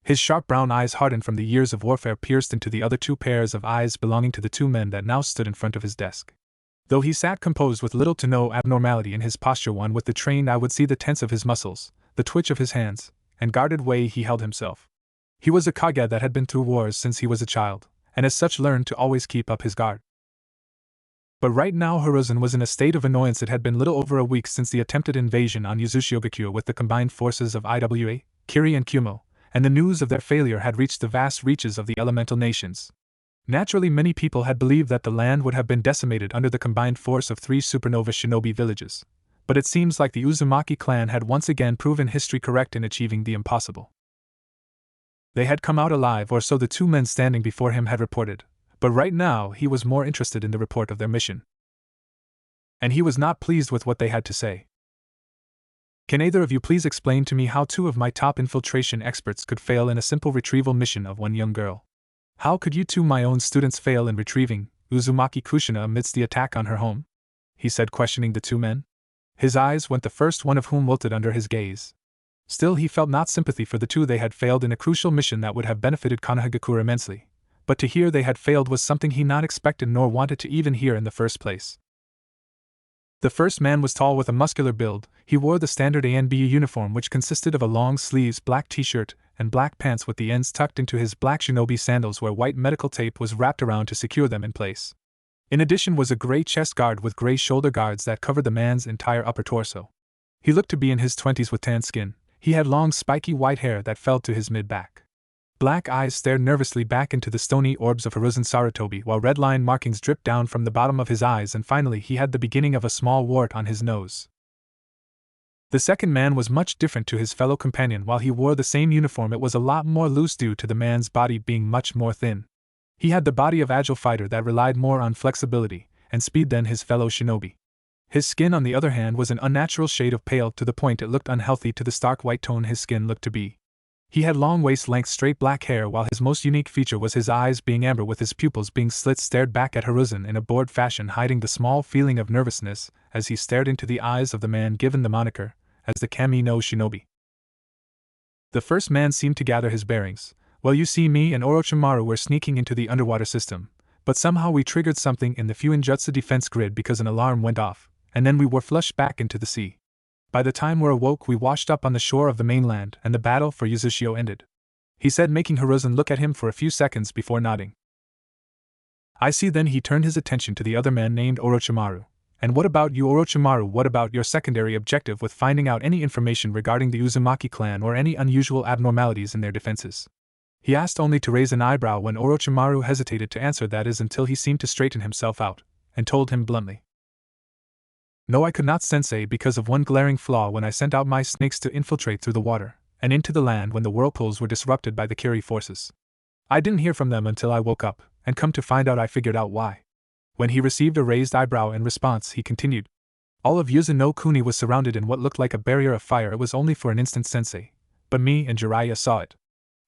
His sharp brown eyes, hardened from the years of warfare, pierced into the other two pairs of eyes belonging to the two men that now stood in front of his desk. Though he sat composed with little to no abnormality in his posture, one with the trained eye would see the tense of his muscles, the twitch of his hands, and guarded way he held himself. He was a Kage that had been through wars since he was a child, and as such learned to always keep up his guard. But right now Hiruzen was in a state of annoyance. It had been little over a week since the attempted invasion on Uzushiogakure with the combined forces of Iwa, Kiri and Kumo, and the news of their failure had reached the vast reaches of the elemental nations. Naturally, many people had believed that the land would have been decimated under the combined force of 3 supernova shinobi villages, but it seems like the Uzumaki clan had once again proven history correct in achieving the impossible. They had come out alive, or so the two men standing before him had reported, but right now he was more interested in the report of their mission. And he was not pleased with what they had to say. Can either of you please explain to me how 2 of my top infiltration experts could fail in a simple retrieval mission of one young girl? How could you 2, my own students, fail in retrieving Uzumaki Kushina amidst the attack on her home? He said, questioning the 2 men. His eyes went, the first one of whom wilted under his gaze. Still, he felt not sympathy for the 2. They had failed in a crucial mission that would have benefited Konohagakure immensely, but to hear they had failed was something he not expected nor wanted to even hear in the first place. The first man was tall with a muscular build. He wore the standard ANBU uniform, which consisted of a long sleeves black t-shirt and black pants with the ends tucked into his black shinobi sandals where white medical tape was wrapped around to secure them in place. In addition was a gray chest guard with gray shoulder guards that covered the man's entire upper torso. He looked to be in his 20s with tan skin. He had long spiky white hair that fell to his mid-back. Black eyes stared nervously back into the stony orbs of Hiruzen Sarutobi, while red line markings dripped down from the bottom of his eyes, and finally he had the beginning of a small wart on his nose. The second man was much different to his fellow companion. While he wore the same uniform, it was a lot more loose due to the man's body being much more thin. He had the body of agile fighter that relied more on flexibility and speed than his fellow shinobi. His skin, on the other hand, was an unnatural shade of pale to the point it looked unhealthy to the stark white tone his skin looked to be. He had long waist-length straight black hair, while his most unique feature was his eyes being amber with his pupils being slits stared back at Hiruzen in a bored fashion, hiding the small feeling of nervousness as he stared into the eyes of the man given the moniker as the Kami no Shinobi. The first man seemed to gather his bearings. Well, you see, me and Orochimaru were sneaking into the underwater system, but somehow we triggered something in the Fuinjutsu defense grid because an alarm went off, and then we were flushed back into the sea. By the time we awoke, we washed up on the shore of the mainland, and the battle for Uzushio ended, he said, making Hiruzen look at him for a few seconds before nodding. I see. Then he turned his attention to the other man named Orochimaru. And what about you, Orochimaru? What about your secondary objective with finding out any information regarding the Uzumaki clan or any unusual abnormalities in their defenses? He asked, only to raise an eyebrow when Orochimaru hesitated to answer that is until he seemed to straighten himself out, and told him bluntly. No, I could not, sensei, because of one glaring flaw when I sent out my snakes to infiltrate through the water and into the land when the whirlpools were disrupted by the Kiri forces. I didn't hear from them until I woke up, and come to find out I figured out why. When he received a raised eyebrow in response, he continued. All of Yuzu no Kuni was surrounded in what looked like a barrier of fire. It was only for an instant, sensei, but me and Jiraiya saw it.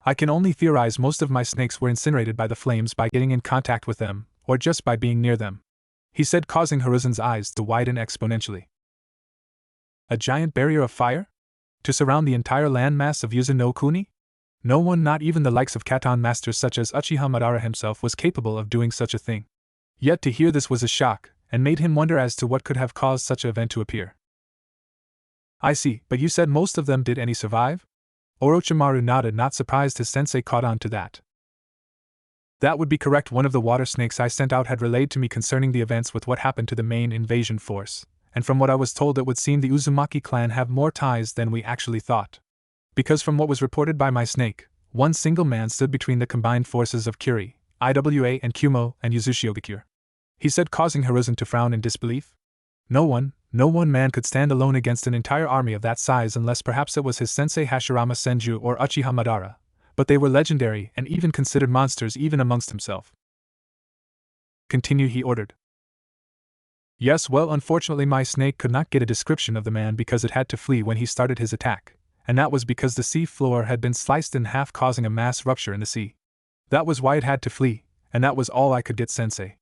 I can only theorize most of my snakes were incinerated by the flames by getting in contact with them, or just by being near them, he said, causing Hiruzen's eyes to widen exponentially. A giant barrier of fire? To surround the entire landmass of Yuzu no Kuni? No one, not even the likes of Katon masters such as Uchiha Madara himself, was capable of doing such a thing. Yet to hear this was a shock, and made him wonder as to what could have caused such an event to appear. I see, but you said most of them did any survive? Orochimaru nodded, not surprised his sensei caught on to that. That would be correct. One of the water snakes I sent out had relayed to me concerning the events with what happened to the main invasion force, and from what I was told it would seem the Uzumaki clan have more ties than we actually thought. Because from what was reported by my snake, one single man stood between the combined forces of Kiri, Iwa and Kumo and Uzushiogakure, he said, causing Hiruzen to frown in disbelief. No one man could stand alone against an entire army of that size unless perhaps it was his sensei Hashirama Senju or Uchiha Madara, but they were legendary and even considered monsters even amongst himself. Continue, he ordered. Yes, well, unfortunately my snake could not get a description of the man because it had to flee when he started his attack, and that was because the sea floor had been sliced in half, causing a mass rupture in the sea. That was why it had to flee, and that was all I could get, sensei,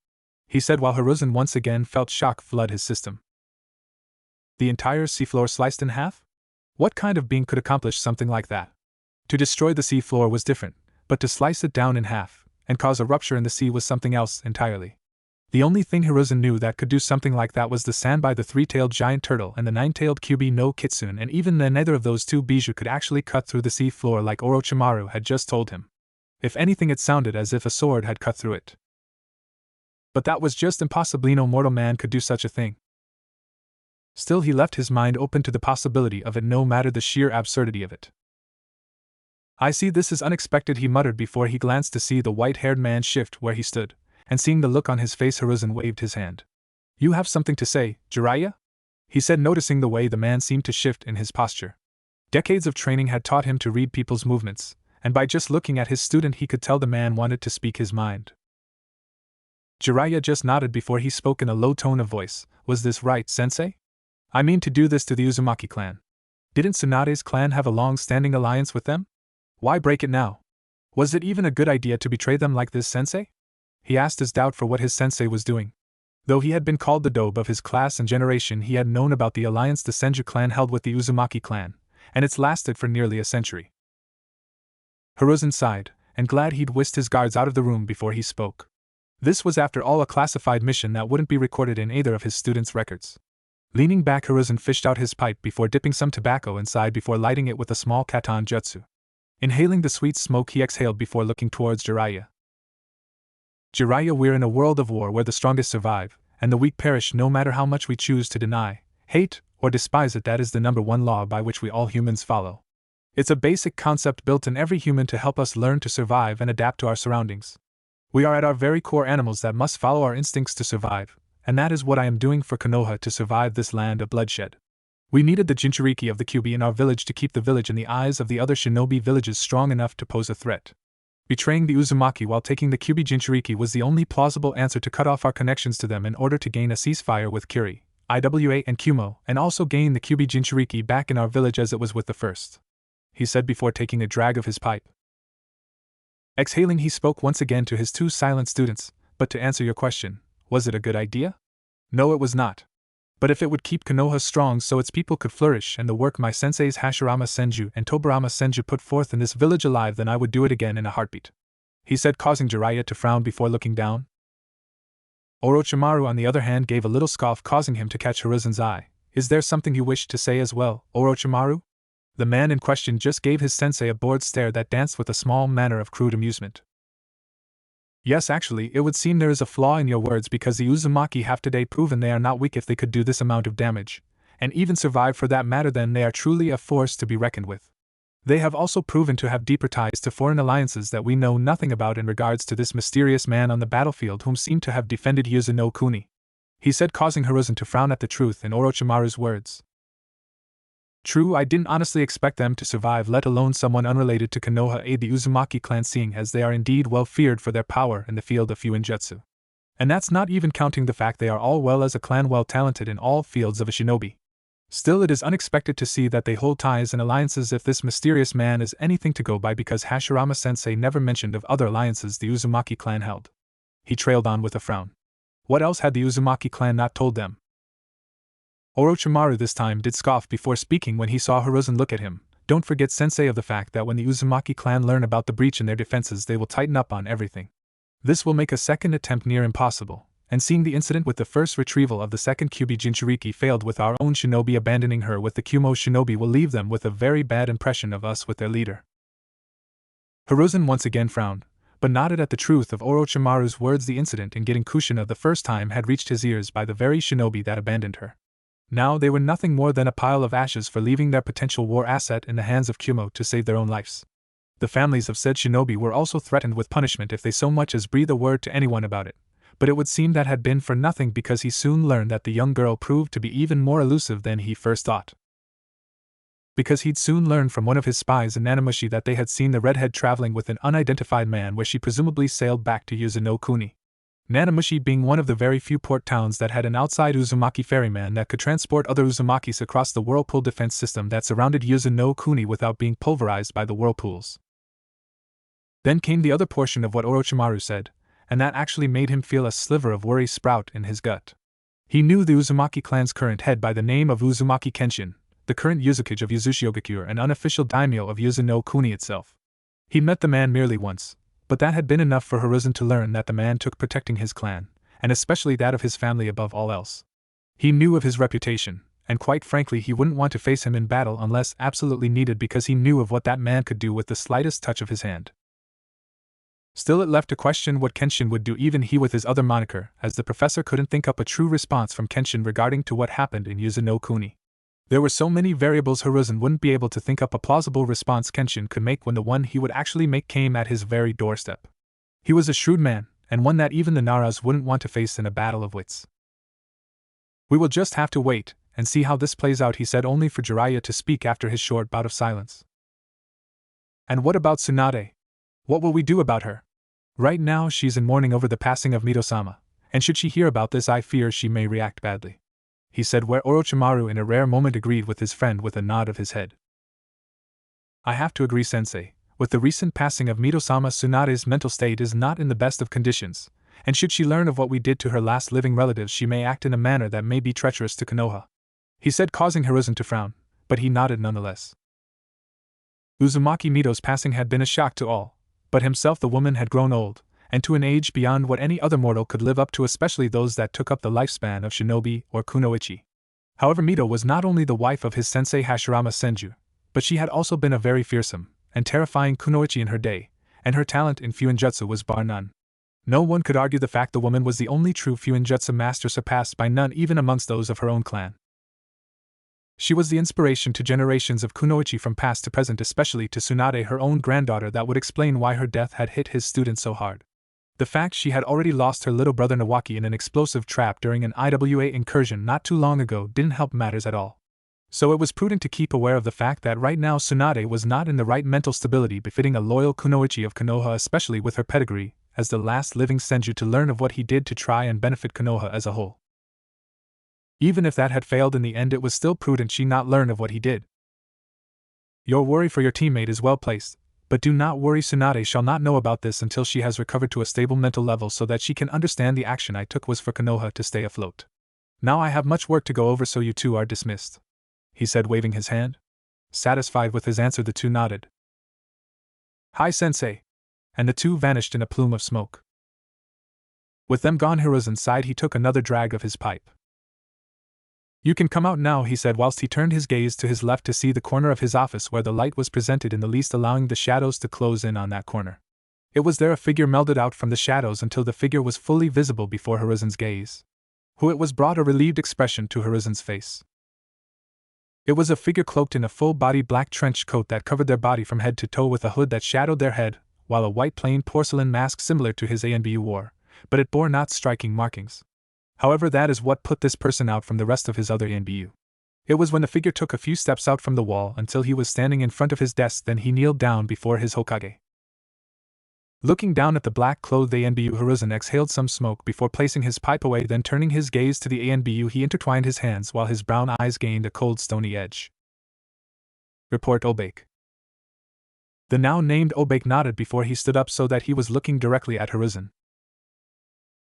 he said, while Hiruzen once again felt shock flood his system. The entire seafloor sliced in half? What kind of being could accomplish something like that? To destroy the seafloor was different, but to slice it down in half and cause a rupture in the sea was something else entirely. The only thing Hiruzen knew that could do something like that was the Sanbai, the three-tailed giant turtle, and the nine-tailed Kyubi no Kitsune, and even then neither of those two Bijou could actually cut through the sea floor like Orochimaru had just told him. If anything, it sounded as if a sword had cut through it. But that was just impossible. No mortal man could do such a thing. Still, he left his mind open to the possibility of it, no matter the sheer absurdity of it. I see, this is unexpected, he muttered before he glanced to see the white-haired man shift where he stood, and seeing the look on his face, Hiruzen waved his hand. You have something to say, Jiraiya? He said, noticing the way the man seemed to shift in his posture. Decades of training had taught him to read people's movements, and by just looking at his student he could tell the man wanted to speak his mind. Jiraiya just nodded before he spoke in a low tone of voice. Was this right, sensei? I mean to do this to the Uzumaki clan. Didn't Tsunade's clan have a long-standing alliance with them? Why break it now? Was it even a good idea to betray them like this, sensei? He asked his doubt for what his sensei was doing. Though he had been called the dobe of his class and generation, he had known about the alliance the Senju clan held with the Uzumaki clan, and it's lasted for nearly a century. Hiruzen sighed, and glad he'd whisked his guards out of the room before he spoke. This was after all a classified mission that wouldn't be recorded in either of his students' records. Leaning back, Hiruzen fished out his pipe before dipping some tobacco inside before lighting it with a small katon jutsu. Inhaling the sweet smoke, he exhaled before looking towards Jiraiya. Jiraiya, we're in a world of war where the strongest survive, and the weak perish no matter how much we choose to deny, hate, or despise it. That is the number one law by which we all humans follow. It's a basic concept built in every human to help us learn to survive and adapt to our surroundings. We are at our very core animals that must follow our instincts to survive, and that is what I am doing for Konoha to survive this land of bloodshed. We needed the Jinchuriki of the Kyubi in our village to keep the village in the eyes of the other shinobi villages strong enough to pose a threat. Betraying the Uzumaki while taking the Kyubi Jinchuriki was the only plausible answer to cut off our connections to them in order to gain a ceasefire with Kiri, Iwa and Kumo, and also gain the Kyubi Jinchuriki back in our village as it was with the first," he said before taking a drag of his pipe. Exhaling, he spoke once again to his two silent students. "But to answer your question, was it a good idea? No, it was not. But if it would keep Konoha strong so its people could flourish and the work my senseis Hashirama Senju and Tobarama Senju put forth in this village alive, then I would do it again in a heartbeat," he said, causing Jiraiya to frown before looking down. Orochimaru, on the other hand, gave a little scoff, causing him to catch Hiruzen's eye. "Is there something you wish to say as well, Orochimaru?" The man in question just gave his sensei a bored stare that danced with a small manner of crude amusement. "Yes, actually, it would seem there is a flaw in your words, because the Uzumaki have today proven they are not weak if they could do this amount of damage, and even survive for that matter. Then they are truly a force to be reckoned with. They have also proven to have deeper ties to foreign alliances that we know nothing about in regards to this mysterious man on the battlefield whom seemed to have defended Yuzu no Kuni," he said, causing Hiruzen to frown at the truth in Orochimaru's words. "True, I didn't honestly expect them to survive, let alone someone unrelated to Konoha aid the Uzumaki clan, seeing as they are indeed well feared for their power in the field of Fuinjutsu. And that's not even counting the fact they are all well as a clan well talented in all fields of a shinobi. Still, it is unexpected to see that they hold ties and alliances if this mysterious man is anything to go by, because Hashirama Sensei never mentioned of other alliances the Uzumaki clan held." He trailed on with a frown. What else had the Uzumaki clan not told them? Orochimaru this time did scoff before speaking when he saw Hiruzen look at him. "Don't forget, sensei, of the fact that when the Uzumaki clan learn about the breach in their defenses, they will tighten up on everything. This will make a second attempt near impossible, and seeing the incident with the first retrieval of the second Kyubi Jinchuriki failed with our own shinobi abandoning her with the Kumo shinobi will leave them with a very bad impression of us with their leader." Hiruzen once again frowned, but nodded at the truth of Orochimaru's words. The incident in getting Kushina the first time had reached his ears by the very shinobi that abandoned her. Now they were nothing more than a pile of ashes for leaving their potential war asset in the hands of Kumo to save their own lives. The families of said shinobi were also threatened with punishment if they so much as breathe a word to anyone about it, but it would seem that had been for nothing, because he soon learned that the young girl proved to be even more elusive than he first thought. Because he'd soon learned from one of his spies in Nanamushi that they had seen the redhead traveling with an unidentified man where she presumably sailed back to Yuzu no Kuni. Nanamushi being one of the very few port towns that had an outside Uzumaki ferryman that could transport other Uzumakis across the whirlpool defense system that surrounded Yuzu no Kuni without being pulverized by the whirlpools. Then came the other portion of what Orochimaru said, and that actually made him feel a sliver of worry sprout in his gut. He knew the Uzumaki clan's current head by the name of Uzumaki Kenshin, the current Yuzukage of Uzushiogakure and unofficial daimyo of Yuzu no Kuni itself. He'd met the man merely once, but that had been enough for Hiruzen to learn that the man took protecting his clan, and especially that of his family above all else. He knew of his reputation, and quite frankly he wouldn't want to face him in battle unless absolutely needed, because he knew of what that man could do with the slightest touch of his hand. Still, it left to question what Kenshin would do, even he with his other moniker, as the professor couldn't think up a true response from Kenshin regarding to what happened in Yuzu no Kuni. There were so many variables Hiruzen wouldn't be able to think up a plausible response Kenshin could make when the one he would actually make came at his very doorstep. He was a shrewd man, and one that even the Naras wouldn't want to face in a battle of wits. "We will just have to wait and see how this plays out," he said, only for Jiraiya to speak after his short bout of silence. "And what about Tsunade? What will we do about her? Right now she's in mourning over the passing of Mito-sama, and should she hear about this I fear she may react badly," he said, where Orochimaru in a rare moment agreed with his friend with a nod of his head. "I have to agree, sensei. With the recent passing of Mito-sama, Tsunade's mental state is not in the best of conditions, and should she learn of what we did to her last living relatives she may act in a manner that may be treacherous to Konoha," he said, causing Hiruzen to frown, but he nodded nonetheless. Uzumaki Mito's passing had been a shock to all, but himself the woman had grown old, and to an age beyond what any other mortal could live up to, especially those that took up the lifespan of shinobi or kunoichi. However, Mito was not only the wife of his sensei Hashirama Senju, but she had also been a very fearsome and terrifying kunoichi in her day, and her talent in Fuinjutsu was bar none. No one could argue the fact the woman was the only true Fuinjutsu master, surpassed by none even amongst those of her own clan. She was the inspiration to generations of kunoichi from past to present, especially to Tsunade, her own granddaughter. That would explain why her death had hit his students so hard. The fact she had already lost her little brother Nawaki in an explosive trap during an IWA incursion not too long ago didn't help matters at all. So it was prudent to keep aware of the fact that right now Tsunade was not in the right mental stability befitting a loyal kunoichi of Konoha, especially with her pedigree as the last living senju, to learn of what he did to try and benefit Konoha as a whole. Even if that had failed in the end, it was still prudent she not learn of what he did. Your worry for your teammate is well placed, but do not worry. Tsunade shall not know about this until she has recovered to a stable mental level so that she can understand the action I took was for Konoha to stay afloat. Now I have much work to go over, so you two are dismissed," he said, waving his hand. Satisfied with his answer, the two nodded. "Hi, sensei," and the two vanished in a plume of smoke. With them gone, Hiruzen sighed. He took another drag of his pipe. "You can come out now," he said, whilst he turned his gaze to his left to see the corner of his office where the light was presented in the least, allowing the shadows to close in on that corner. It was there a figure melded out from the shadows until the figure was fully visible before Hiruzen's gaze. Who it was brought a relieved expression to Hiruzen's face. It was a figure cloaked in a full-body black trench coat that covered their body from head to toe with a hood that shadowed their head, while a white plain porcelain mask similar to his ANBU wore, but it bore not striking markings. However, that is what put this person out from the rest of his other ANBU. It was when the figure took a few steps out from the wall until he was standing in front of his desk, then he kneeled down before his Hokage. Looking down at the black-clothed ANBU, Hiruzen exhaled some smoke before placing his pipe away, then turning his gaze to the ANBU he intertwined his hands while his brown eyes gained a cold stony edge. "Report, Obake." The now named Obake nodded before he stood up so that he was looking directly at Hiruzen.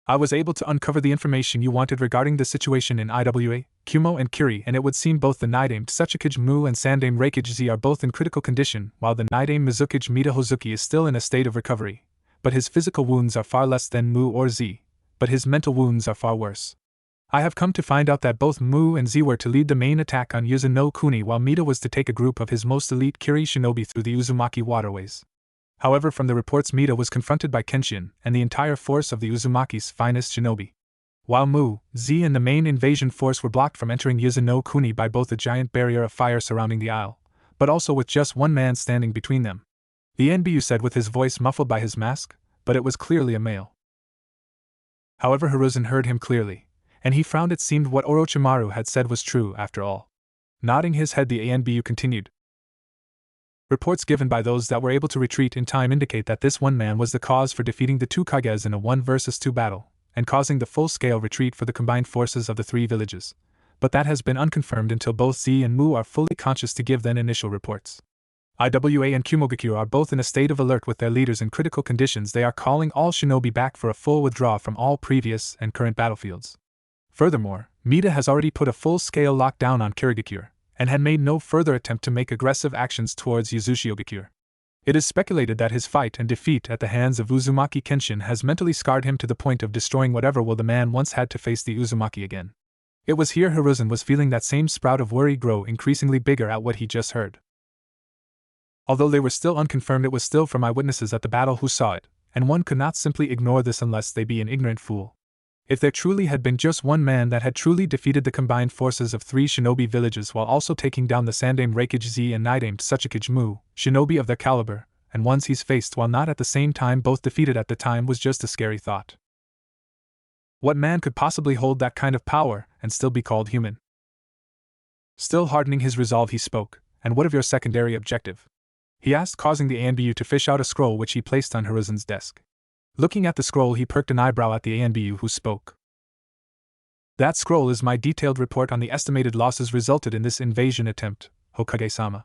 "I was able to uncover the information you wanted regarding the situation in IWA, Kumo and Kiri, and it would seem both the Nidame Tsuchikage Mu and Sandame Reikage Z are both in critical condition, while the Nidame Mizukage Mita Hozuki is still in a state of recovery, but his physical wounds are far less than Mu or Z, but his mental wounds are far worse. I have come to find out that both Mu and Z were to lead the main attack on Yuzu no Kuni, while Mita was to take a group of his most elite Kiri shinobi through the Uzumaki waterways. However, from the reports, Mita was confronted by Kenshin and the entire force of the Uzumaki's finest shinobi, while Mu, Z and the main invasion force were blocked from entering Yuzu no Kuni by both a giant barrier of fire surrounding the isle, but also with just one man standing between them. The NBU said with his voice muffled by his mask, but it was clearly a male. However, Hiruzen heard him clearly, and he frowned. It seemed what Orochimaru had said was true after all. Nodding his head, the ANBU continued. Reports given by those that were able to retreat in time indicate that this one man was the cause for defeating the two Kages in a 1 versus 2 battle, and causing the full-scale retreat for the combined forces of the 3 villages, but that has been unconfirmed until both Z and Mu are fully conscious to give then initial reports. IWA and Kumogakure are both in a state of alert with their leaders in critical conditions. They are calling all shinobi back for a full withdrawal from all previous and current battlefields. Furthermore, Mita has already put a full-scale lockdown on Kirigakure, and had made no further attempt to make aggressive actions towards Uzushiogakure. It is speculated that his fight and defeat at the hands of Uzumaki Kenshin has mentally scarred him to the point of destroying whatever will the man once had to face the Uzumaki again. It was here Hiruzen was feeling that same sprout of worry grow increasingly bigger at what he just heard. Although they were still unconfirmed, it was still from eyewitnesses at the battle who saw it, and one could not simply ignore this unless they be an ignorant fool. If there truly had been just one man that had truly defeated the combined forces of 3 shinobi villages while also taking down the Sandame Reikage Z and Nidame Tsuchikage Mu, shinobi of their caliber, and ones he's faced while not at the same time both defeated at the time, was just a scary thought. What man could possibly hold that kind of power and still be called human? Still hardening his resolve, he spoke. "And what of your secondary objective?" he asked, causing the ANBU to fish out a scroll which he placed on Hiruzen's desk. Looking at the scroll, he perked an eyebrow at the ANBU who spoke. "That scroll is my detailed report on the estimated losses resulted in this invasion attempt, Hokage-sama.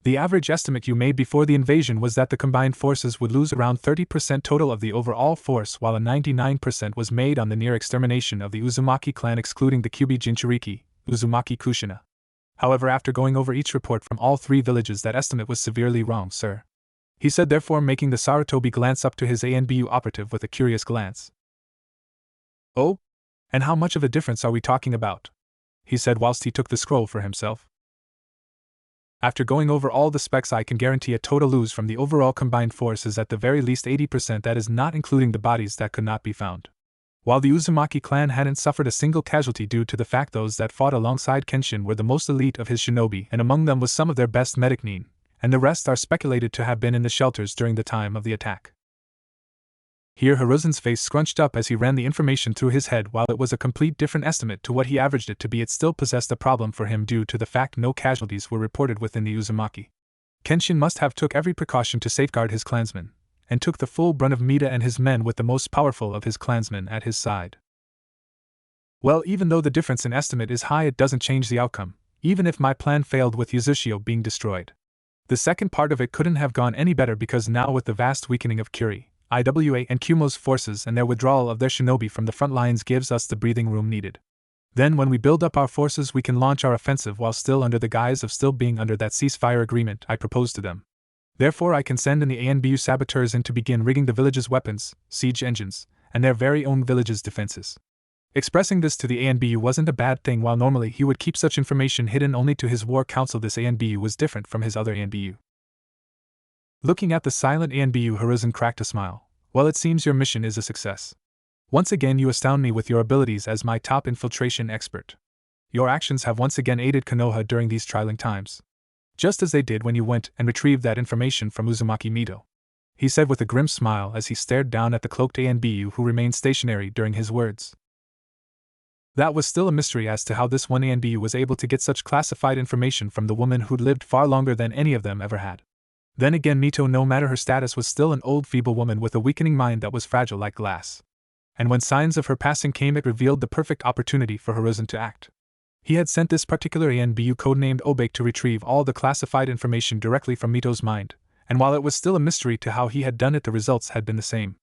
The average estimate you made before the invasion was that the combined forces would lose around 30% total of the overall force, while a 99% was made on the near extermination of the Uzumaki clan excluding the Kyubi Jinchuriki, Uzumaki Kushina. However, after going over each report from all 3 villages, that estimate was severely wrong, sir," he said, therefore making the Sarutobi glance up to his ANBU operative with a curious glance. "Oh? And how much of a difference are we talking about?" he said whilst he took the scroll for himself. "After going over all the specs, I can guarantee a total lose from the overall combined force is at the very least 80%, that is not including the bodies that could not be found. While the Uzumaki clan hadn't suffered a single casualty due to the fact those that fought alongside Kenshin were the most elite of his shinobi, and among them was some of their best medic nin, and the rest are speculated to have been in the shelters during the time of the attack." Here Hiruzen's face scrunched up as he ran the information through his head. While it was a complete different estimate to what he averaged it to be, it still possessed a problem for him due to the fact no casualties were reported within the Uzumaki. Kenshin must have took every precaution to safeguard his clansmen, and took the full brunt of Mita and his men with the most powerful of his clansmen at his side. Well, even though the difference in estimate is high, it doesn't change the outcome, even if my plan failed with Uzushio being destroyed. The second part of it couldn't have gone any better because now with the vast weakening of Curie, IWA and Kumo's forces and their withdrawal of their shinobi from the front lines gives us the breathing room needed. Then when we build up our forces we can launch our offensive while still under the guise of still being under that ceasefire agreement I proposed to them. Therefore I can send in the ANBU saboteurs in to begin rigging the village's weapons, siege engines, and their very own village's defenses. Expressing this to the ANBU wasn't a bad thing. While normally he would keep such information hidden only to his war council, this ANBU was different from his other ANBU. Looking at the silent ANBU, Hiruzen cracked a smile. Well, it seems your mission is a success. Once again you astound me with your abilities as my top infiltration expert. Your actions have once again aided Konoha during these trying times. Just as they did when you went and retrieved that information from Uzumaki Mito. He said with a grim smile as he stared down at the cloaked ANBU who remained stationary during his words. That was still a mystery as to how this one ANBU was able to get such classified information from the woman who'd lived far longer than any of them ever had. Then again, Mito, no matter her status, was still an old feeble woman with a weakening mind that was fragile like glass. And when signs of her passing came, it revealed the perfect opportunity for Hiruzen to act. He had sent this particular ANBU codenamed Obake to retrieve all the classified information directly from Mito's mind, and while it was still a mystery to how he had done it, the results had been the same.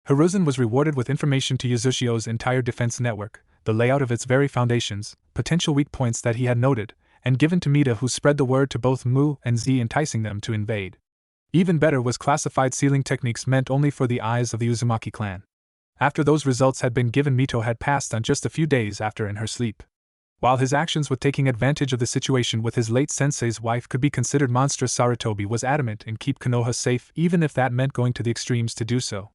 Hiruzen was rewarded with information to Uzushio's entire defense network, the layout of its very foundations, potential weak points that he had noted, and given to Mita, who spread the word to both Mu and Z, enticing them to invade. Even better was classified sealing techniques meant only for the eyes of the Uzumaki clan. After those results had been given, Mito had passed on just a few days after in her sleep. While his actions with taking advantage of the situation with his late sensei's wife could be considered monstrous, Sarutobi was adamant in keep Konoha safe, even if that meant going to the extremes to do so.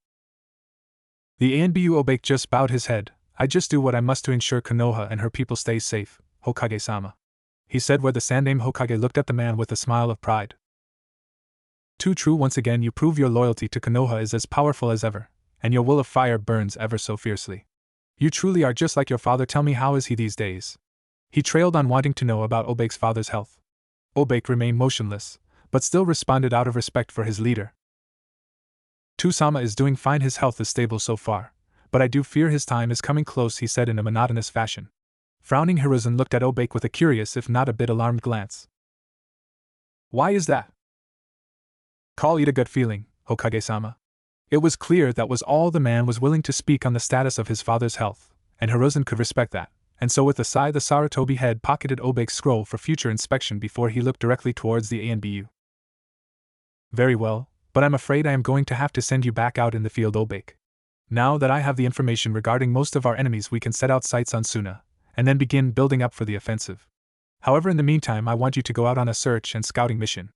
The ANBU Obake just bowed his head. I just do what I must to ensure Konoha and her people stay safe, Hokage-sama. He said, where the Sandaime Hokage looked at the man with a smile of pride. Too true, once again you prove your loyalty to Konoha is as powerful as ever, and your will of fire burns ever so fiercely. You truly are just like your father. Tell me, how is he these days? He trailed on, wanting to know about Obake's father's health. Obake remained motionless, but still responded out of respect for his leader. Sama is doing fine, his health is stable so far, but I do fear his time is coming close, he said in a monotonous fashion. Frowning, Hiruzen looked at Obake with a curious if not a bit alarmed glance. Why is that? Call it a gut feeling, Hokage-sama. It was clear that was all the man was willing to speak on the status of his father's health, and Hiruzen could respect that, and so with a sigh the Sarutobi head pocketed Obake's scroll for future inspection before he looked directly towards the ANBU. Very well, but I'm afraid I am going to have to send you back out in the field, Obake. Now that I have the information regarding most of our enemies, we can set out sights on Suna, and then begin building up for the offensive. However, in the meantime I want you to go out on a search and scouting mission.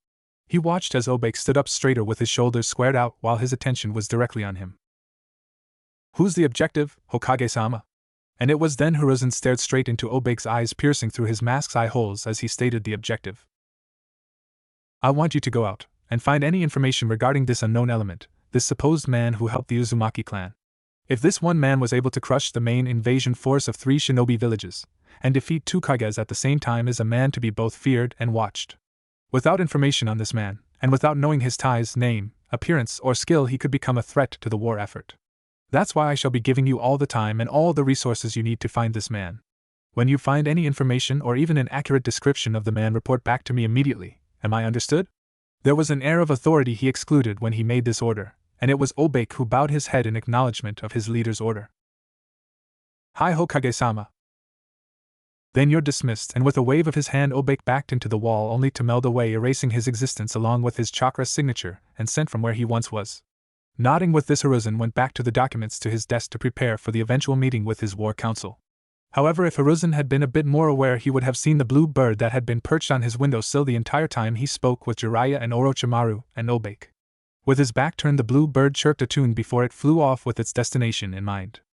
He watched as Obake stood up straighter with his shoulders squared out while his attention was directly on him. Who's the objective, Hokage-sama? And it was then Hiruzen stared straight into Obake's eyes, piercing through his mask's eye holes as he stated the objective. I want you to go out and find any information regarding this unknown element, this supposed man who helped the Uzumaki clan. If this one man was able to crush the main invasion force of 3 shinobi villages, and defeat 2 kages at the same time, is a man to be both feared and watched. Without information on this man, and without knowing his ties, name, appearance, or skill, he could become a threat to the war effort. That's why I shall be giving you all the time and all the resources you need to find this man. When you find any information or even an accurate description of the man, report back to me immediately. Am I understood? There was an air of authority he excluded when he made this order, and it was Obake who bowed his head in acknowledgement of his leader's order. Hi, Hokage-sama. Then you're dismissed, and with a wave of his hand Obake backed into the wall only to melt away, erasing his existence along with his chakra signature, and sent from where he once was. Nodding with this, Hiruzen went back to the documents to his desk to prepare for the eventual meeting with his war council. However, if Hiruzen had been a bit more aware, he would have seen the blue bird that had been perched on his windowsill the entire time he spoke with Jiraiya and Orochimaru and Obake. With his back turned, the blue bird chirped a tune before it flew off with its destination in mind.